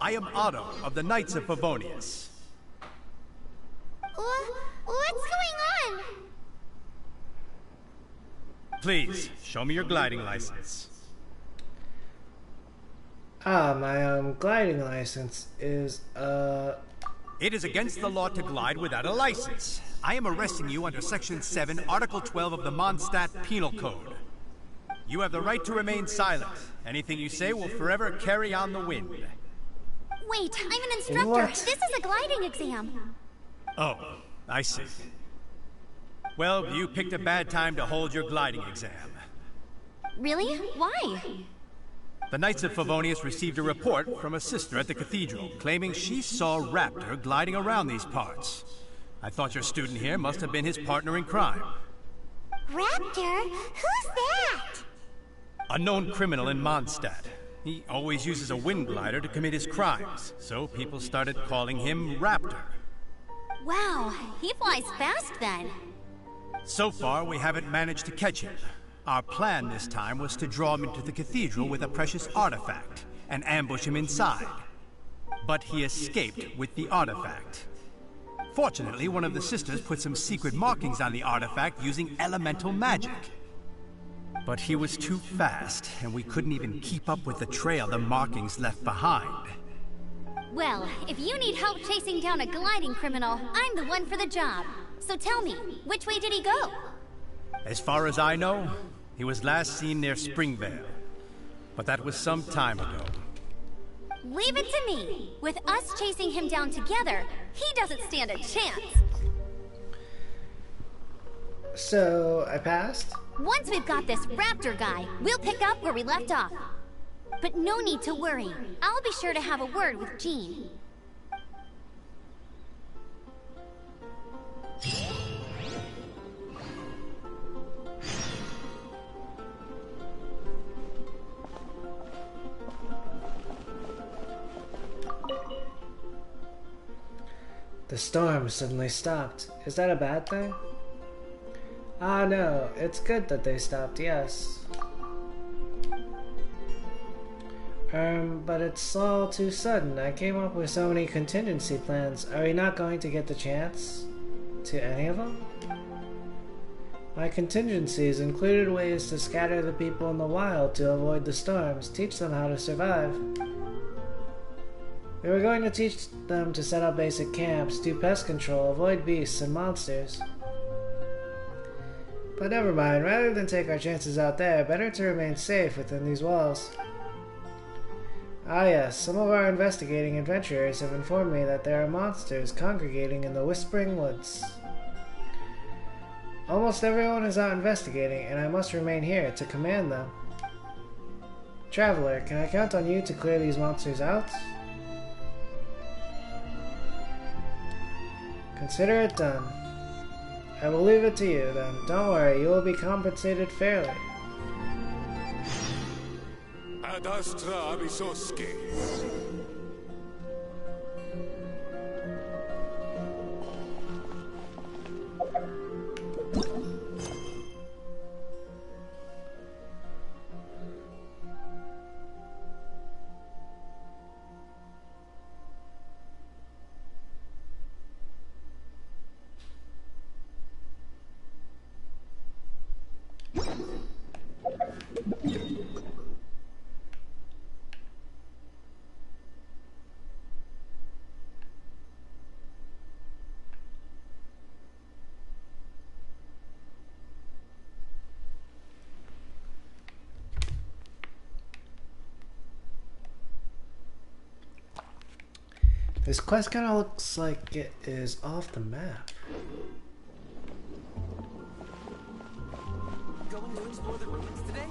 I am Otto of the Knights of Favonius. What's going on? Please, show me your gliding license. Ah, my gliding license is It is against the law to glide without a license. I am arresting you under Section 7, Article 12 of the Mondstadt Penal Code. You have the right to remain silent. Anything you say will forever carry on the wind. Wait, I'm an instructor. What? This is a gliding exam. Oh, I see. Well, you picked a bad time to hold your gliding exam. Really? Why? The Knights of Favonius received a report from a sister at the cathedral claiming she saw Raptor gliding around these parts. I thought your student here must have been his partner in crime. Raptor? Who's that? A known criminal in Mondstadt. He always uses a wind glider to commit his crimes, so people started calling him Raptor. Wow, he flies fast then. So far, we haven't managed to catch him. Our plan this time was to draw him into the cathedral with a precious artifact and ambush him inside. But he escaped with the artifact. Fortunately, one of the sisters put some secret markings on the artifact using elemental magic. But he was too fast, and we couldn't even keep up with the trail the markings left behind. Well, if you need help chasing down a gliding criminal, I'm the one for the job. So tell me, which way did he go? As far as I know, he was last seen near Springvale. But that was some time ago. Leave it to me. With us chasing him down together, he doesn't stand a chance. So, I passed? Once we've got this Raptor guy, we'll pick up where we left off. But no need to worry. I'll be sure to have a word with Jean. The storm suddenly stopped. Is that a bad thing? Ah, no. It's good that they stopped, yes. But it's all too sudden. I came up with so many contingency plans. Are we not going to get the chance to any of them? My contingencies included ways to scatter the people in the wild to avoid the storms, teach them how to survive. We were going to teach them to set up basic camps, do pest control, avoid beasts and monsters. But never mind, rather than take our chances out there, better to remain safe within these walls. Ah yes, some of our investigating adventurers have informed me that there are monsters congregating in the Whispering Woods. Almost everyone is out investigating, and I must remain here to command them. Traveler, can I count on you to clear these monsters out? Consider it done. I will leave it to you, then. Don't worry, you will be compensated fairly. Ad astra abisoske. This quest kind of looks like it is off the map. Going to explore the ruins today?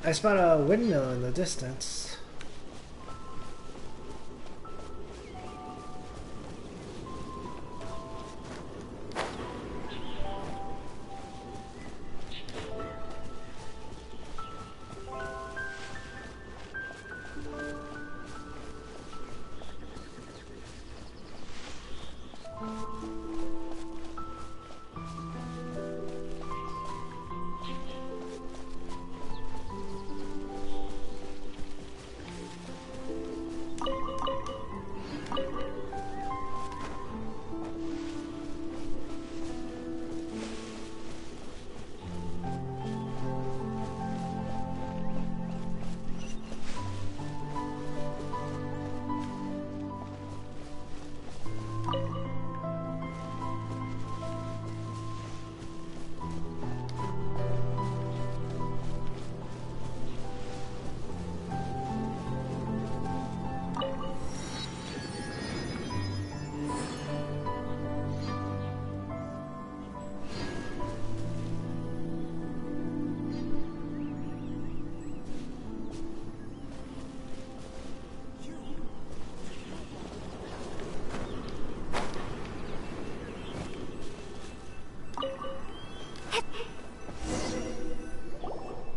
I spot a windmill in the distance.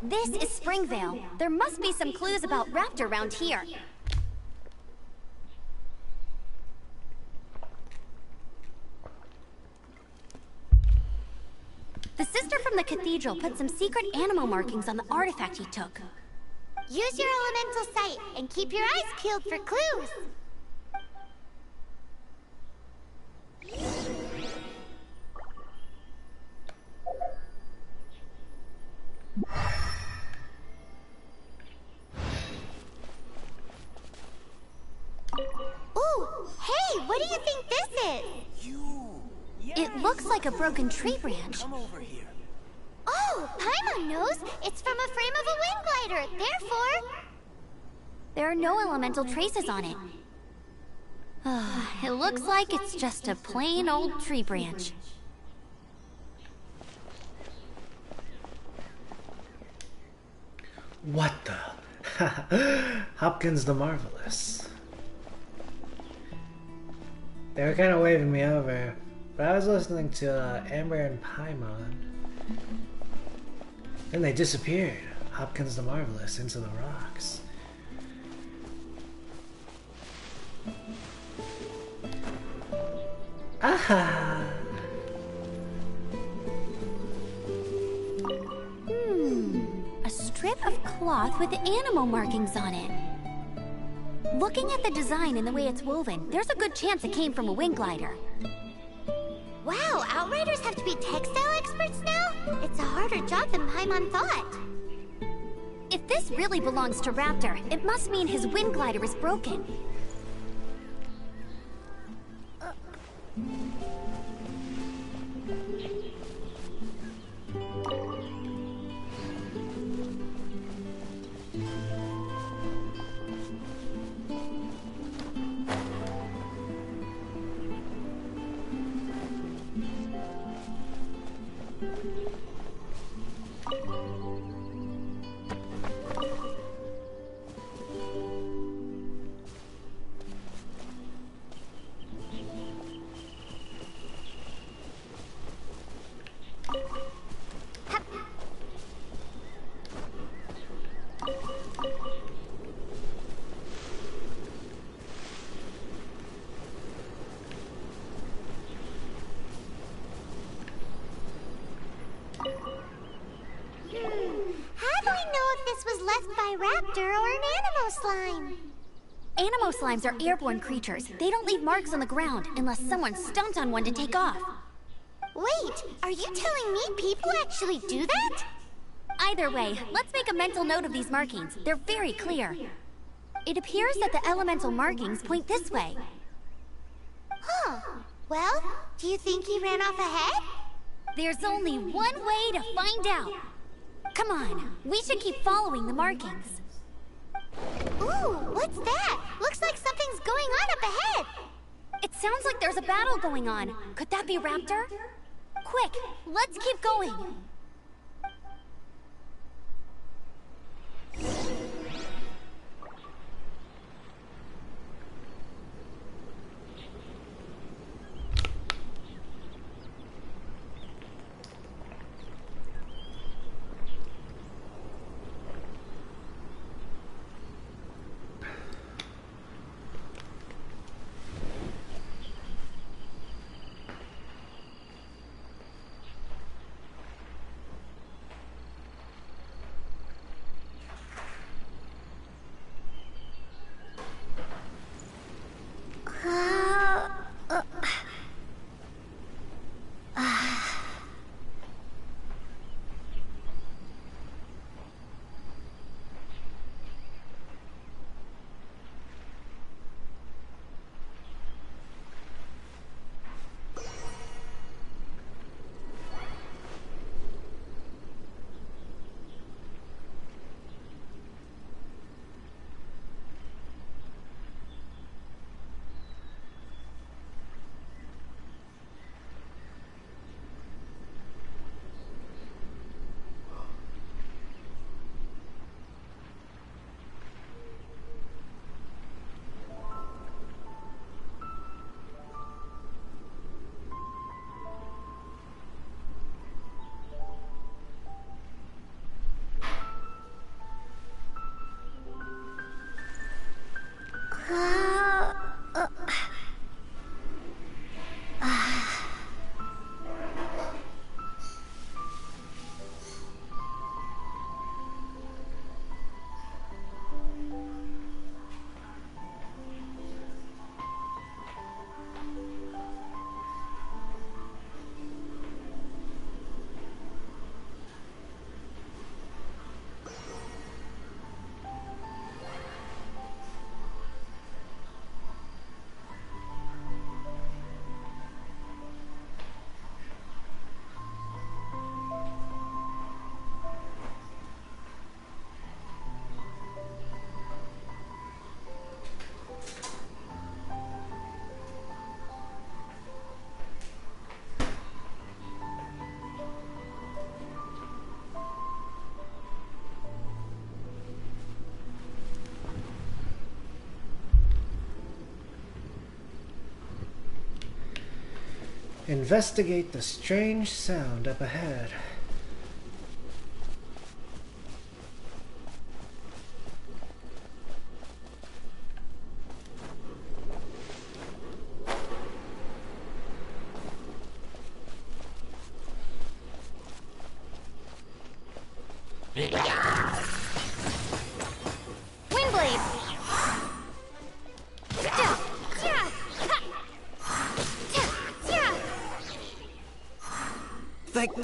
This is Springvale. There must be some clues about Raptor around here. The sister from the cathedral put some secret animal markings on the artifact he took. Use your elemental sight and keep your eyes peeled for clues. Ooh, hey, what do you think this is? It looks like a broken tree branch. Come over here. Oh, Paimon knows. It's from a frame of a wind glider. Therefore, there are no elemental traces on it. It looks like it's just a plain old tree branch. What the? Hopkins the Marvelous. They were kind of waving me over, but I was listening to Amber and Paimon. Then they disappeared, Hopkins the Marvelous, into the rocks. Aha! A strip of cloth with animal markings on it. Looking at the design and the way it's woven, there's a good chance it came from a wind glider. Wow, Outriders have to be textile experts now? It's a harder job than Paimon thought. If this really belongs to Raptor, it must mean his wind glider is broken. How do we know if this was left by Raptor or an Animo slime? Animo slimes are airborne creatures. They don't leave marks on the ground unless someone stomped on one to take off. Wait, are you telling me people actually do that? Either way, let's make a mental note of these markings. They're very clear. It appears that the elemental markings point this way. Huh. Well, do you think he ran off ahead? There's only one way to find out. Come on, we should keep following the markings. Ooh, what's that? Looks like something's going on up ahead. It sounds like there's a battle going on. Could that be Raptor? Quick, let's keep going. Investigate the strange sound up ahead.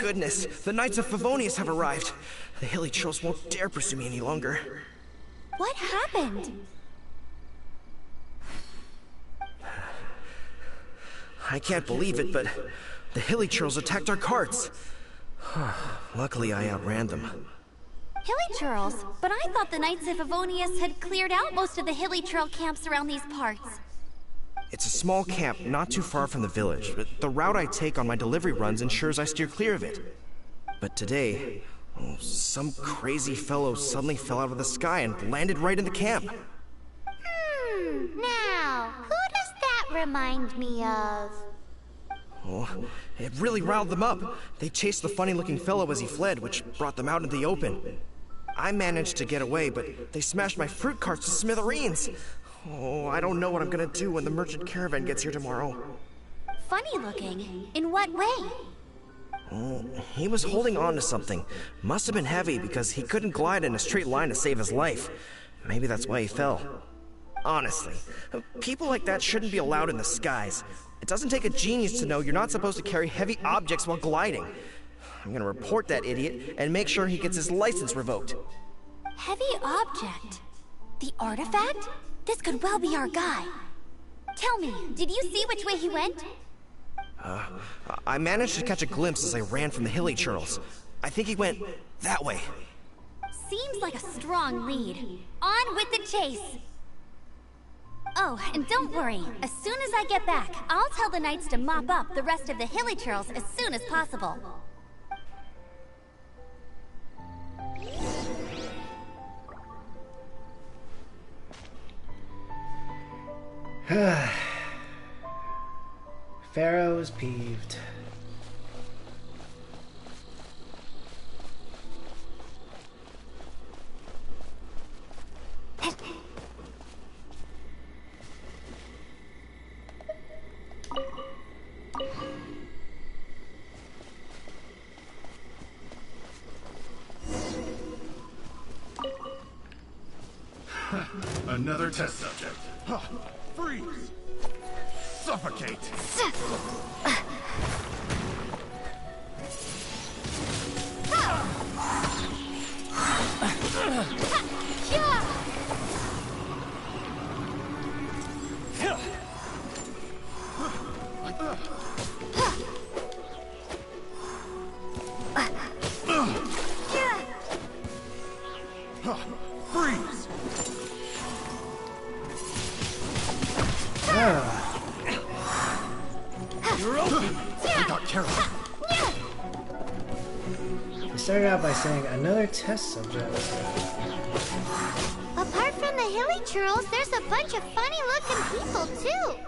goodness! The Knights of Favonius have arrived! The hilly trolls won't dare pursue me any longer. What happened? I can't believe it, but the hilly trolls attacked our carts. Luckily, I outran them. Hilly Churls? But I thought the Knights of Favonius had cleared out most of the Hilly Churl camps around these parts. It's a small camp not too far from the village, but the route I take on my delivery runs ensures I steer clear of it. But today, some crazy fellow suddenly fell out of the sky and landed right in the camp. Now, who does that remind me of? Oh, it really riled them up. They chased the funny-looking fellow as he fled, which brought them out into the open. I managed to get away, but they smashed my fruit carts to smithereens. Oh, I don't know what I'm gonna do when the merchant caravan gets here tomorrow. Funny looking? In what way? Oh, he was holding on to something. Must have been heavy because he couldn't glide in a straight line to save his life. Maybe that's why he fell. Honestly, people like that shouldn't be allowed in the skies. It doesn't take a genius to know you're not supposed to carry heavy objects while gliding. I'm gonna report that idiot and make sure he gets his license revoked. Heavy object? The artifact? This could well be our guy. Tell me, did you see which way he went? I managed to catch a glimpse as I ran from the hilly churls. I think he went that way. Seems like a strong lead. On with the chase! Oh, and don't worry. As soon as I get back, I'll tell the Knights to mop up the rest of the hilly churls as soon as possible. Pharaoh was peeved. Another test subject. Freeze! Suffocate! Freeze! You're open! I got careful. He started out by saying another test subject. Apart from the hilly churls, there's a bunch of funny-looking people, too.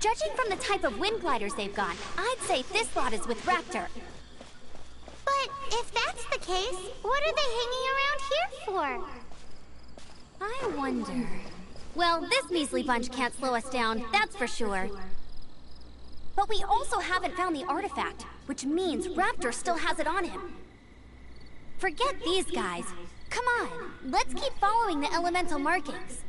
Judging from the type of wind gliders they've got, I'd say this lot is with Raptor. But if that's the case, what are they hanging around here for? I wonder... Well, this measly bunch can't slow us down, that's for sure. But we also haven't found the artifact, which means Raptor still has it on him. Forget these guys. Come on, let's keep following the elemental markings.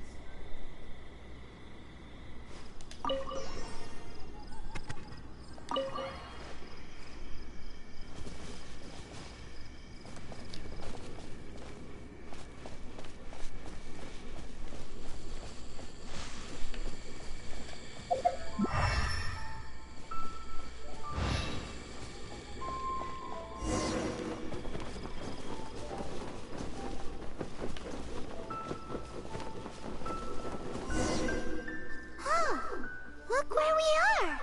Look where we are!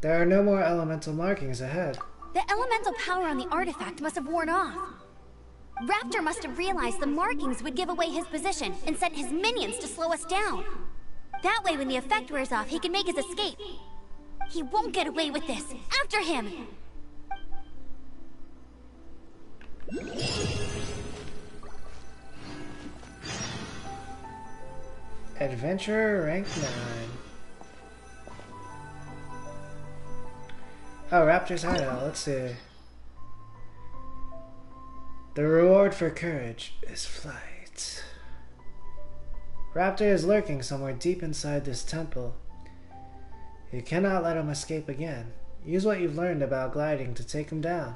There are no more elemental markings ahead. The elemental power on the artifact must have worn off. Raptor must have realized the markings would give away his position and sent his minions to slow us down. That way when the effect wears off, he can make his escape. He won't get away with this. After him! Adventurer rank 9. Oh, Raptor's hideout. Let's see. The reward for courage is flight. Raptor is lurking somewhere deep inside this temple. You cannot let him escape again. Use what you've learned about gliding to take him down.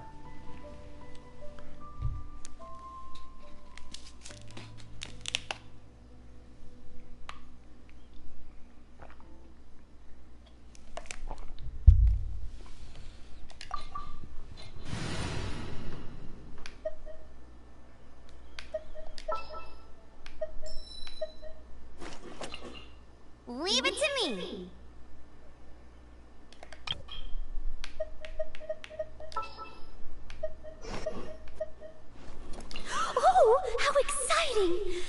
Leave it to me. Oh, how exciting!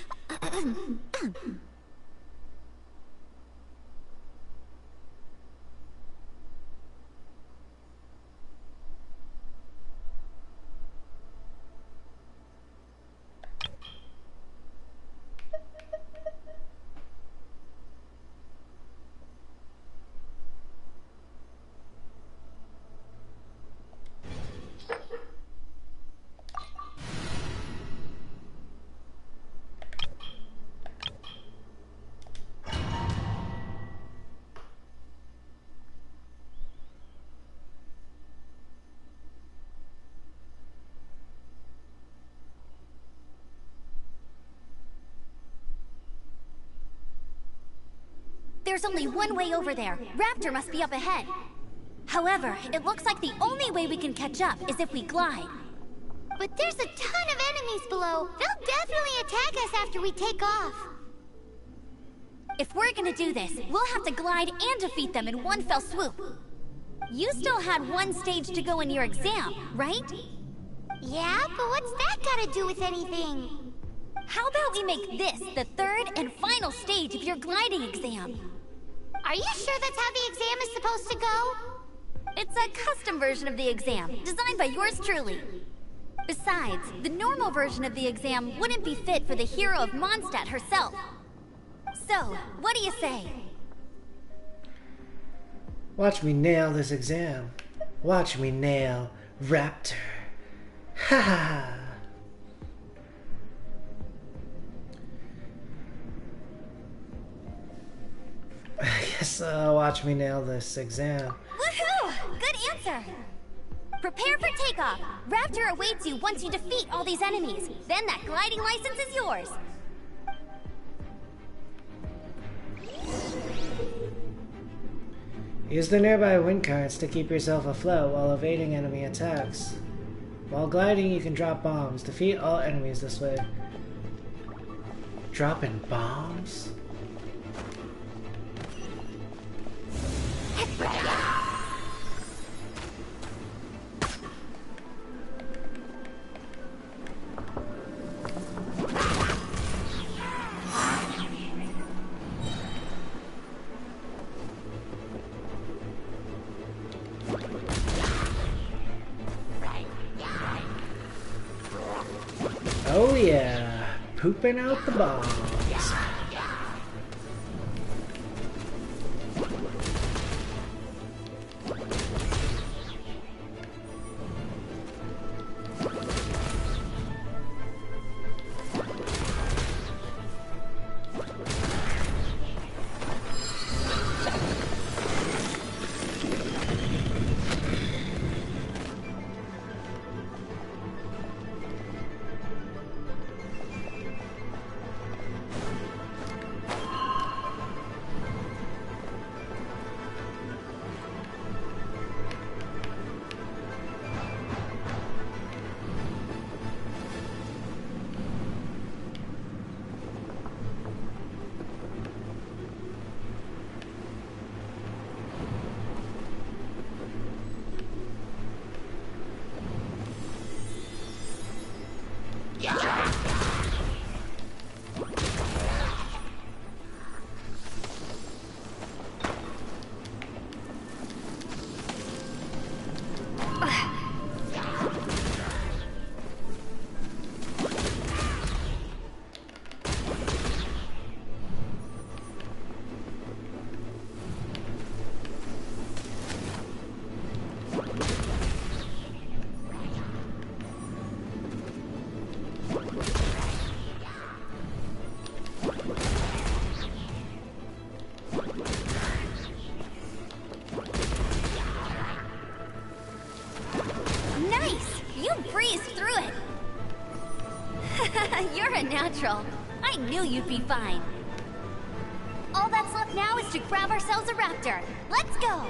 There's only one way over there. Raptor must be up ahead. However, it looks like the only way we can catch up is if we glide. But there's a ton of enemies below. They'll definitely attack us after we take off. If we're gonna do this, we'll have to glide and defeat them in one fell swoop. You still had one stage to go in your exam, right? Yeah, but what's that gotta do with anything? How about we make this the third and final stage of your gliding exam? Are you sure that's how the exam is supposed to go? It's a custom version of the exam, designed by yours truly. Besides, the normal version of the exam wouldn't be fit for the hero of Mondstadt herself. So, what do you say? Watch me nail this exam. Watch me nail Raptor. Ha ha! I guess watch me nail this exam. Woohoo! Good answer! Prepare for takeoff. Raptor awaits you once you defeat all these enemies. Then that gliding license is yours. Use the nearby wind currents to keep yourself afloat while evading enemy attacks. While gliding, you can drop bombs. Defeat all enemies this way. Dropping bombs? Oh yeah, pooping out the bombs. You're a natural. I knew you'd be fine. All that's left now is to grab ourselves a raptor. Let's go!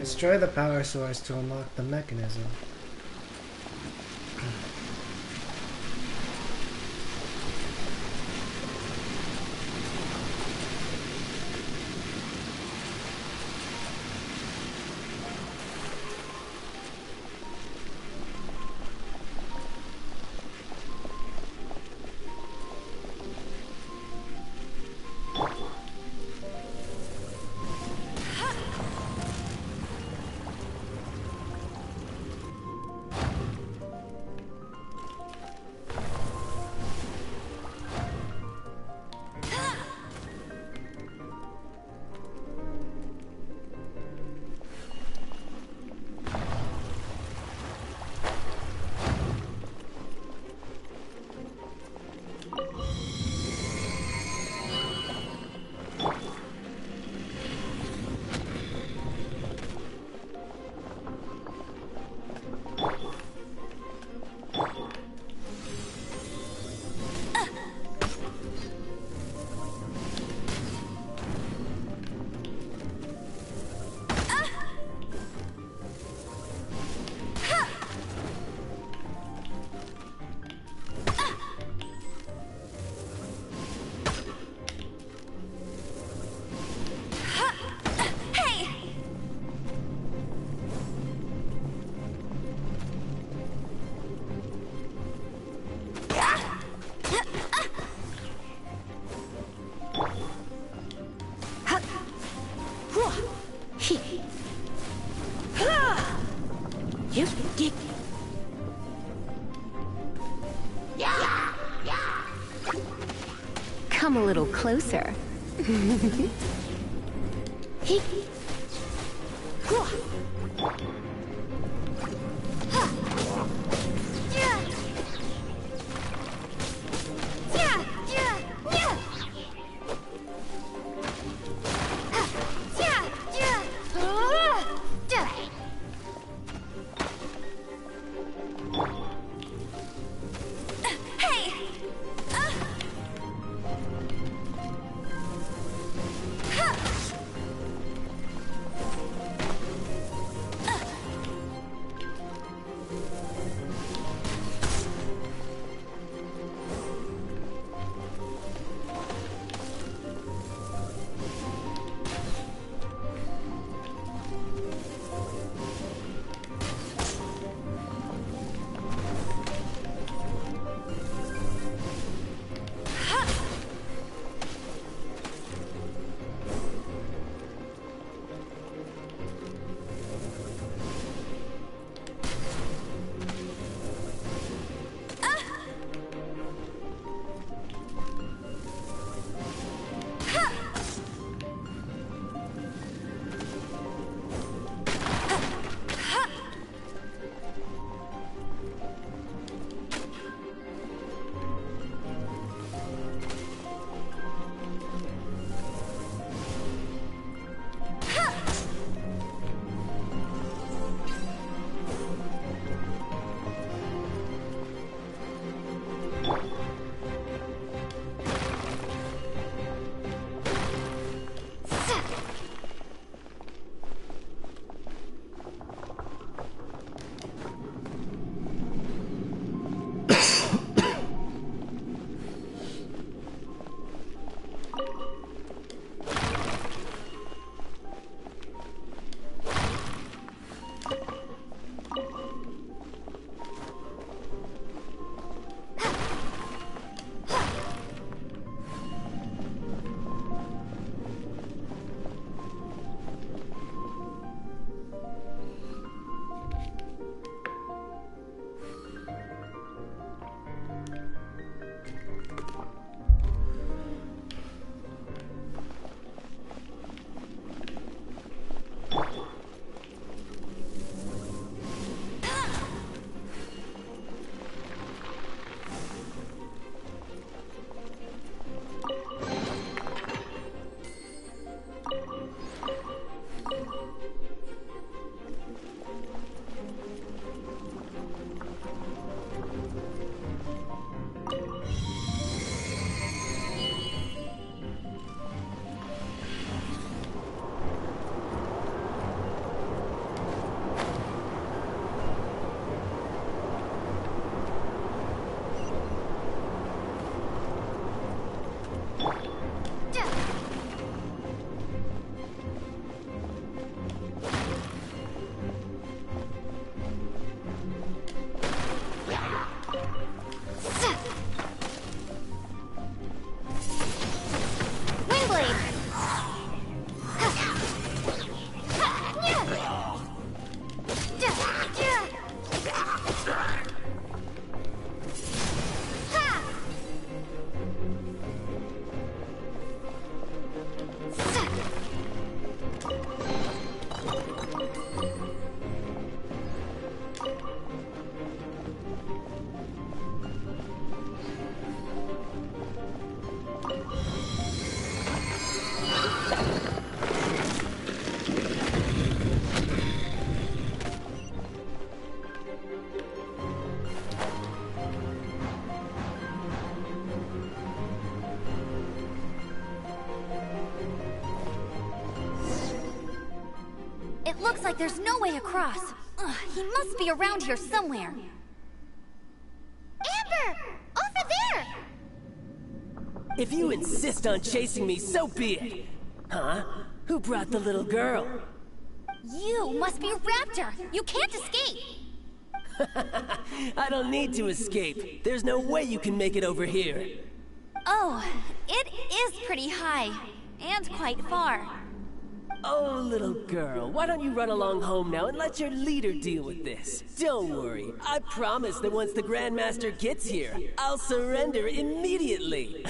Destroy the power source to unlock the mechanism. You dick. Come a little closer. It looks like there's no way across. Ugh, he must be around here somewhere. Amber! Over there! If you insist on chasing me, so be it. Huh? Who brought the little girl? You must be Raptor! You can't escape! I don't need to escape. There's no way you can make it over here. Oh, it is pretty high. And quite far. Oh, little girl, why don't you run along home now and let your leader deal with this? Don't worry, I promise that once the Grandmaster gets here, I'll surrender immediately.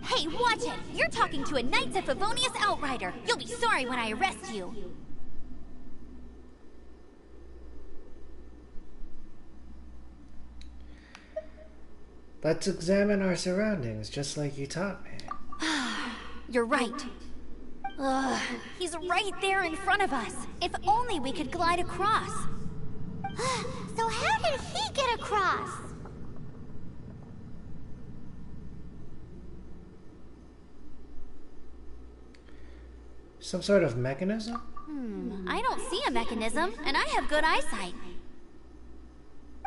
Hey, watch it! You're talking to a Knights of Favonius outrider! You'll be sorry when I arrest you! Let's examine our surroundings, just like you taught me. You're right. Ugh, he's right there in front of us. If only we could glide across. So how did he get across? Some sort of mechanism? I don't see a mechanism, and I have good eyesight.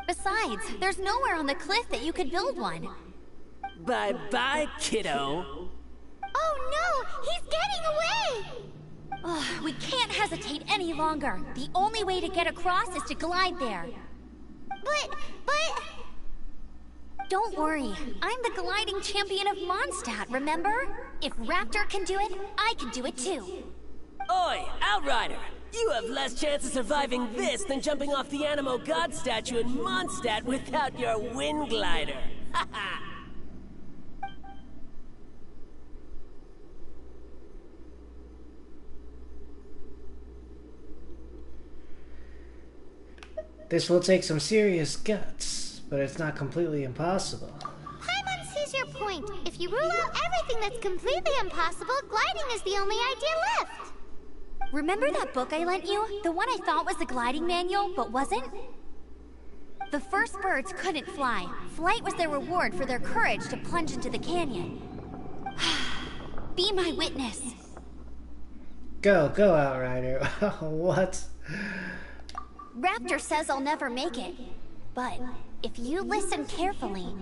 Besides, there's nowhere on the cliff that you could build one. Bye-bye, kiddo. Oh no! He's getting away! Ugh, we can't hesitate any longer. The only way to get across is to glide there. But... Don't worry. I'm the gliding champion of Mondstadt, remember? If Raptor can do it, I can do it too. Oi, Outrider! You have less chance of surviving this than jumping off the Animo God statue in Mondstadt without your wind glider. Haha! This will take some serious guts, but it's not completely impossible. Paimon sees your point. If you rule out everything that's completely impossible, gliding is the only idea left. Remember that book I lent you? The one I thought was the gliding manual, but wasn't? The first birds couldn't fly. Flight was their reward for their courage to plunge into the canyon. Be my witness. Go, Outrider. What? Raptor says I'll never make it. But if you listen carefully...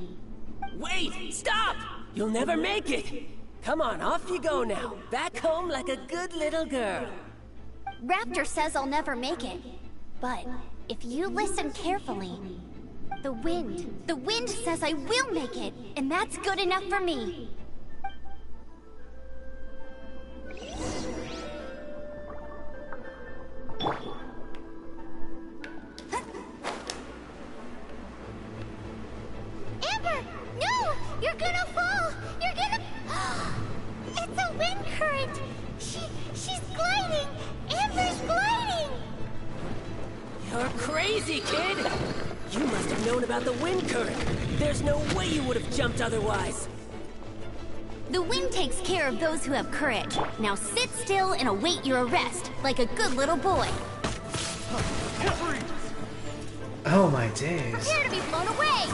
Wait! Stop! You'll never make it! Come on, off you go now. Back home like a good little girl. Raptor says I'll never make it. But if you listen carefully... The wind says I will make it, and that's good enough for me. Amber! No! You're gonna fall! You're gonna... It's a wind current! She's gliding! Amber's gliding! You're crazy, kid! You must have known about the wind current. There's no way you would have jumped otherwise. The wind takes care of those who have courage. Now sit still and await your arrest, like a good little boy. Oh my days. Prepare to be blown away!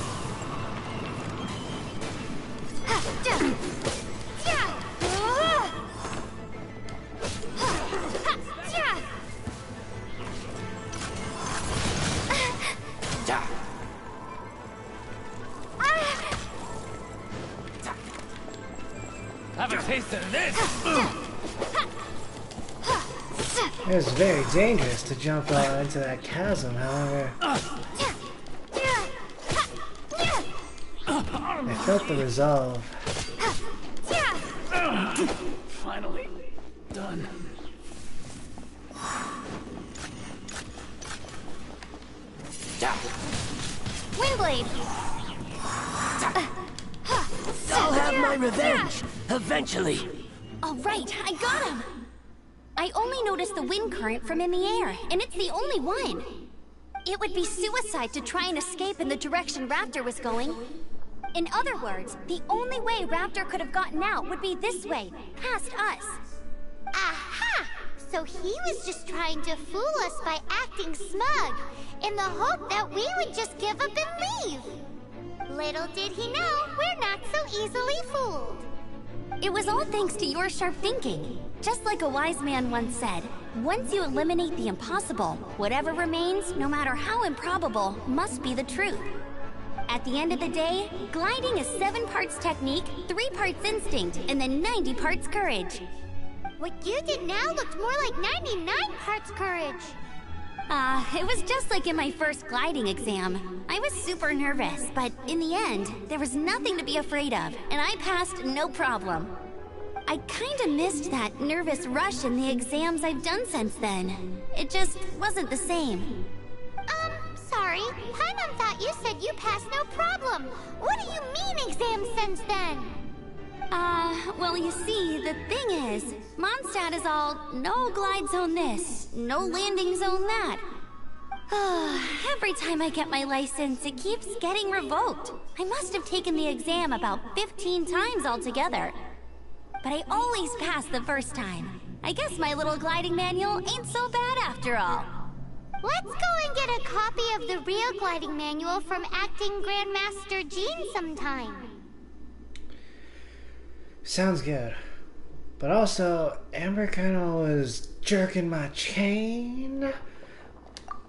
Have a taste of this! It was very dangerous to jump into that chasm, however. I felt the resolve. Finally done. Windblade! I'll have my revenge, eventually. All right, I got him! I only noticed the wind current from in the air, and it's the only one. It would be suicide to try and escape in the direction Raptor was going. In other words, the only way Raptor could have gotten out would be this way, past us. Aha! So he was just trying to fool us by acting smug, in the hope that we would just give up and leave. Little did he know, we're not so easily fooled. It was all thanks to your sharp thinking. Just like a wise man once said, once you eliminate the impossible, whatever remains, no matter how improbable, must be the truth. At the end of the day, gliding is 7 parts technique, 3 parts instinct, and then 90 parts courage. What you did now looked more like 99 parts courage. It was just like in my first gliding exam. I was super nervous, but in the end, there was nothing to be afraid of, and I passed no problem. I kinda missed that nervous rush in the exams I've done since then. It just wasn't the same. Sorry. Paimon thought you said you passed no problem. What do you mean exams since then? Well, you see, the thing is, Mondstadt is all no glide zone this, no landing zone that. Every time I get my license, it keeps getting revoked. I must have taken the exam about 15 times altogether. But I always pass the first time. I guess my little gliding manual ain't so bad after all. Let's go and get a copy of the real gliding manual from Acting Grandmaster Jean sometime. Sounds good. But also, Amber kinda was jerking my chain.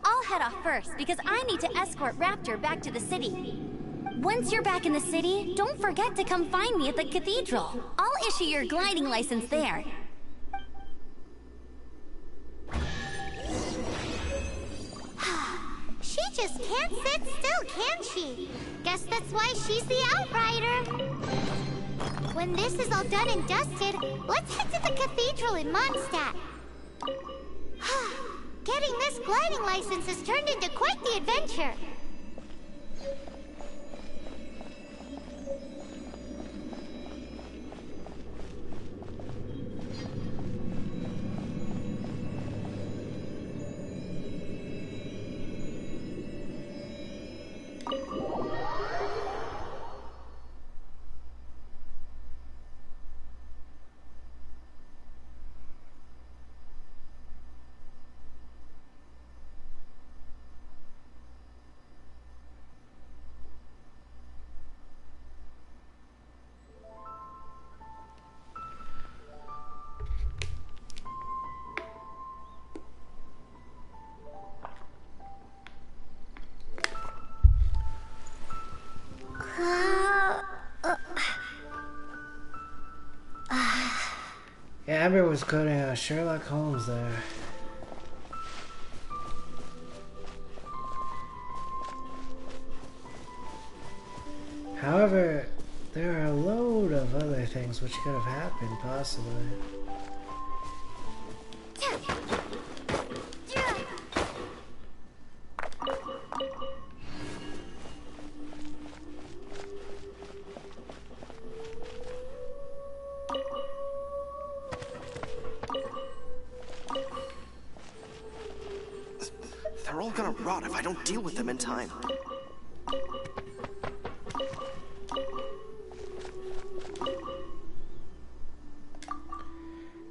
I'll head off first because I need to escort Raptor back to the city. Once you're back in the city, don't forget to come find me at the cathedral. I'll issue your gliding license there. She just can't sit still, can she? Guess that's why she's the Outrider. When this is all done and dusted, let's head to the cathedral in Mondstadt. Getting this gliding license has turned into quite the adventure. Yeah, Amber was quoting Sherlock Holmes there. However, there are a load of other things which could have happened, possibly. They're all gonna rot if I don't deal with them in time.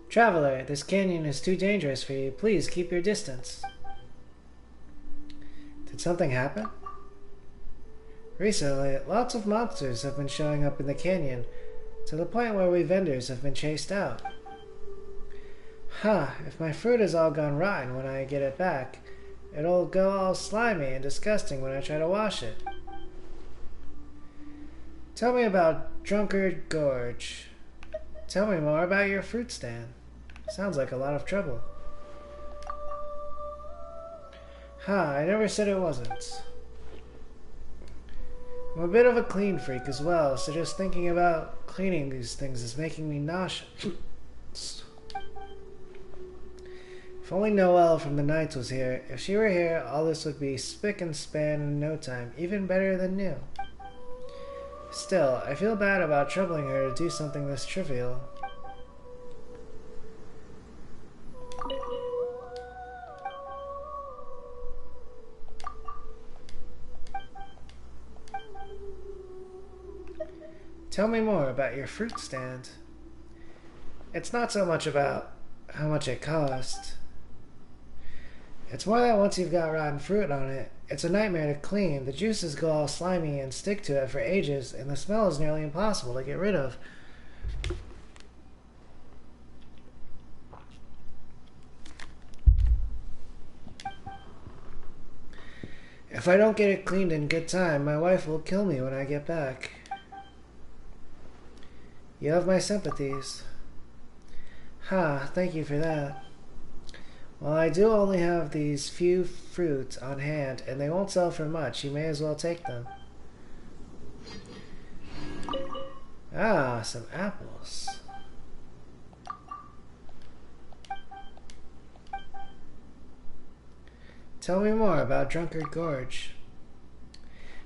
Traveler, this canyon is too dangerous for you. Please keep your distance. Did something happen? Recently, lots of monsters have been showing up in the canyon, to the point where we vendors have been chased out. If my fruit has all gone rotten when I get it back, it'll go all slimy and disgusting when I try to wash it. Tell me about Drunkard Gorge. Tell me more about your fruit stand. Sounds like a lot of trouble. I never said it wasn't. I'm a bit of a clean freak as well, so just thinking about cleaning these things is making me nauseous. If only Noelle from the Knights was here. If she were here, all this would be spick and span in no time, even better than new. Still, I feel bad about troubling her to do something this trivial. Tell me more about your fruit stand. It's not so much about how much it cost. It's more that once you've got rotten fruit on it, it's a nightmare to clean. The juices go all slimy and stick to it for ages, and the smell is nearly impossible to get rid of. If I don't get it cleaned in good time, my wife will kill me when I get back. You have my sympathies. Thank you for that. Well, I do only have these few fruits on hand, and they won't sell for much. You may as well take them. Ah, some apples. Tell me more about Drunkard Gorge.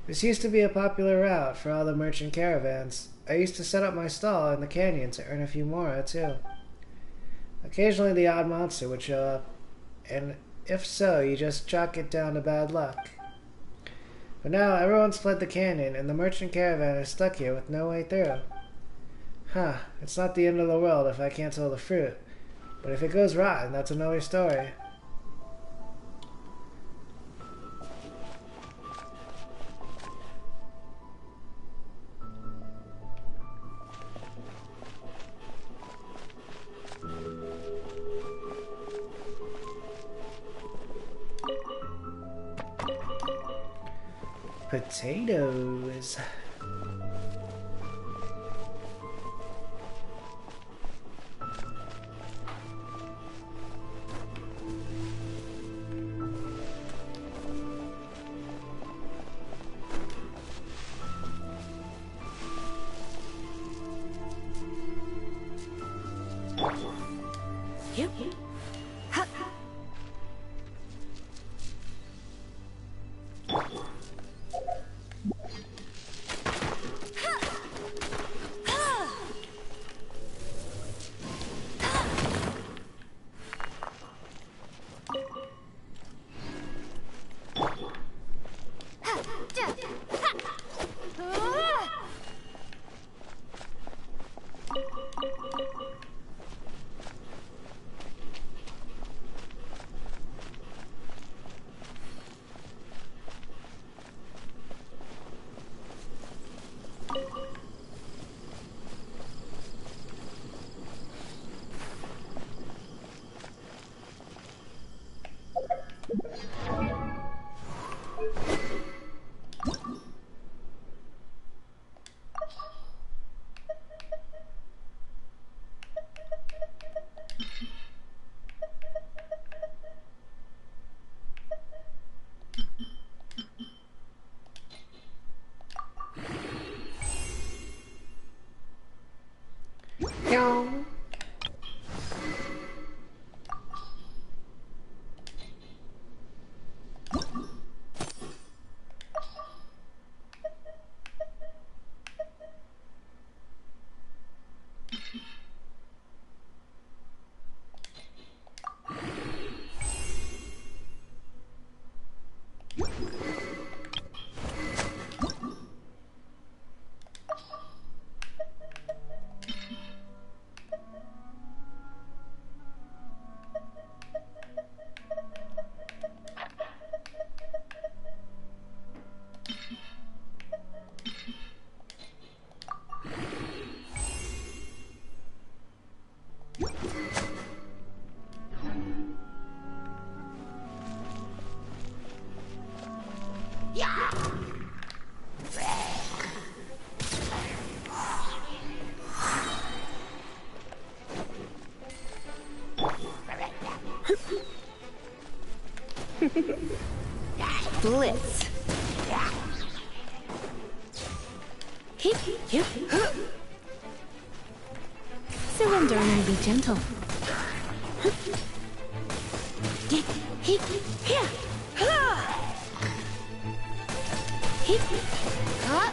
This used to be a popular route for all the merchant caravans. I used to set up my stall in the canyon to earn a few mora, too. Occasionally the odd monster would show up, and if so, you just chalk it down to bad luck. But now everyone's fled the canyon, and the merchant caravan is stuck here with no way through. Huh, it's not the end of the world if I can't sell the fruit, but if it goes rotten, that's another story. Potatoes. Yep. Ha. Blitz. Hip, hip. Surrender and be gentle. Hip, hip, here. Hip, huh?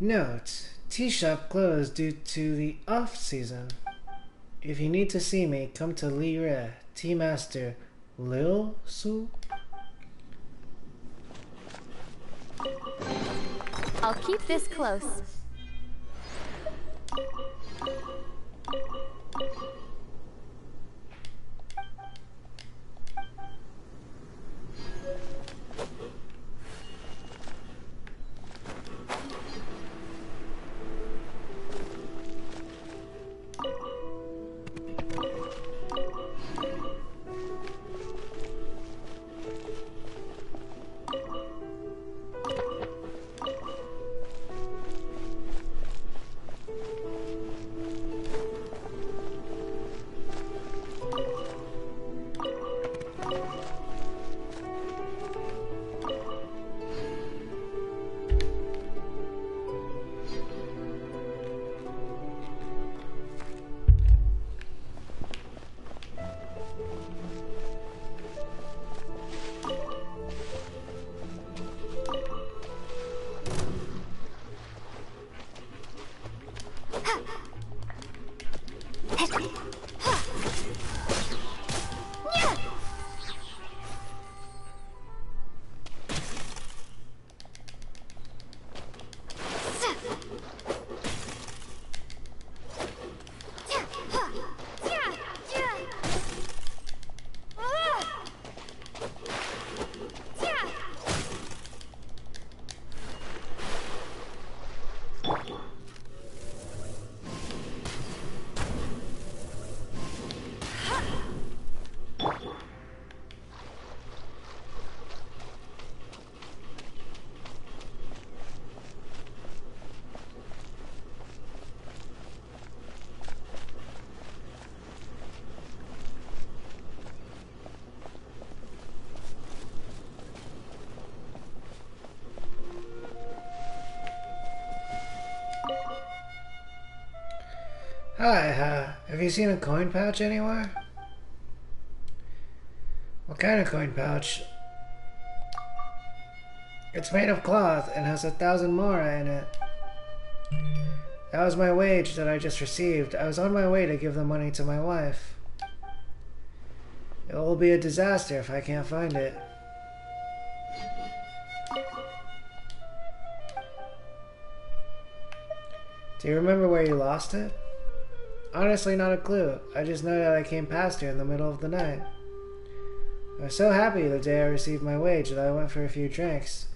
Note, tea shop closed due to the off-season. If you need to see me, come to Li Re, Tea Master Lil Su. I'll keep this close. Hi, have you seen a coin pouch anywhere? What kind of coin pouch? It's made of cloth and has 1,000 mora in it. That was my wage that I just received. I was on my way to give the money to my wife. It will be a disaster if I can't find it. Do you remember where you lost it? Honestly, not a clue. I just know that I came past here in the middle of the night. I was so happy the day I received my wage that I went for a few drinks.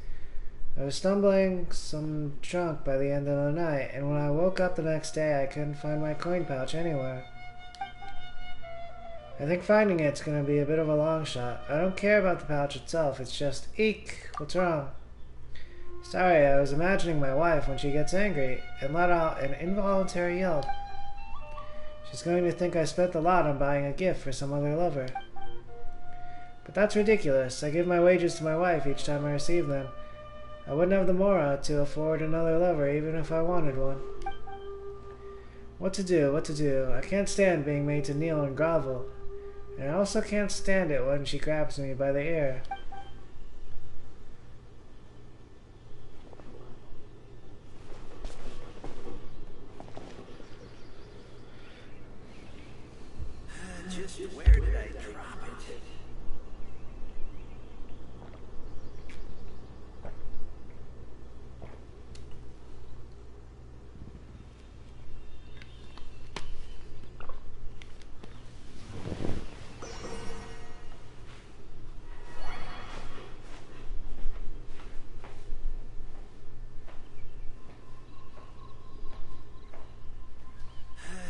I was stumbling some drunk by the end of the night, and when I woke up the next day, I couldn't find my coin pouch anywhere. I think finding it's going to be a bit of a long shot. I don't care about the pouch itself, it's just, eek, what's wrong? Sorry, I was imagining my wife when she gets angry and let out an involuntary yelp. She's going to think I spent the lot on buying a gift for some other lover. But that's ridiculous. I give my wages to my wife each time I receive them. I wouldn't have the mora to afford another lover even if I wanted one. What to do, what to do? I can't stand being made to kneel and grovel. And I also can't stand it when she grabs me by the ear. Just where did I drop it?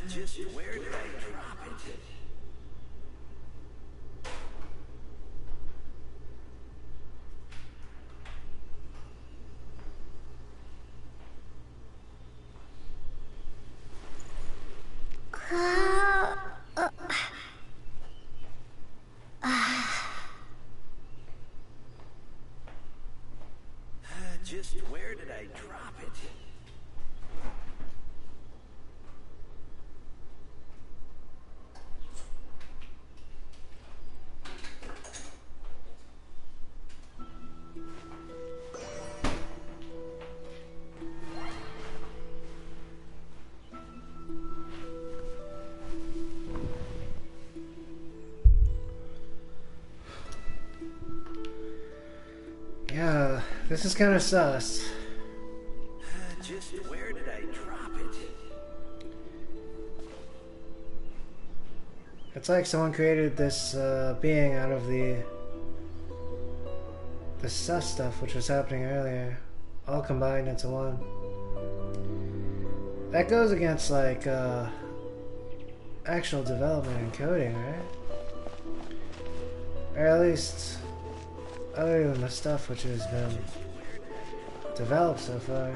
Just where did I drop it? Just where did I drop it? Yeah, this is kind of sus. Just where did I drop it? It's like someone created this being out of the sus stuff which was happening earlier, all combined into one. That goes against like actual development and coding, right? Or at least other than the stuff which has been developed so far.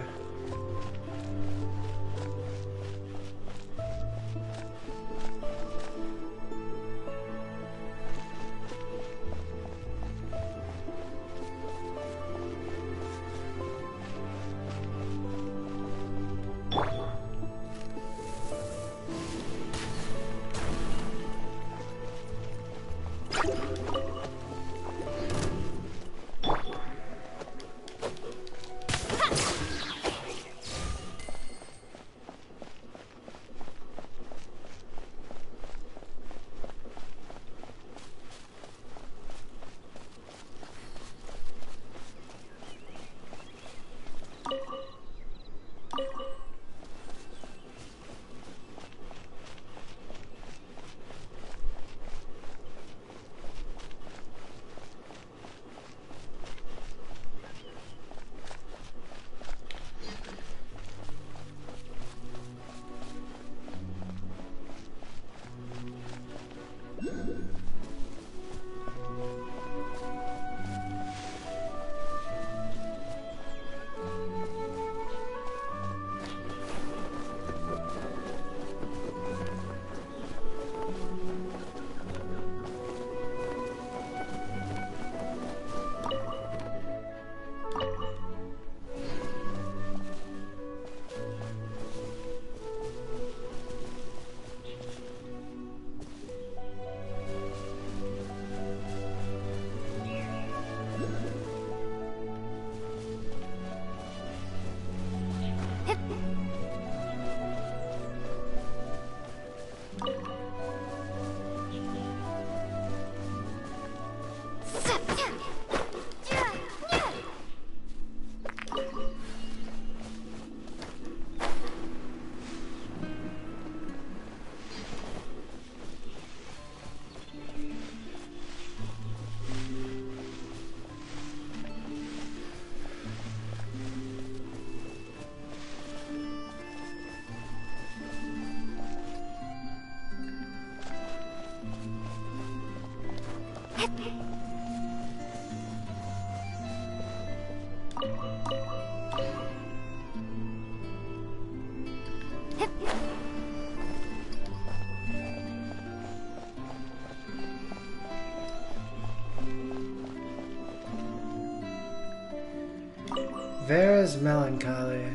Vera's melancholy.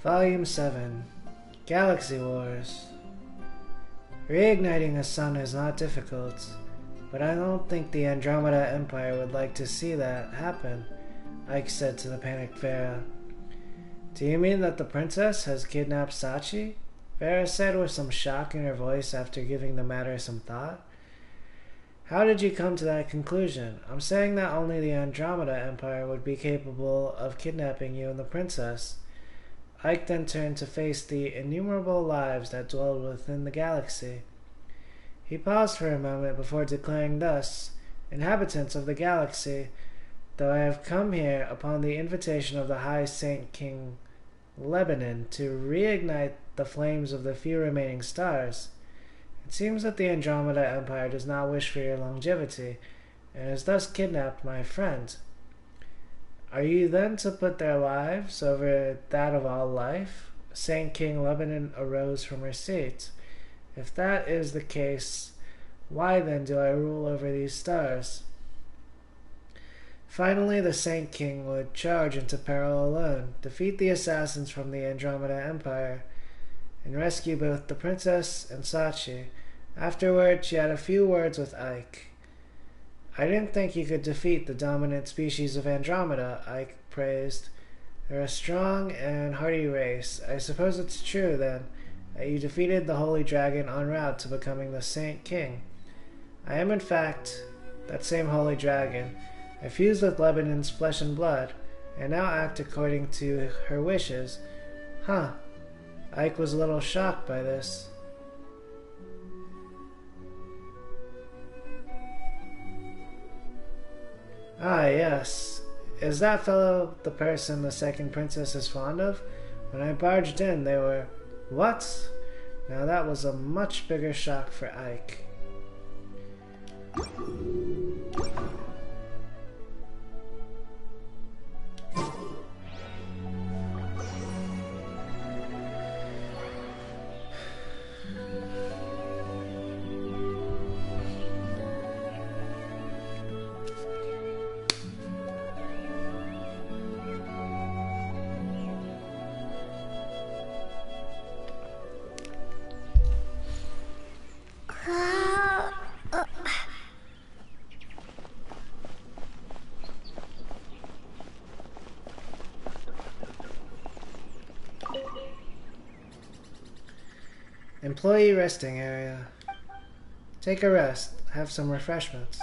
Volume 7, Galaxy Wars. Reigniting a sun is not difficult, but I don't think the Andromeda Empire would like to see that happen, Ike said to the panicked Vera. Do you mean that the princess has kidnapped Sachi? Vera said with some shock in her voice after giving the matter some thought. How did you come to that conclusion? I'm saying that only the Andromeda Empire would be capable of kidnapping you and the princess. Ike then turned to face the innumerable lives that dwelled within the galaxy. He paused for a moment before declaring thus, Inhabitants of the galaxy, though I have come here upon the invitation of the High Saint King Lebanon to reignite the flames of the few remaining stars, it seems that the Andromeda Empire does not wish for your longevity, and has thus kidnapped my friend. Are you then to put their lives over that of all life? Saint King Lebanon arose from her seat. If that is the case, why then do I rule over these stars? Finally, the Saint King would charge into peril alone, defeat the assassins from the Andromeda Empire, and rescue both the princess and Sachi. Afterward, she had a few words with Ike. I didn't think you could defeat the dominant species of Andromeda, Ike praised. They're a strong and hardy race. I suppose it's true, then, that you defeated the Holy Dragon en route to becoming the Saint King. I am, in fact, that same Holy Dragon. I fused with Lebanon's flesh and blood, and now act according to her wishes. Huh. Ike was a little shocked by this. Ah, yes. Is that fellow the person the second princess is fond of? When I barged in, they were... What? Now that was a much bigger shock for Ike. Employee resting area. Take a rest. Have some refreshments.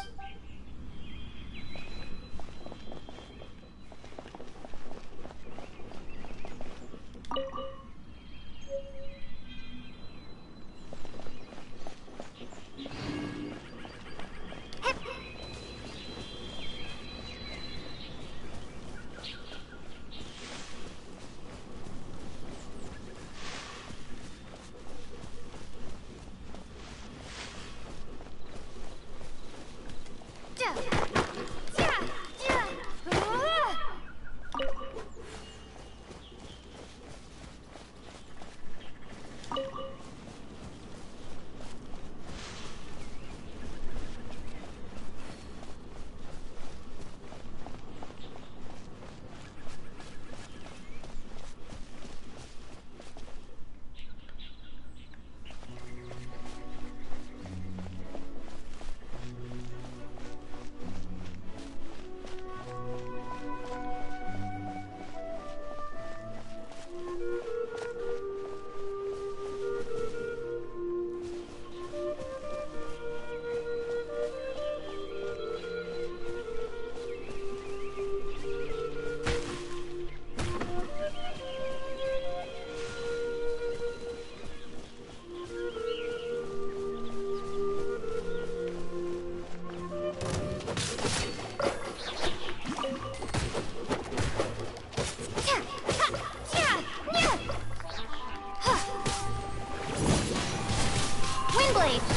Exactly!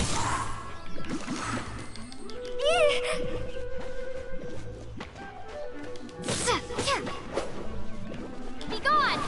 Be gone!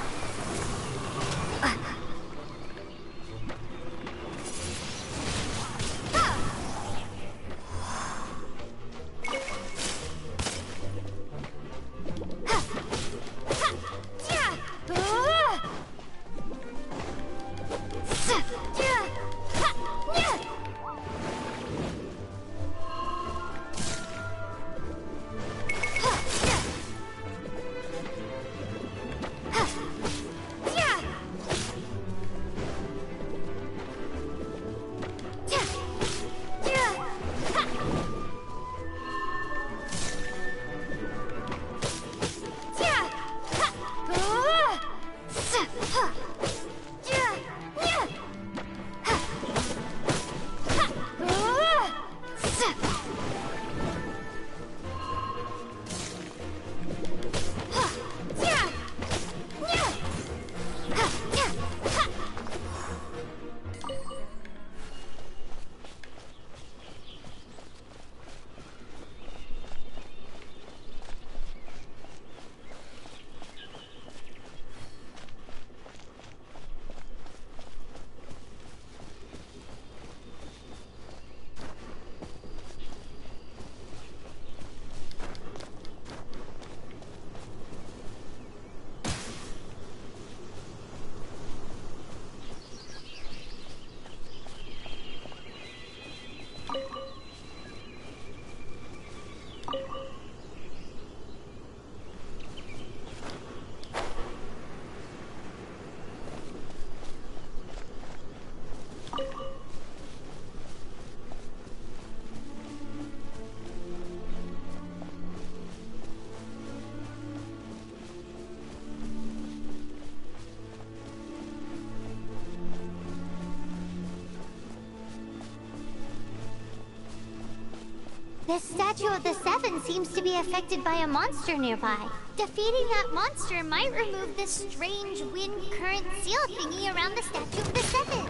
This statue of the Seven seems to be affected by a monster nearby. Defeating that monster might remove this strange wind current seal thingy around the statue of the Seven.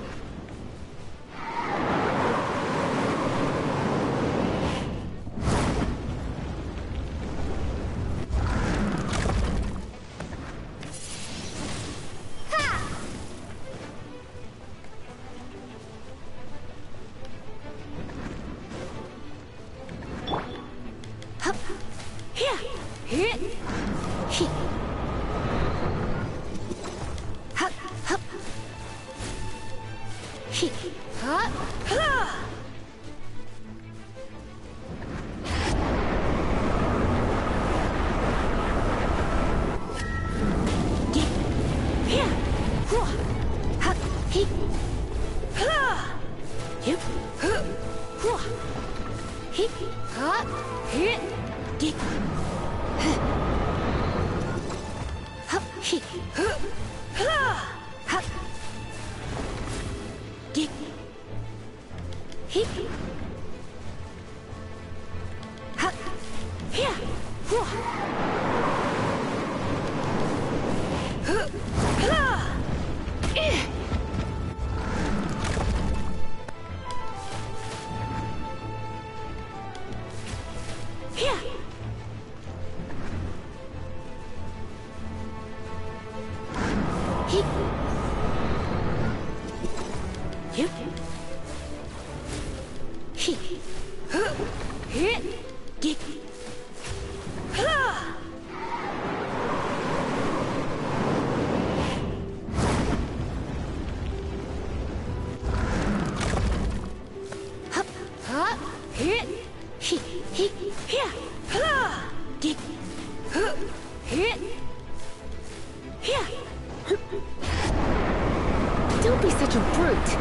Don't be such a brute.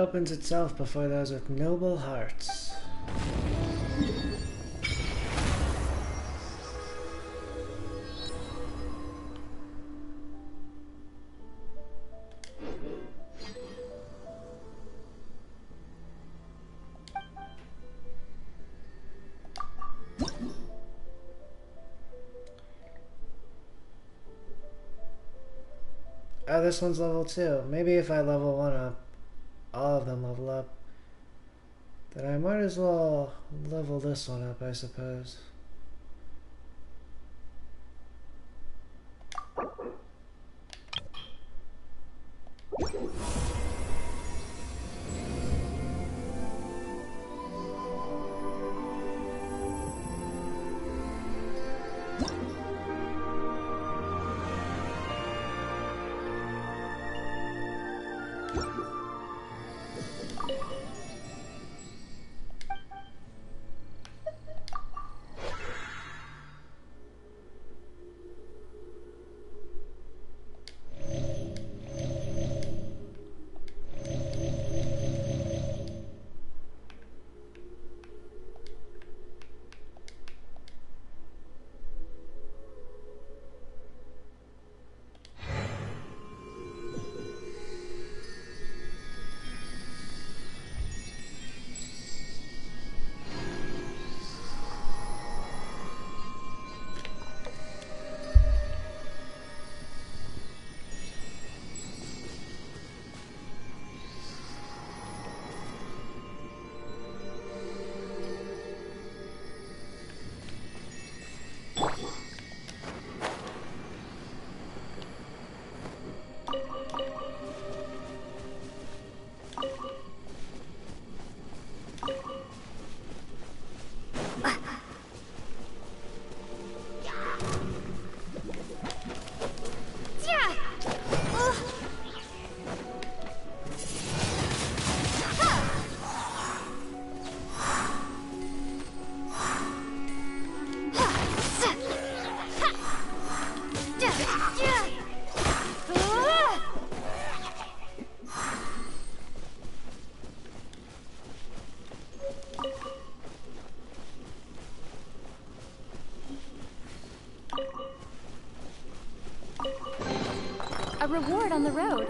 opens itself before those with noble hearts. Oh, this one's level 2. Maybe if I level 1 up, all of them level up. Then I might as well level this one up, I suppose. A reward on the road.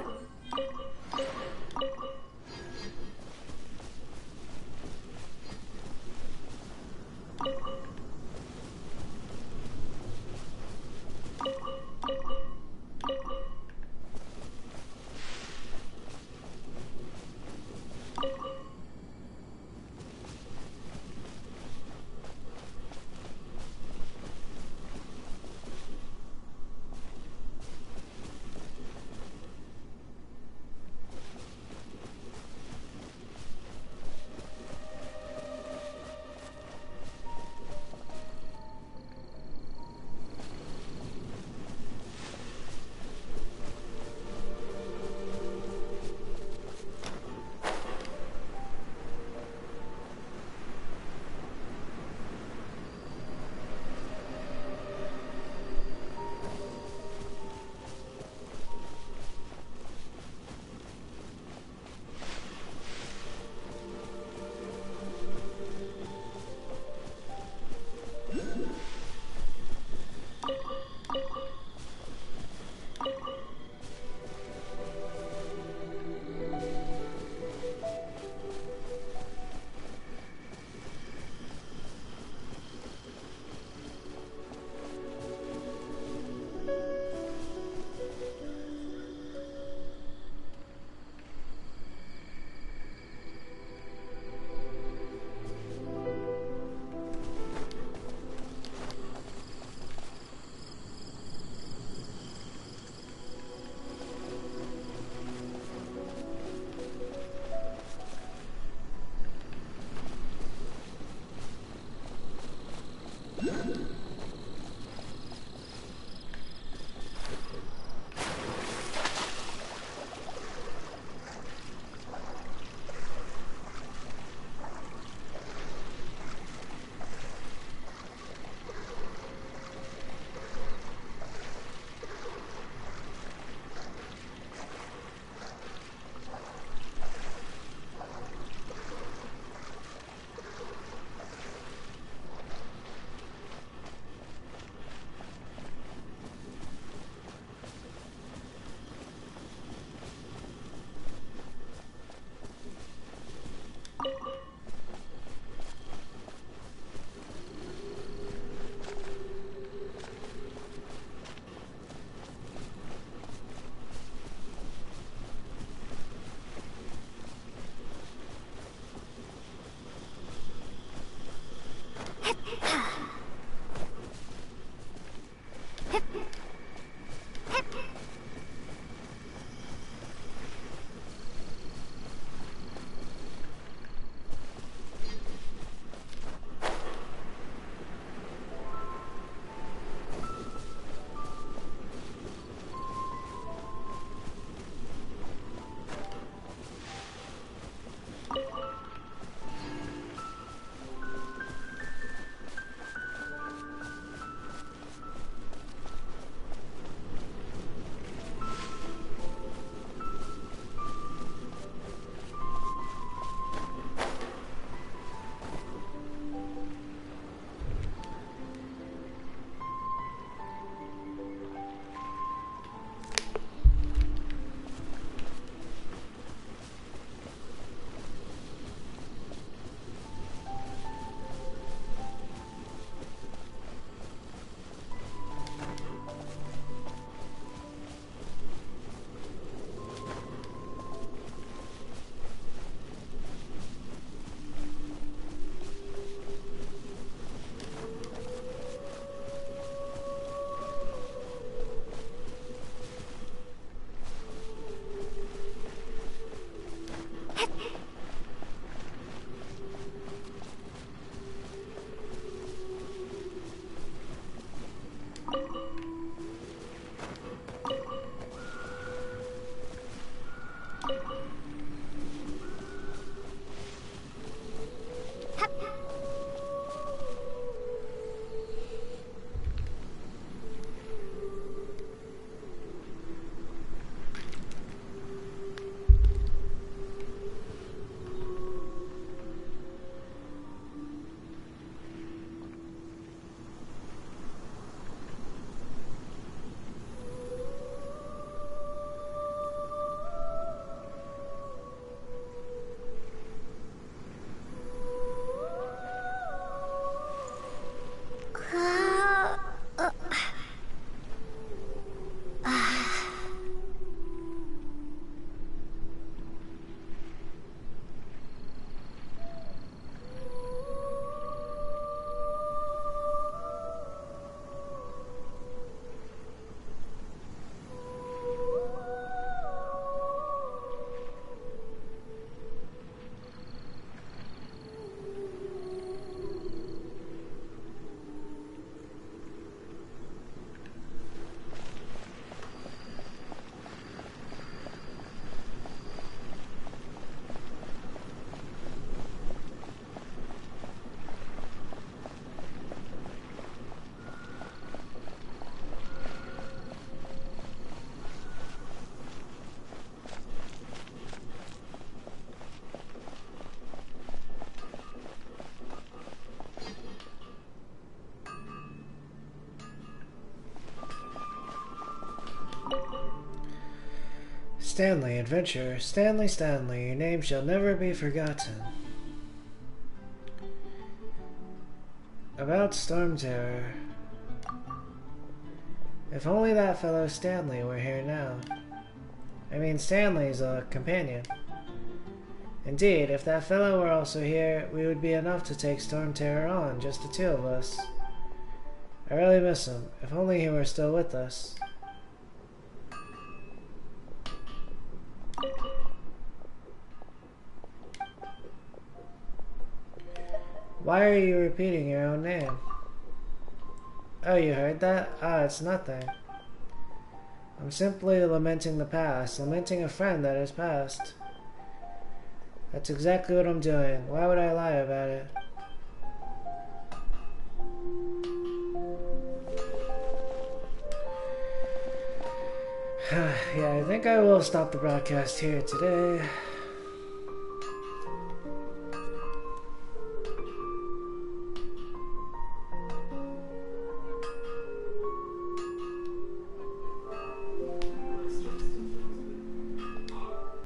Stanley, adventurer. Stanley, Stanley, your name shall never be forgotten. About Storm Terror. If only that fellow Stanley were here now. I mean, Stanley's a companion. Indeed, if that fellow were also here, we would be enough to take Storm Terror on, just the two of us. I really miss him. If only he were still with us. Why are you repeating your own name? Oh, you heard that? Ah, it's nothing. I'm simply lamenting the past, lamenting a friend that has passed. That's exactly what I'm doing. Why would I lie about it? Yeah, I think I will stop the broadcast here today.